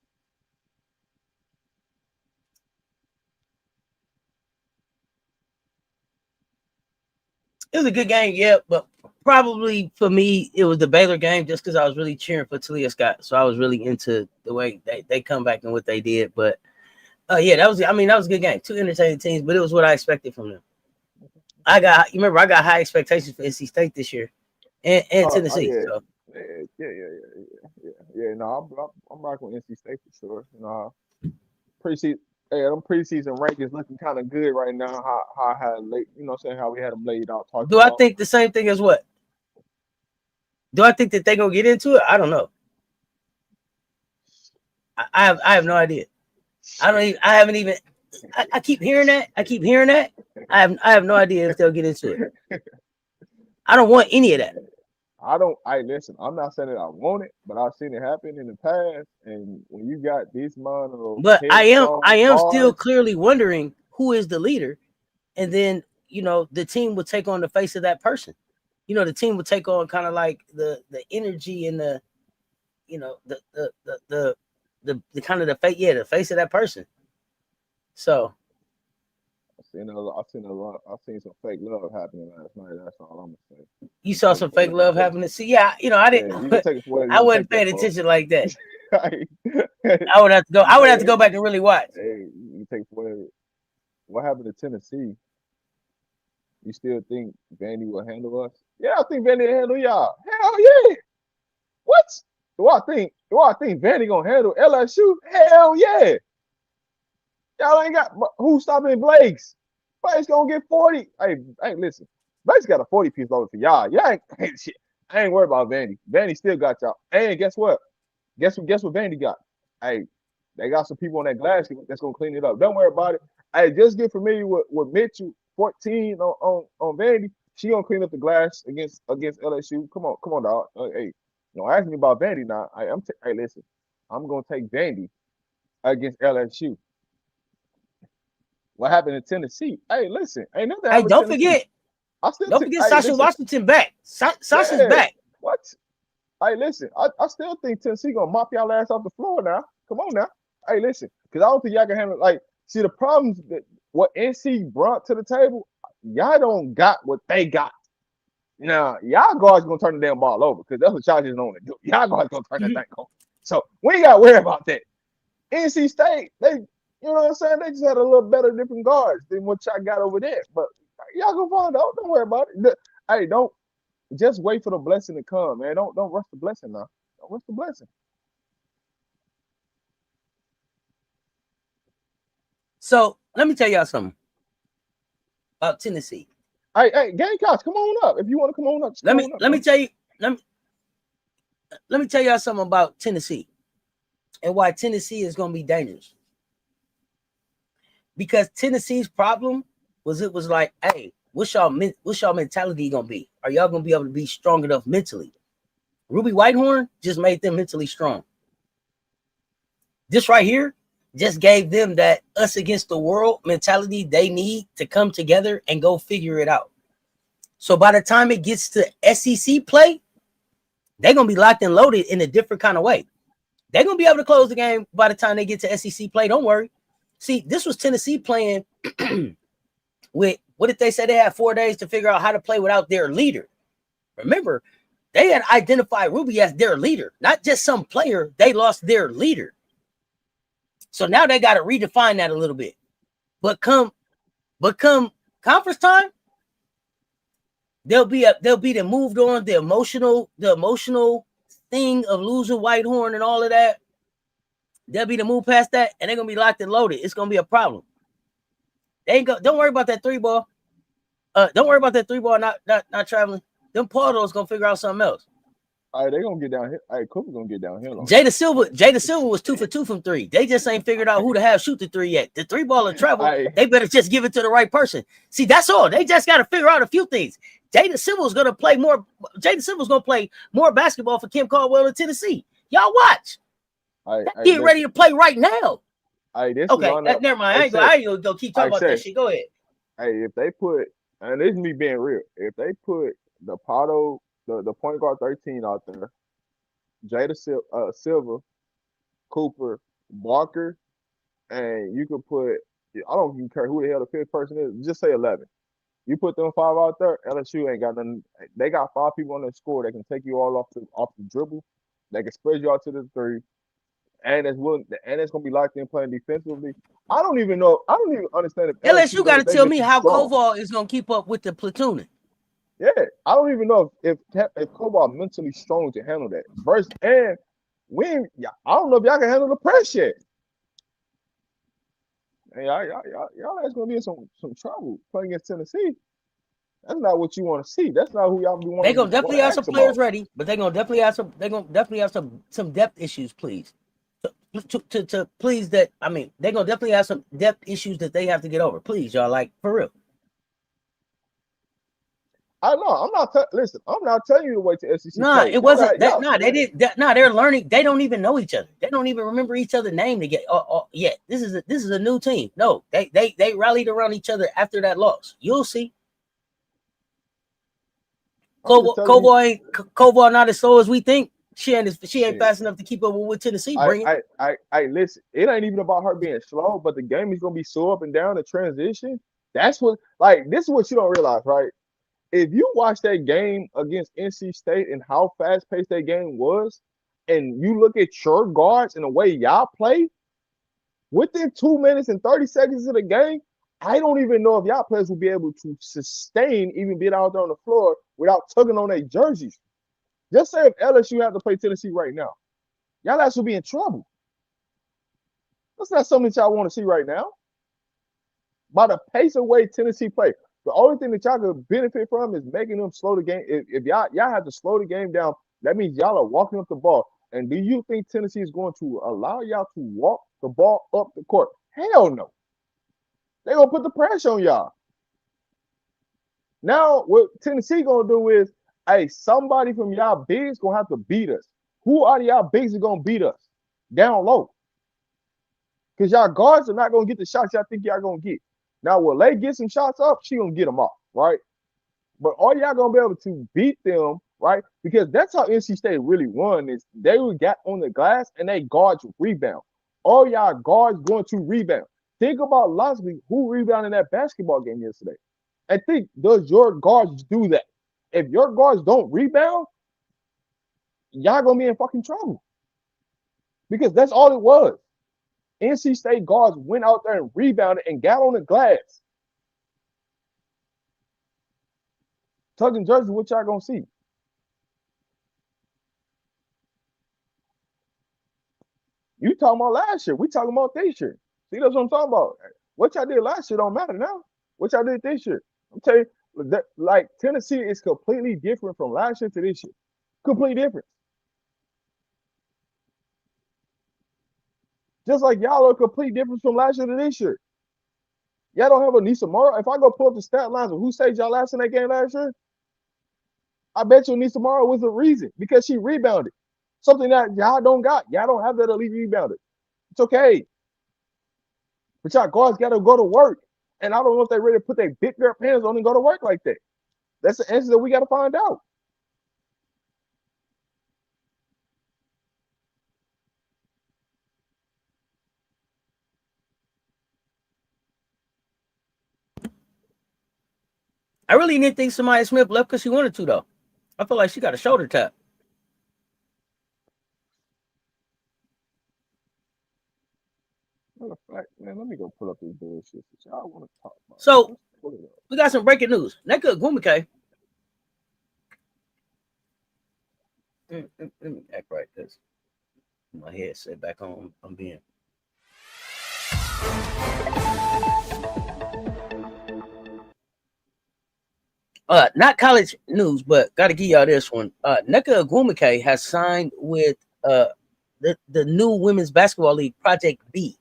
A: It was a good game, yeah, but probably for me it was the Baylor game just because I was really cheering for Talia Scott, so I was really into the way they come back and what they did. But yeah, that was a good game. Two entertaining teams, but it was what I expected from them. I got high expectations for NC State this year and
B: Oh
A: Tennessee.
B: yeah.
A: So
B: Yeah. No, I'm rocking with NC State for sure. You know, preseason, hey, them preseason rankings looking kind of good right now. How I had late, you know, what I'm saying how we had them laid out talking
A: do I
B: about.
A: think the same thing as what? Do I think that they gonna get into it? I don't know. I have no idea. I don't even. I haven't even. I keep hearing that. I keep hearing that. I have no idea if they'll get into it. I don't want any of that.
B: I don't. I listen. I'm not saying that I want it, but I've seen it happen in the past. And when you got this amount of
A: But I
B: headstrong
A: am still
B: guards,
A: clearly wondering who is the leader, and then the team will take on the face of that person. The team will take on kind of like the energy and the the kind of the face, yeah, the face of that person. So
B: I've seen some fake love happening last night. That's all I'm gonna say.
A: you
B: You can
A: saw
B: take it
A: some
B: for
A: fake
B: what you
A: love
B: take.
A: happening. See, yeah, I
B: Yeah,
A: didn't.
B: you can take it for whatever you
A: I
B: want to take
A: wasn't
B: that
A: paying
B: for.
A: attention like that.
B: Hey,
A: I would have to go. I would have to
B: hey,
A: go back and really watch.
B: you take it for whatever. What happened to Tennessee? You still think Vandy will handle us? Yeah, I think Vandy will handle y'all. Hell yeah. What? Do I think Vandy gonna handle LSU? Hell yeah. Y'all ain't got who's stopping Blake's? Blake's gonna get 40. Hey, listen. Blake's got a 40 piece loaded for y'all. Y'all ain't shit. I ain't worried about Vandy. Vandy still got y'all. And guess what? Guess what Vandy got? Hey, they got some people on that glass that's gonna clean it up. Don't worry about it. Hey, just get familiar with Mitchell 14 on Vandy. She gonna clean up the glass against LSU. Come on, dog. Hey, don't ask me about Vandy now. Hey, listen, I'm gonna take Vandy against LSU. What happened in Tennessee? Hey, listen, ain't nothing
A: Hey,
B: happened in Tennessee.
A: don't forget
B: Hey,
A: Sasha
B: listen,
A: Washington back. Sasha's
B: yeah,
A: back.
B: what? Hey, listen, I still think Tennessee gonna mop y'all ass off the floor now. Come on now. Hey, listen, because I don't think y'all can handle like see the problems that what NC brought to the table. Y'all don't got what they got. Now, y'all guards gonna turn the damn ball over because that's what y'all just want to do. Y'all guards gonna turn that thing over. So we ain't gotta worry about that. NC State, you know what I'm saying? They just had a little better different guards than what y'all got over there. But y'all gonna find out. Don't worry about it. Hey, don't just wait for the blessing to come, man. Don't rush the blessing now. Don't rush the blessing.
A: So let me tell y'all something about Tennessee.
B: Hey, Gamecocks, come on up. If you want to come on up,
A: Let me tell y'all something about Tennessee and why Tennessee is gonna be dangerous. Because Tennessee's problem was it was like, hey, what's y'all mentality gonna be? Are y'all gonna be able to be strong enough mentally? Ruby Whitehorn just made them mentally strong. This right here just gave them that us against the world mentality they need to come together and go figure it out. So by the time it gets to SEC play, they're going to be locked and loaded in a different kind of way. They're going to be able to close the game by the time they get to SEC play. Don't worry. See, this was Tennessee playing with, what did they say? They had 4 days to figure out how to play without their leader. Remember, they had identified Ruby as their leader, not just some player. They lost their leader. So now they got to redefine that a little bit. But come conference time, they'll be moved on the emotional thing of losing Whitehorn and all of that. They'll be to move past that, and they're gonna be locked and loaded. It's gonna be a problem. Don't worry about that three ball. Don't worry about that three ball not traveling. Them Portos gonna figure out something else.
B: All right, they gonna get down here. All right, Cooper's gonna get down here.
A: Jada Silver was 2 for 2 from three. They just ain't figured out who to have shoot the three yet. The three ball and travel, they better just give it to the right person. See, that's all. They just got to figure out a few things. Jada Silver's gonna play more. Jada Silver's gonna play more basketball for Kim Caldwell in Tennessee. Y'all watch. Get ready to play right now.
B: Okay,
A: never mind. I ain't gonna keep talking about that shit. Go ahead.
B: Hey, if they put, and this is me being real, if they put the Pato, the point guard 13 out there, Jada Silver, Cooper, Barker, and you could put, I don't even care who the hell the fifth person is, just say 11. You put them 5 out there, LSU ain't got nothing. They got 5 people on their score that can take you all off the dribble. They can spread you out to the 3. And it's gonna be locked in playing defensively. I don't even understand if
A: LSU got to tell me how Koval is gonna keep up with the platooning.
B: Yeah, I don't even know if Koval mentally strong to handle that. First, and I don't know if y'all can handle the press yet. And y'all guys gonna be in some trouble playing against Tennessee. That's not what you want to see. That's not who y'all be wanting.
A: They're gonna definitely have some players ready, but they're gonna definitely have some depth issues, please. To please that, I mean, they're gonna definitely have some depth issues that they have to get over. Please, y'all, like for real.
B: I know. I'm not telling you to wait to SEC.
A: Nah, it wasn't that. Nah, they did that. Nah, they're learning. They don't even know each other. They don't even remember each other's name to get. Yet this is a new team. No, they rallied around each other after that loss. You'll see. Koval not as slow as we think. She ain't fast enough to keep up with what Tennessee bringing.
B: I listen. It ain't even about her being slow, but the game is gonna be so up and down the transition. That's what this is what you don't realize, right? If you watch that game against NC State and how fast paced that game was, and you look at your guards and the way y'all play, within 2 minutes and 30 seconds of the game, I don't even know if y'all players will be able to sustain even being out there on the floor without tugging on their jerseys. Just say if LSU have to play Tennessee right now, y'all guys will be in trouble. That's not something that y'all want to see right now. By the pace of way Tennessee play, the only thing that y'all could benefit from is making them slow the game. If y'all have to slow the game down, that means y'all are walking up the ball. And do you think Tennessee is going to allow y'all to walk the ball up the court? Hell no. They're going to put the pressure on y'all. Now, what Tennessee going to do is, hey, somebody from y'all bigs going to have to beat us. Who are y'all bigs that going to beat us? Down low. Because y'all guards are not going to get the shots y'all think y'all going to get. Now, will they get some shots up? She going to get them off, right? But all y'all going to be able to beat them, right? Because that's how NC State really won is they got on the glass and they guards rebound. All y'all guards going to rebound. Think about logically who rebounded that basketball game yesterday. And think, does your guards do that? If your guards don't rebound, y'all going to be in fucking trouble. Because that's all it was. NC State guards went out there and rebounded and got on the glass. Tugging jersey, what y'all gonna see? You talking about last year? We talking about this year. See, that's what I'm talking about. What y'all did last year don't matter now. What y'all did this year? I'm telling you, that, like Tennessee is completely different from last year to this year. Completely different. Just like y'all are completely different from last year to this year. Y'all don't have a Nisa Morrow. If I go pull up the stat lines of who saved y'all last in that game last year, I bet you Nisa Morrow was the reason because she rebounded. Something that y'all don't got. Y'all don't have that elite rebounder. It's okay. But y'all guards got to go to work. And I don't know if they ready to put their big girl pants on and go to work like that. That's the answer that we got to find out.
A: I really didn't think Janiah Smith left because she wanted to, though. I feel like she got a shoulder tap.
B: Matter of fact, man, let me go pull up this bullshit that y'all want to talk about.
A: So, we got some breaking news. Nneka Ogwumike. Let me act right because my head set back on. I'm being. Not college news, but got to give y'all this one. Nneka Ogwumike has signed with the new women's basketball league, Project B.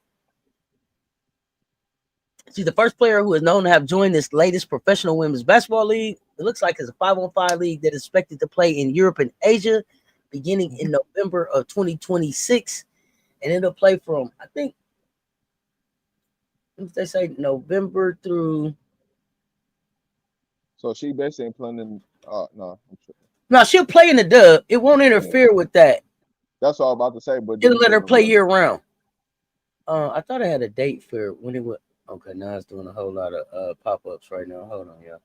A: She's the first player who is known to have joined this latest professional women's basketball league. It looks like it's a 5-on-5 league that is expected to play in Europe and Asia beginning in November of 2026. And it'll play from, I think, what did they say, November through.
B: So she basically ain't playing in, no.
A: No, she'll play in the dub. It won't interfere with that.
B: That's what I was about to say, but
A: it'll let her play year round. I thought I had a date for when it would. Okay, now it's doing a whole lot of pop-ups right now. Hold on, y'all.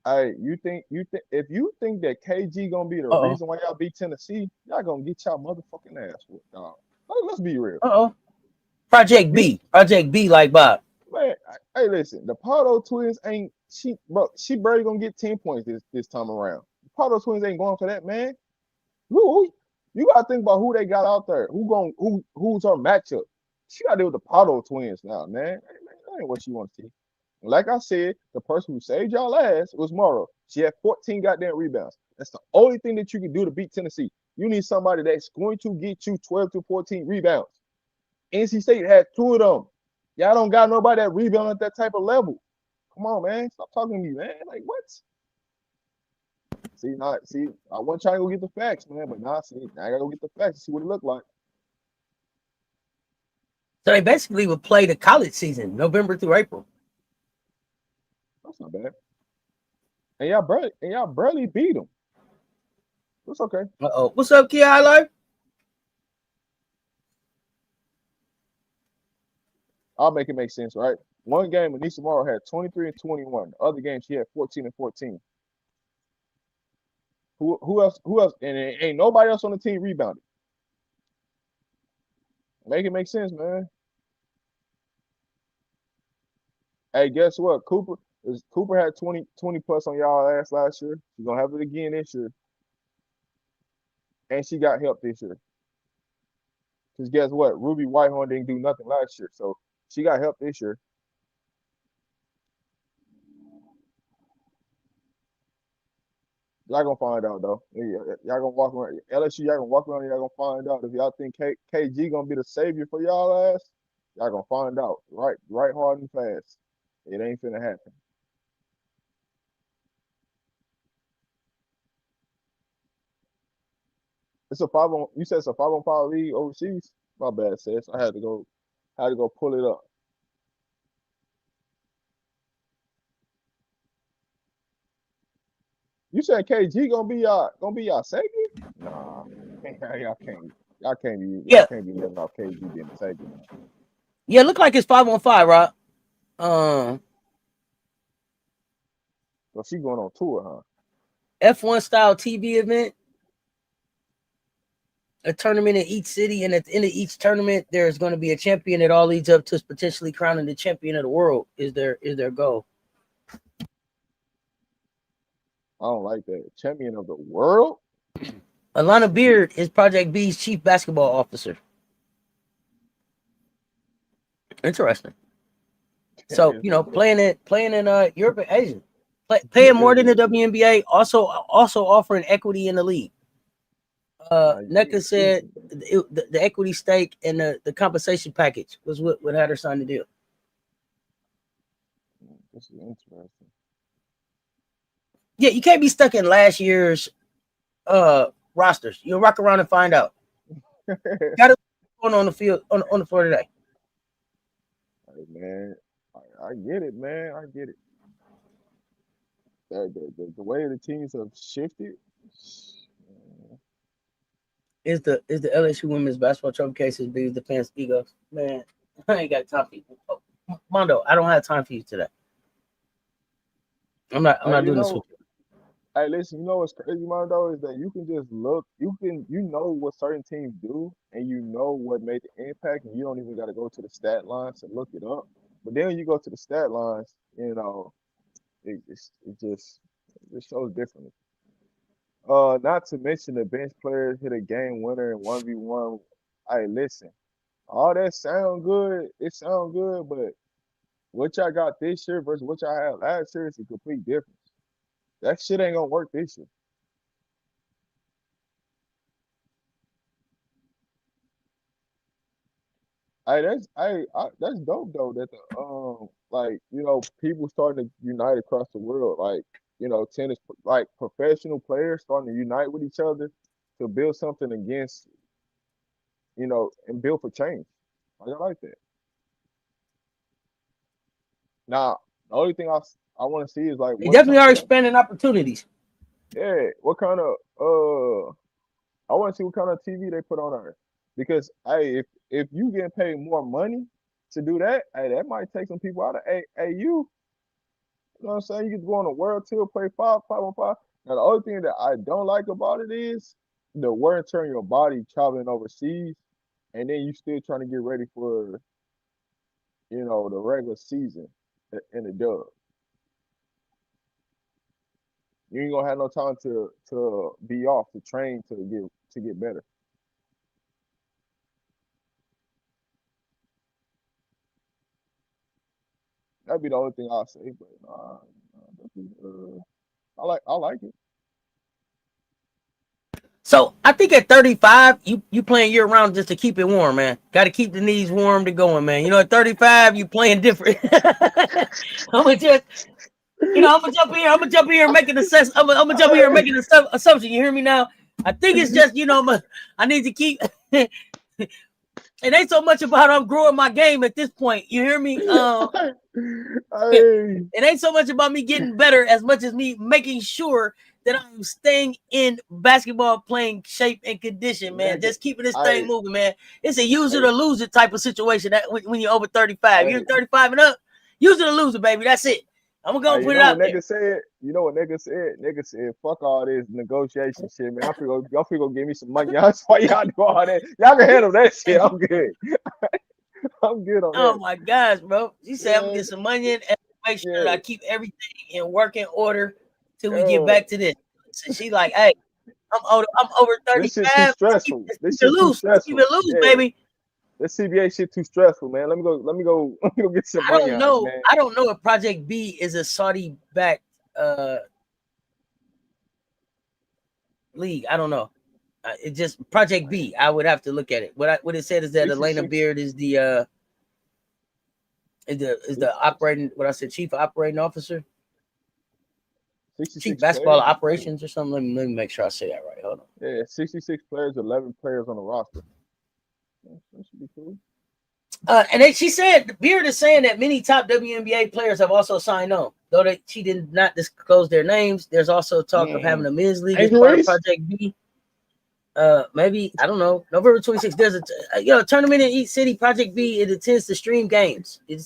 B: Hey, if you think that KG gonna be the reason why y'all beat Tennessee, y'all gonna get y'all motherfucking ass whooped, dog. Let's be real.
A: Project B, like Bob.
B: Man, hey, listen, the Pardo twins ain't she barely gonna get 10 points this time around. The Pardo twins ain't going for that, man. Who you gotta think about who they got out there. Who's her matchup? She gotta deal with the Pardo twins now, man. That ain't what you want to see. Like I said, the person who saved y'all ass was Morrow. She had 14 goddamn rebounds. That's the only thing that you can do to beat Tennessee. You need somebody that's going to get you 12 to 14 rebounds. NC State had 2 of them. Y'all don't got nobody that rebound at that type of level. Come on, man. Stop talking to me, man. Like, what? See, I wasn't trying to go get the facts, man, but now I gotta go get the facts and see what it looked like.
A: So they basically would play the college season, November through April.
B: That's not bad. And y'all barely beat them. It's okay.
A: What's up, Key Highlight?
B: I'll make it make sense, right? One game, Anissa Morrow had 23 and 21. The other game, she had 14 and 14. Who else? And ain't nobody else on the team rebounded. Make it make sense, man. Hey, guess what? Cooper had 20 plus on y'all ass last year. She's gonna have it again this year. And she got help this year. Because guess what? Ruby Whitehorn didn't do nothing last year. So she got help this year. Y'all gonna find out though. Y'all gonna walk around LSU. Y'all gonna walk around. Y'all gonna find out if y'all think KG gonna be the savior for y'all ass. Y'all gonna find out right hard and fast. It ain't finna happen. It's a 5 on. You said it's a 5-on-5 league overseas. My bad, sis. I had to go pull it up. You said KG gonna be y'all savior? Nah, y'all
A: Yeah,
B: can't be living off KG being the savior now.
A: yeah, look like it's 5-on-5, right? Um,
B: So she going on tour, huh?
A: F1 style TV event, a tournament in each city, and at the end of each tournament, there's going to be a champion that all leads up to potentially crowning the champion of the world. Is their goal?
B: I don't like that. Champion of the world?
A: Alana Beard is Project B's chief basketball officer. Interesting. So playing in Europe and Asia, paying more than the WNBA, also offering equity in the league. NECA said the equity stake and the compensation package was what had her sign the deal.
B: This is interesting.
A: Yeah, you can't be stuck in last year's rosters. You'll rock around and find out. Got it going on the field on the floor today.
B: Hey, man, I get it, man. I get it. The way the teams have shifted.
A: Is the LSU women's basketball trophy case as big as the fans' egos? Man, I ain't got time for you. Oh, Mondo, I don't have time for you today. I'm not doing this with you.
B: Hey, listen, you know what's crazy, Mondo, is that you can just look, you know what certain teams do, and you know what made the impact, and you don't even got to go to the stat lines to look it up. But then when you go to the stat lines, it just shows differently. Not to mention the bench players hit a game winner in 1v1. Hey, listen, all that sound good. It sound good, but what y'all got this year versus what y'all had last year is a complete difference. That shit ain't gonna work this year. That's dope though that the people starting to unite across the world, like tennis, like professional players starting to unite with each other to build something against and build for change. I like that. Now the only thing I want to see is like
A: They
B: what
A: definitely
B: type
A: are
B: of
A: expanding opportunities.
B: what kind of I want to see what kind of TV they put on her because hey if you getting paid more money to do that, hey, that might take some people out of AU. You know what I'm saying? You can go on a world tour, play 5-on-5. Now, the only thing that I don't like about it is the wear and tear on your body traveling overseas, and then you still trying to get ready for, the regular season in the dub. You ain't gonna have no time to be off to train to get better. That'd be the only thing I'll say. But I like it.
A: So I think at 35, you playing year round just to keep it warm, man. Got to keep the knees warm to going, man. At 35, you playing different. I'm gonna just, I'm gonna jump here. I'm gonna jump here and make an assess. I'm gonna jump here and make an assumption. You hear me now? I think it's just, I need to keep. It ain't so much about I'm growing my game at this point. You hear me? It ain't so much about me getting better as much as me making sure that I'm staying in basketball playing shape and condition, man. Just keeping this thing moving, man. It's a use it or lose it type of situation that when you're over 35. You're 35 and up, use it or lose it, baby. That's it. I'm gonna go put it out there.
B: You know what nigga said? Nigga said, fuck all this negotiation shit, man. Y'all gonna give me some money. That's why y'all do all that. Y'all can handle that shit. I'm good. I'm good on that.
A: Oh my gosh, bro. She said I'm gonna get some money in and make sure that I keep everything in working order till we get back to this. So she like, hey, I'm over 35.
B: This shit too stressful.
A: Let's keep it loose, baby.
B: This CBA shit too stressful, man. Let me go get some money on it, man.
A: I don't know if Project B is a Saudi backed league. I don't know. It just Project B. I would have to look at it. What it said is that Elena
B: 66,
A: Beard is the operating. What I said, chief operating officer, chief
B: 66
A: basketball
B: players.
A: operations or something. Let me make sure I say that right. Hold on.
B: Yeah, 66 players, 11 players on the roster. That should be cool.
A: She said Beard is saying that many top WNBA players have also signed on, though she did not disclose their names. There's also talk of having a men's league as part of Project B. Maybe I don't know. November 26th. There's a tournament in each city. Project B. It intends to stream games. We'll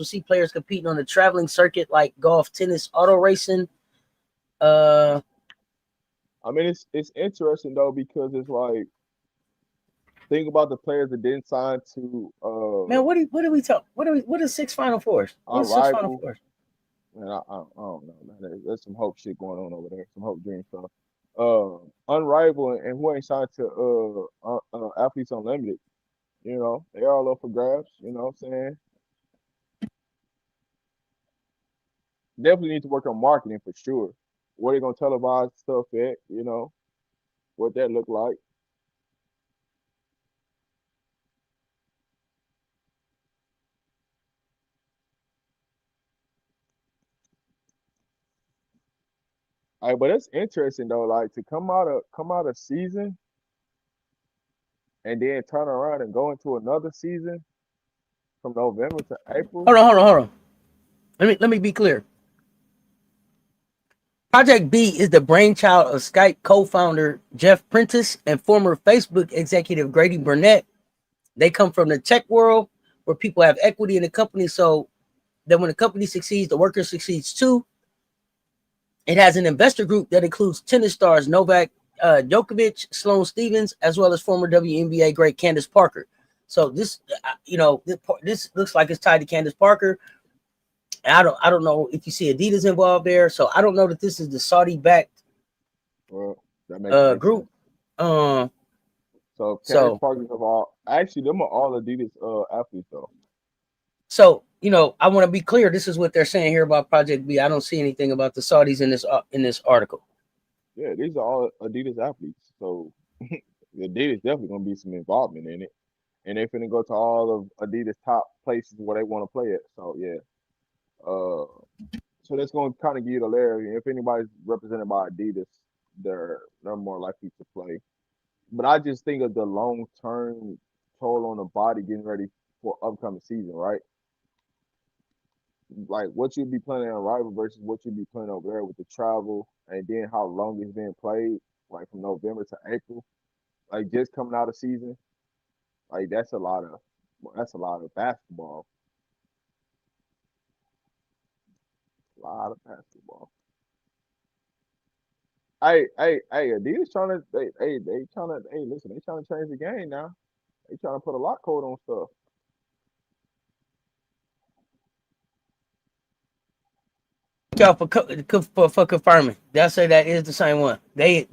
A: see players competing on the traveling circuit like golf, tennis, auto racing.
B: I mean, it's interesting though because it's like think about the players that didn't sign to.
A: Man, what do we talk? What is six Final Fours? What is six Final Fours?
B: Man, I don't know, man. There's some hope shit going on over there. Some hope dream stuff. Unrivaled and who ain't signed to Athletes Unlimited. You know, they all up for grabs. You know what I'm saying? Definitely need to work on marketing for sure. Where they gonna televise stuff at? You know, what that look like. All right, but it's interesting though, like to come out of season and then turn around and go into another season from November to April.
A: Hold on. Let me be clear. Project B is the brainchild of Skype co-founder Jeff Prentice and former Facebook executive Grady Burnett. They come from the tech world where people have equity in the company, so that when the company succeeds, the worker succeeds too. It has an investor group that includes tennis stars Novak Djokovic, Sloane Stephens, as well as former WNBA great Candace Parker. So this, this looks like it's tied to Candace Parker. I don't know if you see Adidas involved there, so I don't know that this is the Saudi-backed group.
B: So Candace Parker of all, actually, them are all Adidas athletes though.
A: So I want to be clear. This is what they're saying here about Project B. I don't see anything about the Saudis in this article.
B: Yeah, these are all Adidas athletes, so Adidas definitely gonna be some involvement in it, and they're finna go to all of Adidas top places where they want to play it. So yeah. So that's going to kind of give you the layer. If anybody's represented by Adidas, they're more likely to play. But I just think of the long-term toll on the body getting ready for upcoming season, right? Like what you'd be playing on rival versus what you'd be playing over there with the travel, and then how long it's being played, like from November to April, like just coming out of season, like that's a lot of basketball. A lot of basketball. Hey, Adidas trying to, listen, they trying to change the game now. They trying to put a lock code on stuff.
A: Y'all for confirming. They'll say that is the same one. They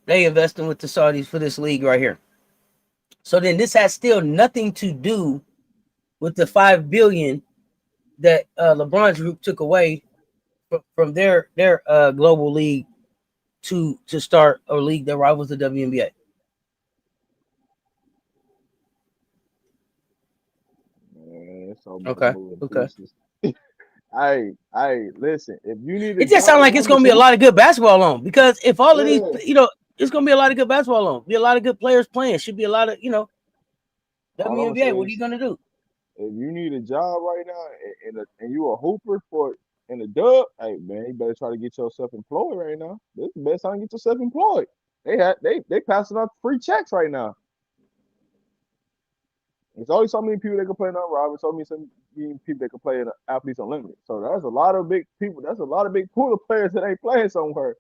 A: investing with the Saudis for this league right here. So then this has still nothing to do with the $5 billion that LeBron's group took away from their global league to start a league that rivals the WNBA.
B: Man, so
A: okay.
B: Hey, listen. If you need,
A: it just sounds like it's gonna be a lot of good basketball on, because if all of these, it's gonna be a lot of good basketball on. Be a lot of good players playing. Should be a lot of, WNBA. What are you gonna do?
B: If you need a job right now and you a hooper in the dub, hey man, you better try to get yourself employed right now. This is the best time to get yourself employed. They passing out free checks right now. There's only so many people that can play in rivalry. So many people that can play in Athletes Unlimited. So there's a lot of big people. That's a lot of big pool of players that ain't playing somewhere.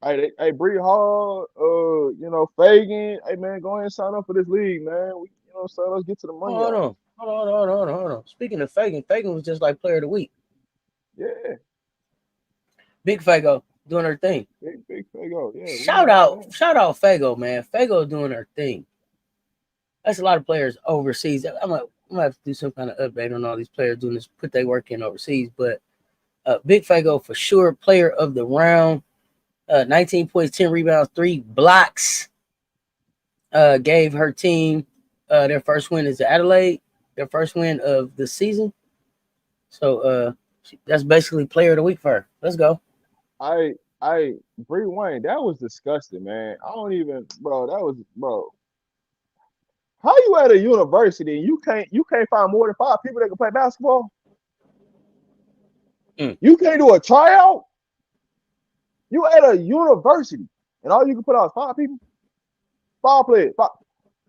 B: Hey, Bree Hall, Fagan. Hey man, go ahead and sign up for this league, man. So let's get to the money.
A: Hold on. Speaking of Fagan was just like Player of the Week.
B: Yeah.
A: Big Fago doing her thing.
B: Big Fago, yeah.
A: Shout out Fago, man. Fago doing her thing. That's a lot of players overseas. I'm gonna have to do some kind of update on all these players doing this, put their work in overseas. But Big Fago for sure, player of the round. 19 points, 10 rebounds, 3 blocks. Gave her team their first win is Adelaide, their first win of the season. So that's basically player of the week for her. Let's go.
B: Bree Wayne, that was disgusting, man. I don't even, bro. That was, bro. How you at a university and you can't find more than 5 people that can play basketball? You can't do a tryout. You at a university and all you can put out is 5 people, 5 players. 5.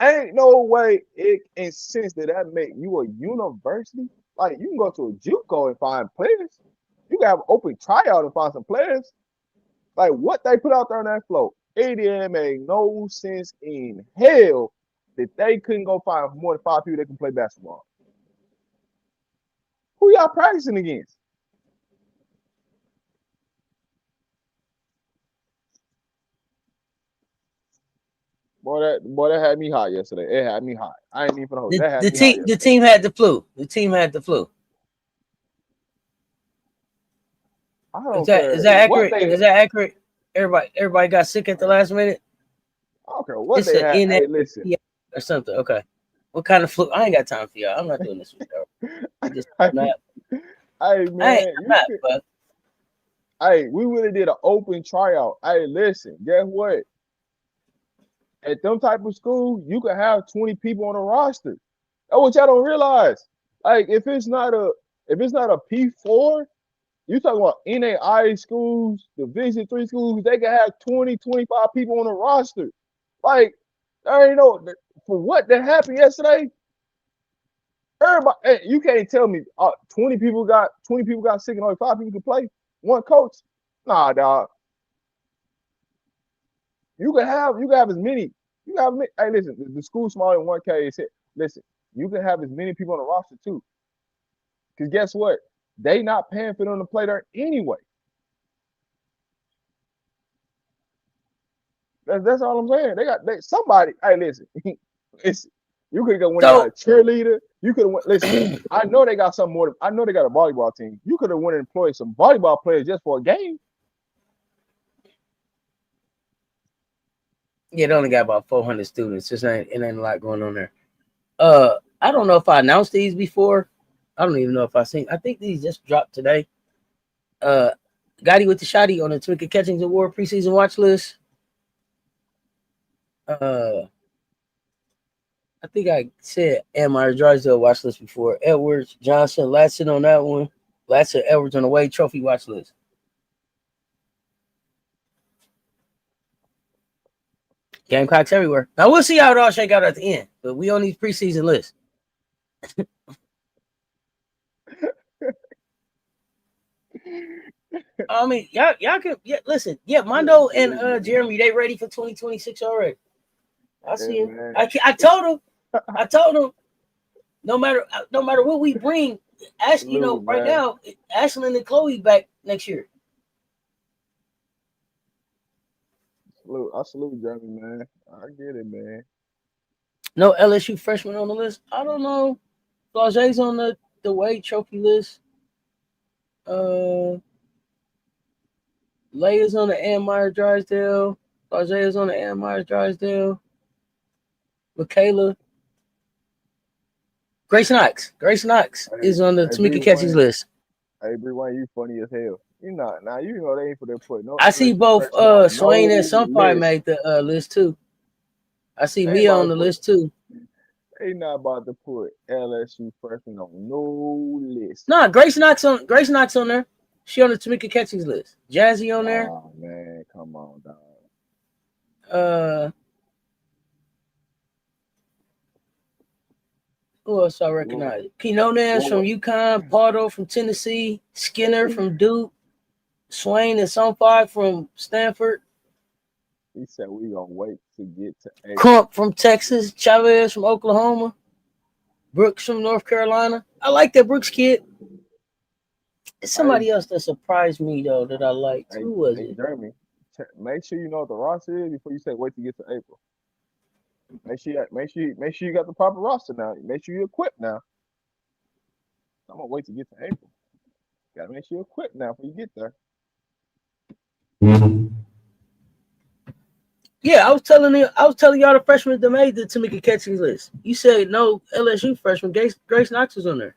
B: Ain't no way it in sense that make you a university. Like you can go to a JUCO and find players. You can have an open tryout and find some players. Like what they put out there on that floor, it didn't make no sense in hell that they couldn't go find more than 5 people that can play basketball. Who y'all practicing against? Boy, that had me hot yesterday. It had me hot. I ain't even gonna hold. That had me hot yesterday.
A: The team had the flu. The team had the flu.
B: I don't
A: care. Is that accurate? Is that accurate? Everybody got sick at the last minute.
B: I don't care what they had. Hey, listen.
A: Or something. Okay. What kind of flu? I ain't got time for y'all. I'm not doing this with y'all. I just not.
B: Hey man, hey, we would have did an open tryout. Hey, listen, guess what? At them type of school, you can have 20 people on a roster. That's what y'all don't realize. Like if it's not a P4, you talking about NAIA schools, Division 3 schools, they can have 20, 25 people on a roster. Like, I ain't know for what that happened yesterday. Everybody, you can't tell me 20 people got sick and only 5 people can play. One coach, nah, dog. You can have as many. Hey, listen, the school smaller than 1K is hit. Listen, you can have as many people on the roster too. Because guess what? They not paying for them to play there anyway. That's all I'm saying. Somebody. Hey, listen, you could have went and got a cheerleader. You could have went. Listen, I know they got something more. I know they got a volleyball team. You could have went and employed some volleyball players just for a game.
A: Yeah, they only got about 400 students. It ain't a lot going on there. I don't know if I announced these before. I don't even know if I think these just dropped today. Gotti with the Shotty on the Tamika Catchings Award preseason watch list. I think I said Amir Drysdale watch list before. Edwards, Johnson, Latson on that one. Latson, Edwards on the Wade Trophy watch list. Gamecocks everywhere. Now we'll see how it all shake out at the end, but we on these preseason lists. I mean, y'all can listen. Yeah, Mondo and Jeremy, they ready for 2026 already. I see him. I told him, no matter what we bring, right now, Ashlyn and Chloe back next year.
B: I salute Jeremy, man. I get it, man.
A: No LSU freshman on the list. I don't know. Flage's on the Wade Trophy list. Leia's on the Amir Drysdale. Flage's on the Amir Drysdale. Michaela. Grace Knox is on the Tamika Catchings list.
B: Hey, Bree Wayne, you funny as hell. You not now. You know they ain't for their put. No,
A: I see both Swain and Sumpire made the list too. I see Mia on the list too.
B: They not about to put LSU freshman on no list.
A: Nah, Grace Knox on there. She on the Tamika Catchings list. Jazzy on there.
B: Oh man, come on, dog.
A: Who else I recognize? Quinones from UConn, Pardo from Tennessee, Skinner from Duke, Swain and Sumpire from Stanford.
B: He said we gonna wait to get to April.
A: Crump from Texas, Chavez from Oklahoma, Brooks from North Carolina. I like that Brooks kid. It's somebody else that surprised me though that I liked. Who was it?
B: Jeremy, make sure you know what the roster is before you say wait to get to April. Make sure you got the proper roster now. Make sure you're equipped now. I'm gonna wait to get to April. Gotta make sure you're equipped now before you get there.
A: Yeah, I was telling y'all the freshmen that made the Tamika Catchings list. You said no LSU freshman. Grace Knox was on there,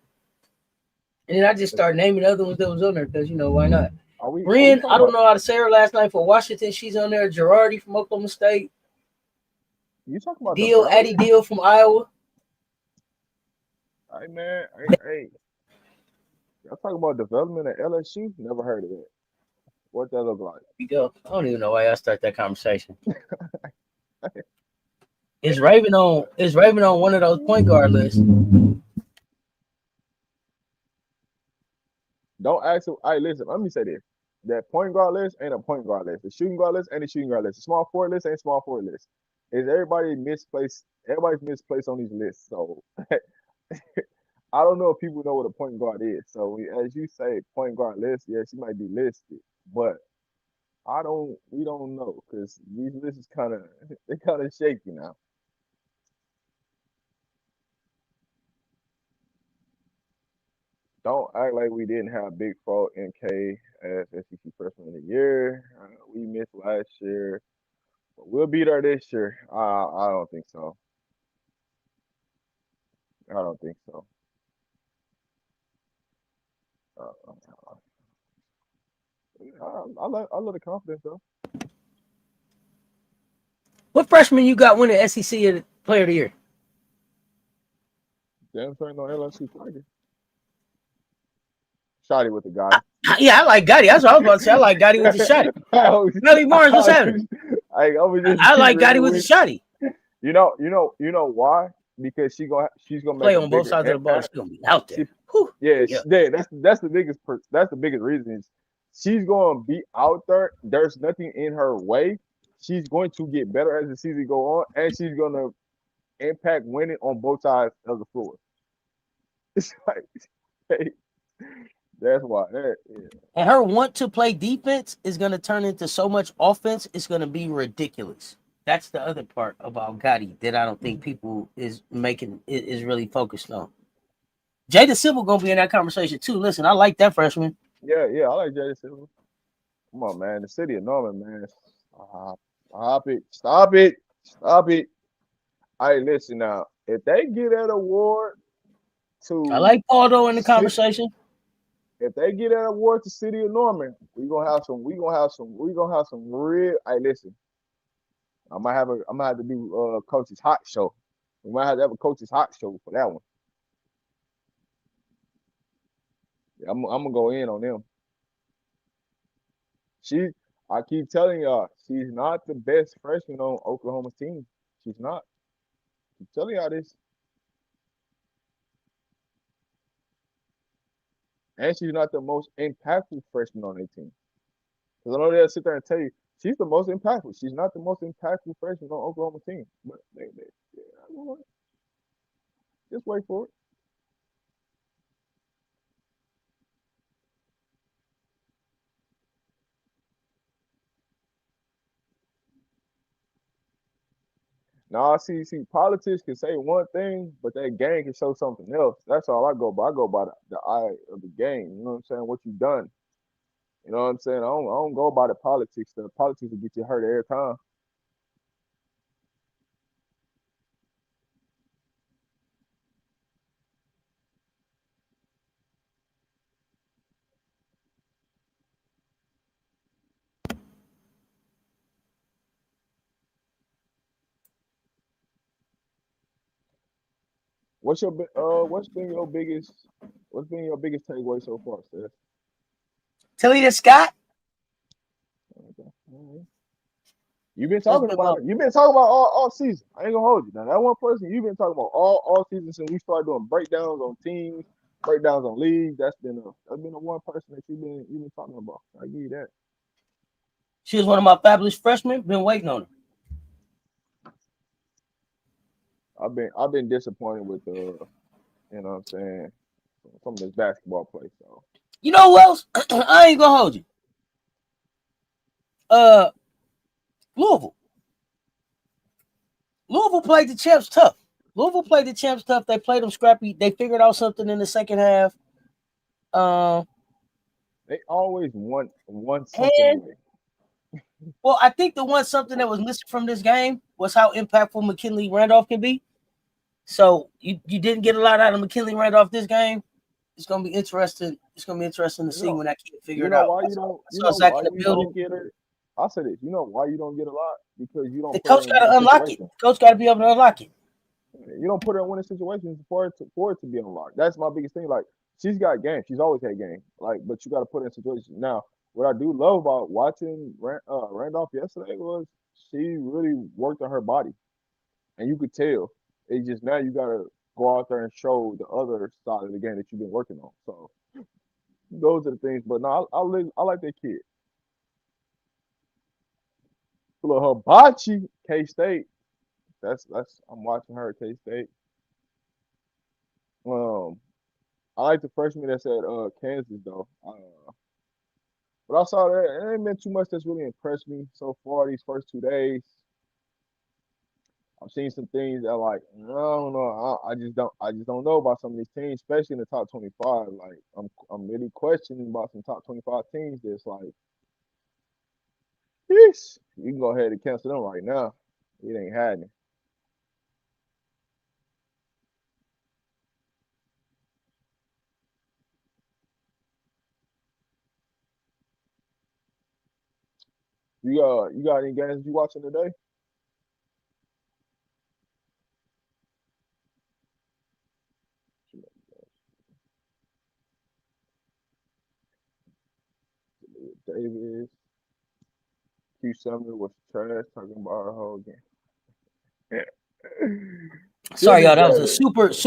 A: and then I just started naming other ones that was on there because why not?
B: Are we
A: Ren,
B: talking
A: I don't
B: about?
A: know how to say her last name for Washington. She's on there. Girardi from Oklahoma State.
B: You talking about
A: Addie
B: development?
A: Deal from Iowa.
B: Hey man, hey, y'all talking about development at LSU? Never heard of it. What that look like?
A: You go. I don't even know why I start that conversation. Is Raven on? Is Raven on one of those point guard lists?
B: Don't ask him. Hey, listen, let me say this. That point guard list ain't a point guard list. The shooting guard list ain't a shooting guard list. The small forward list ain't small forward list. Is everybody misplaced? Everybody's misplaced on these lists. So I don't know if people know what a point guard is. So as you say, point guard list, yes, she might be listed, but I don't. We don't know because these lists is kind of they kind of shaky now. Don't act like we didn't have Big Fault NK as SEC Freshman of the Year. We missed last year. But we'll beat her this year. I don't think so. I don't think so. Uh, I love the confidence though.
A: What freshman you got winning SEC Player of the Year?
B: Damn sure no LSU Tigers. Shotty with the Gotti.
A: Yeah, I like Gotti. That's what I was about to say. I like Gotti with the shotty. Melly Barnes, what's happening?
B: I was just
A: I like
B: keeping
A: Gotti
B: it
A: with the
B: with
A: shotty.
B: you know why? Because she's gonna make
A: Play
B: a
A: on both
B: bigger
A: sides of the ball. She's
B: impact.
A: gonna be out there.
B: She
A: Whew.
B: Yeah,
A: Yeah.
B: that's the biggest reason is she's going to be out there. There's nothing in her way. She's going to get better as the season go on, and she's going to impact winning on both sides of the floor. It's like, hey, that's why. Yeah.
A: And her want to play defense is gonna turn into so much offense. It's gonna be ridiculous. That's the other part about Gotti that I don't think people is really focused on. Jada Sybil gonna be in that conversation too. Listen, I like that freshman.
B: Yeah. I like Jay Silver. Come on, man. The city of Norman, man. Stop it. Stop it. Stop it. Hey, listen now. If they get that award
A: I
B: to
A: like Paldo in the
B: sit
A: conversation.
B: if they get that award to City of Norman, we gonna have some real. Hey, listen, I might have to do coach's hot show. We might have to have a coach's hot show for that one. Yeah, I'm gonna go in on them. She, I keep telling y'all, she's not the best freshman on Oklahoma's team. She's not. I'm telling y'all this, and she's not the most impactful freshman on their team. Because I know they'll sit there and tell you she's the most impactful. She's not the most impactful freshman on Oklahoma team. But yeah, just wait for it. Now I see politics can say one thing, but that game can show something else. That's all I go by. I go by the eye of the game. You know what I'm saying? What you done. You know what I'm saying? I don't go by the politics. The politics will get you hurt every time. What's been your biggest takeaway so far, Seth?
A: Talia Scott.
B: Okay. All right. You've been
A: That's
B: talking
A: been my
B: about it. You've been talking about all season. I ain't gonna hold you. Now that one person you've been talking about all season since we started doing breakdowns on teams, breakdowns on leagues. That's been the one person that you've been talking about. I give you that.
A: She was one of my fabulous freshmen. Been waiting on her.
B: I've been disappointed with you know what I'm saying, some of this basketball play. So
A: You know who else? I ain't gonna hold you. Uh, Louisville. Louisville played the champs tough. Louisville played the champs tough. They played them scrappy. They figured out something in the second half. Um,
B: they always want something
A: and
B: away.
A: Well, I think something that was missing from this game was how impactful McKinley Randolph can be. So you didn't get a lot out of McKinley Randolph this game. It's gonna be interesting. It's gonna be interesting to see when that kid figure
B: You
A: it
B: know
A: out.
B: why you don't? You
A: So
B: know
A: Zach
B: why
A: in the
B: you
A: building.
B: don't get it? I said it. You know why you don't get a lot? Because you
A: The
B: don't put
A: coach
B: her in
A: got to
B: winning
A: unlock it.
B: situations.
A: The coach got to be able to unlock it.
B: You don't put her in winning situations for it to be unlocked. That's my biggest thing. Like she's got game. She's always had game. Like, but you got to put her in situations. Now, what I do love about watching Randolph yesterday was she really worked on her body, and you could tell. It's just now you got to go out there and show the other side of the game that you've been working on. So those are the things. But no, I like that kid. Little Hibachi, K State. That's I'm watching her at K State. Um, I like the freshman that's at Kansas though. But I saw that it ain't been too much that's really impressed me so far these first 2 days. I've seen some things that like I don't know. I just don't know about some of these teams, especially in the top 25. Like I'm really questioning about some top 25 teams that's like, yes, you can go ahead and cancel them right now. It ain't happening. You got any games you watching today? Davis, Q Sumner was trash talking about her whole game. This
A: Sorry,
B: is
A: y'all. That was a
B: bad.
A: super important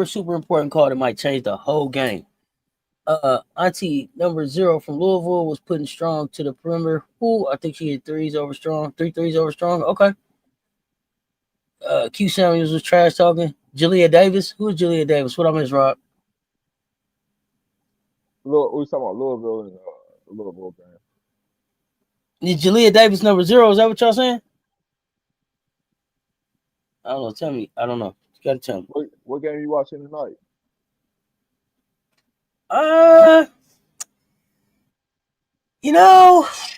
A: super important call that might change the whole game. Auntie number 0 from Louisville was putting strong to the perimeter. Ooh, I think she hit three threes over strong. Okay. Q Samuels was trash talking. Jalea Davis. Who's Jalea Davis? What I miss, Rob?
B: We talking about Louisville and Louisville game.
A: Is Jalea Davis number 0? Is that what y'all saying? I don't know. Tell me. I don't know. You gotta tell me.
B: What game you watching tonight?
A: Uh,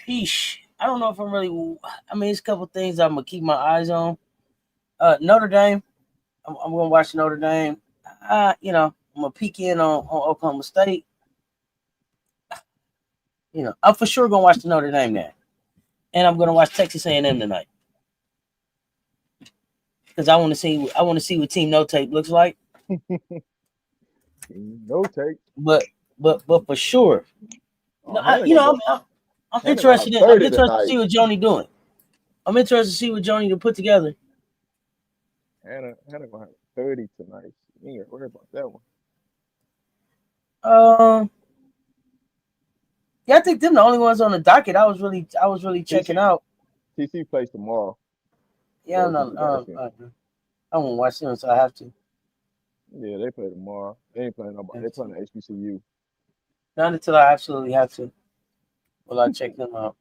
A: sheesh. I don't know if I'm really. I mean, it's a couple things I'm gonna keep my eyes on. Notre Dame. I'm gonna watch Notre Dame. I'm gonna peek in on Oklahoma State. I'm for sure gonna watch the Notre Dame game, and I'm gonna watch Texas A&M tonight because I want to see what Team No Tape looks like.
B: No take.
A: But for sure,
B: Oh, Hannah gonna go.
A: I'm
B: Hannah gonna have
A: interested in I'm
B: 30
A: interested to
B: tonight.
A: see what Joni doing. I'm interested to see what Joni to put together.
B: Hannah gonna have 30 tonight. You ain't gotta worry about that one.
A: Um, yeah, I think them the only ones on the docket. I was really checking
B: TC
A: out.
B: TC plays tomorrow.
A: Yeah, I'm
B: Georgia
A: not.
B: Nebraska.
A: I won't watch them, so I have to.
B: Yeah, they play tomorrow. They ain't playing nobody. They playing the HBCU.
A: Not until I absolutely have to. Will I check them out?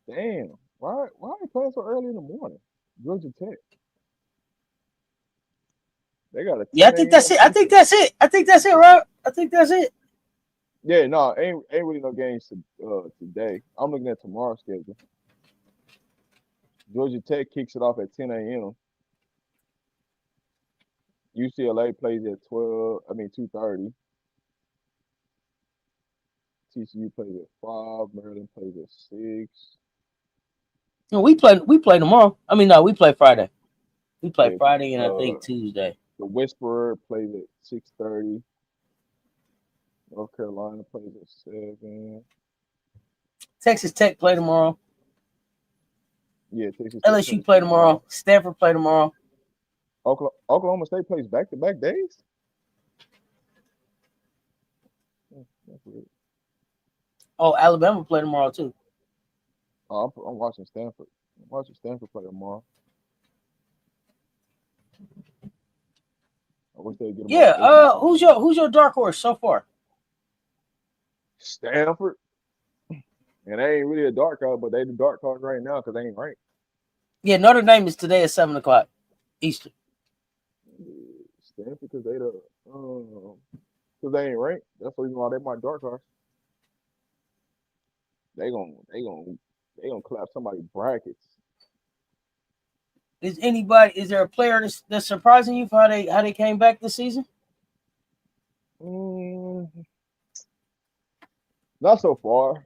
B: Damn. Why are they playing so early in the morning? Georgia Tech. They got a
A: Yeah, I
B: 10
A: think that's
B: a.m.
A: it. I think
B: kickoff.
A: that's it. I think that's it, Rob. I think that's it.
B: Yeah, no, ain't really no games today. I'm looking at tomorrow's schedule. Georgia Tech kicks it off at 10 a.m. UCLA plays at 12. I mean 2:30. TCU plays at 5. Maryland plays at 6.
A: No, we play tomorrow. I mean, no, we play Friday. We play
B: Yeah,
A: Friday and I
B: uh,
A: think Tuesday.
B: the Whisperer plays at 6:30. North Carolina plays at 7.
A: Texas Tech play tomorrow.
B: Yeah, Texas Tech
A: LSU
B: plays
A: play
B: tomorrow.
A: tomorrow. Stanford play tomorrow.
B: Oklahoma State plays back-to-back days. That's weird.
A: Oh, Alabama play tomorrow too.
B: Oh, I'm watching Stanford. I'm watching Stanford play tomorrow. I wish they'd get them off
A: Yeah. Who's
B: SEC.
A: your dark horse so far?
B: Stanford, and they ain't really a dark horse, but they the dark horse right now because they ain't ranked.
A: Yeah, Notre Dame is today at 7 o'clock Eastern.
B: Stanford because they the because they ain't ranked. That's the reason why they my dark horse. they gonna clap somebody's brackets.
A: Is there a player that's surprising you for how they came back this season?
B: Not so far.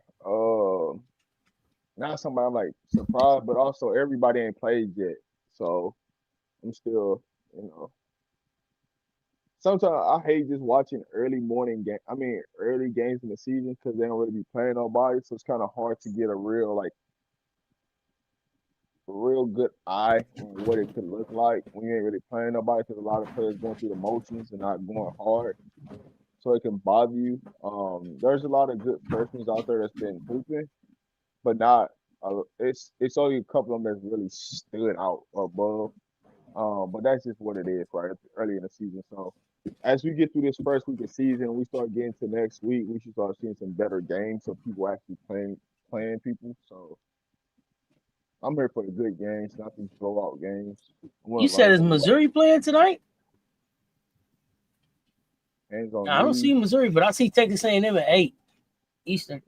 B: Not somebody I'm like surprised, but also everybody ain't played yet. So I'm still, you know. Sometimes I hate just watching early games in the season because they don't really be playing nobody. So it's kind of hard to get a real good eye on what it could look like when you ain't really playing nobody because a lot of players going through the motions and not going hard. So it can bother you. There's a lot of good freshmen out there that's been hooping, but not. It's only a couple of them that's really stood out above. But that's just what it is, right? Early in the season. So as we get through this first week of season, we start getting to next week. We should start seeing some better games, so people actually playing people. So I'm here for the good games, not these blowout games.
A: You said is Missouri playing tonight?
B: Hands on
A: I don't see Missouri, but I see Texas A&M at 8 Eastern.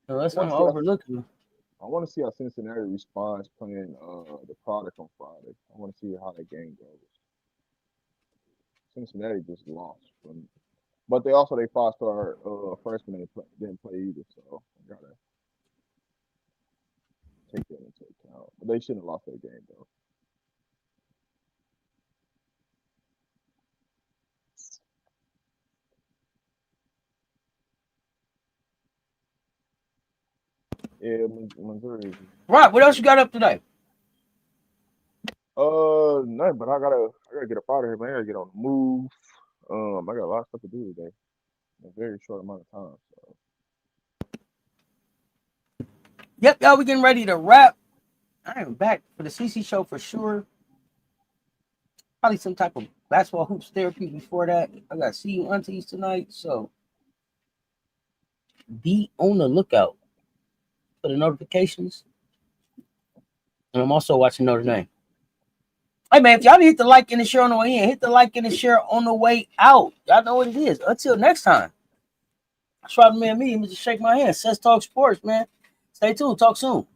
A: Unless I'm overlooking.
B: I want to see how Cincinnati responds playing the Product on Friday. I want to see how that game goes. Cincinnati just lost, but they 5-star freshmen didn't play either, so I gotta take that into account. But they shouldn't have lost that game though. Yeah, Missouri.
A: Right. What else you got up today?
B: Nothing. But I gotta get up out of here, man. I gotta get on the move. I got a lot of stuff to do today in a very short amount of time. So.
A: Yep, y'all. We getting ready to wrap. I am back for the CC show for sure. Probably some type of basketball hoops therapy before that. I got See You Aunties tonight, so be on the lookout for the notifications. And I'm also watching Notre Dame. Hey, man, if y'all hit the like and the share on the way in, hit the like and the share on the way out. Y'all know what it is. Until next time. That's right, man. Me, Mr. Shake My Hand. Cess Talk Sports, man. Stay tuned. Talk soon.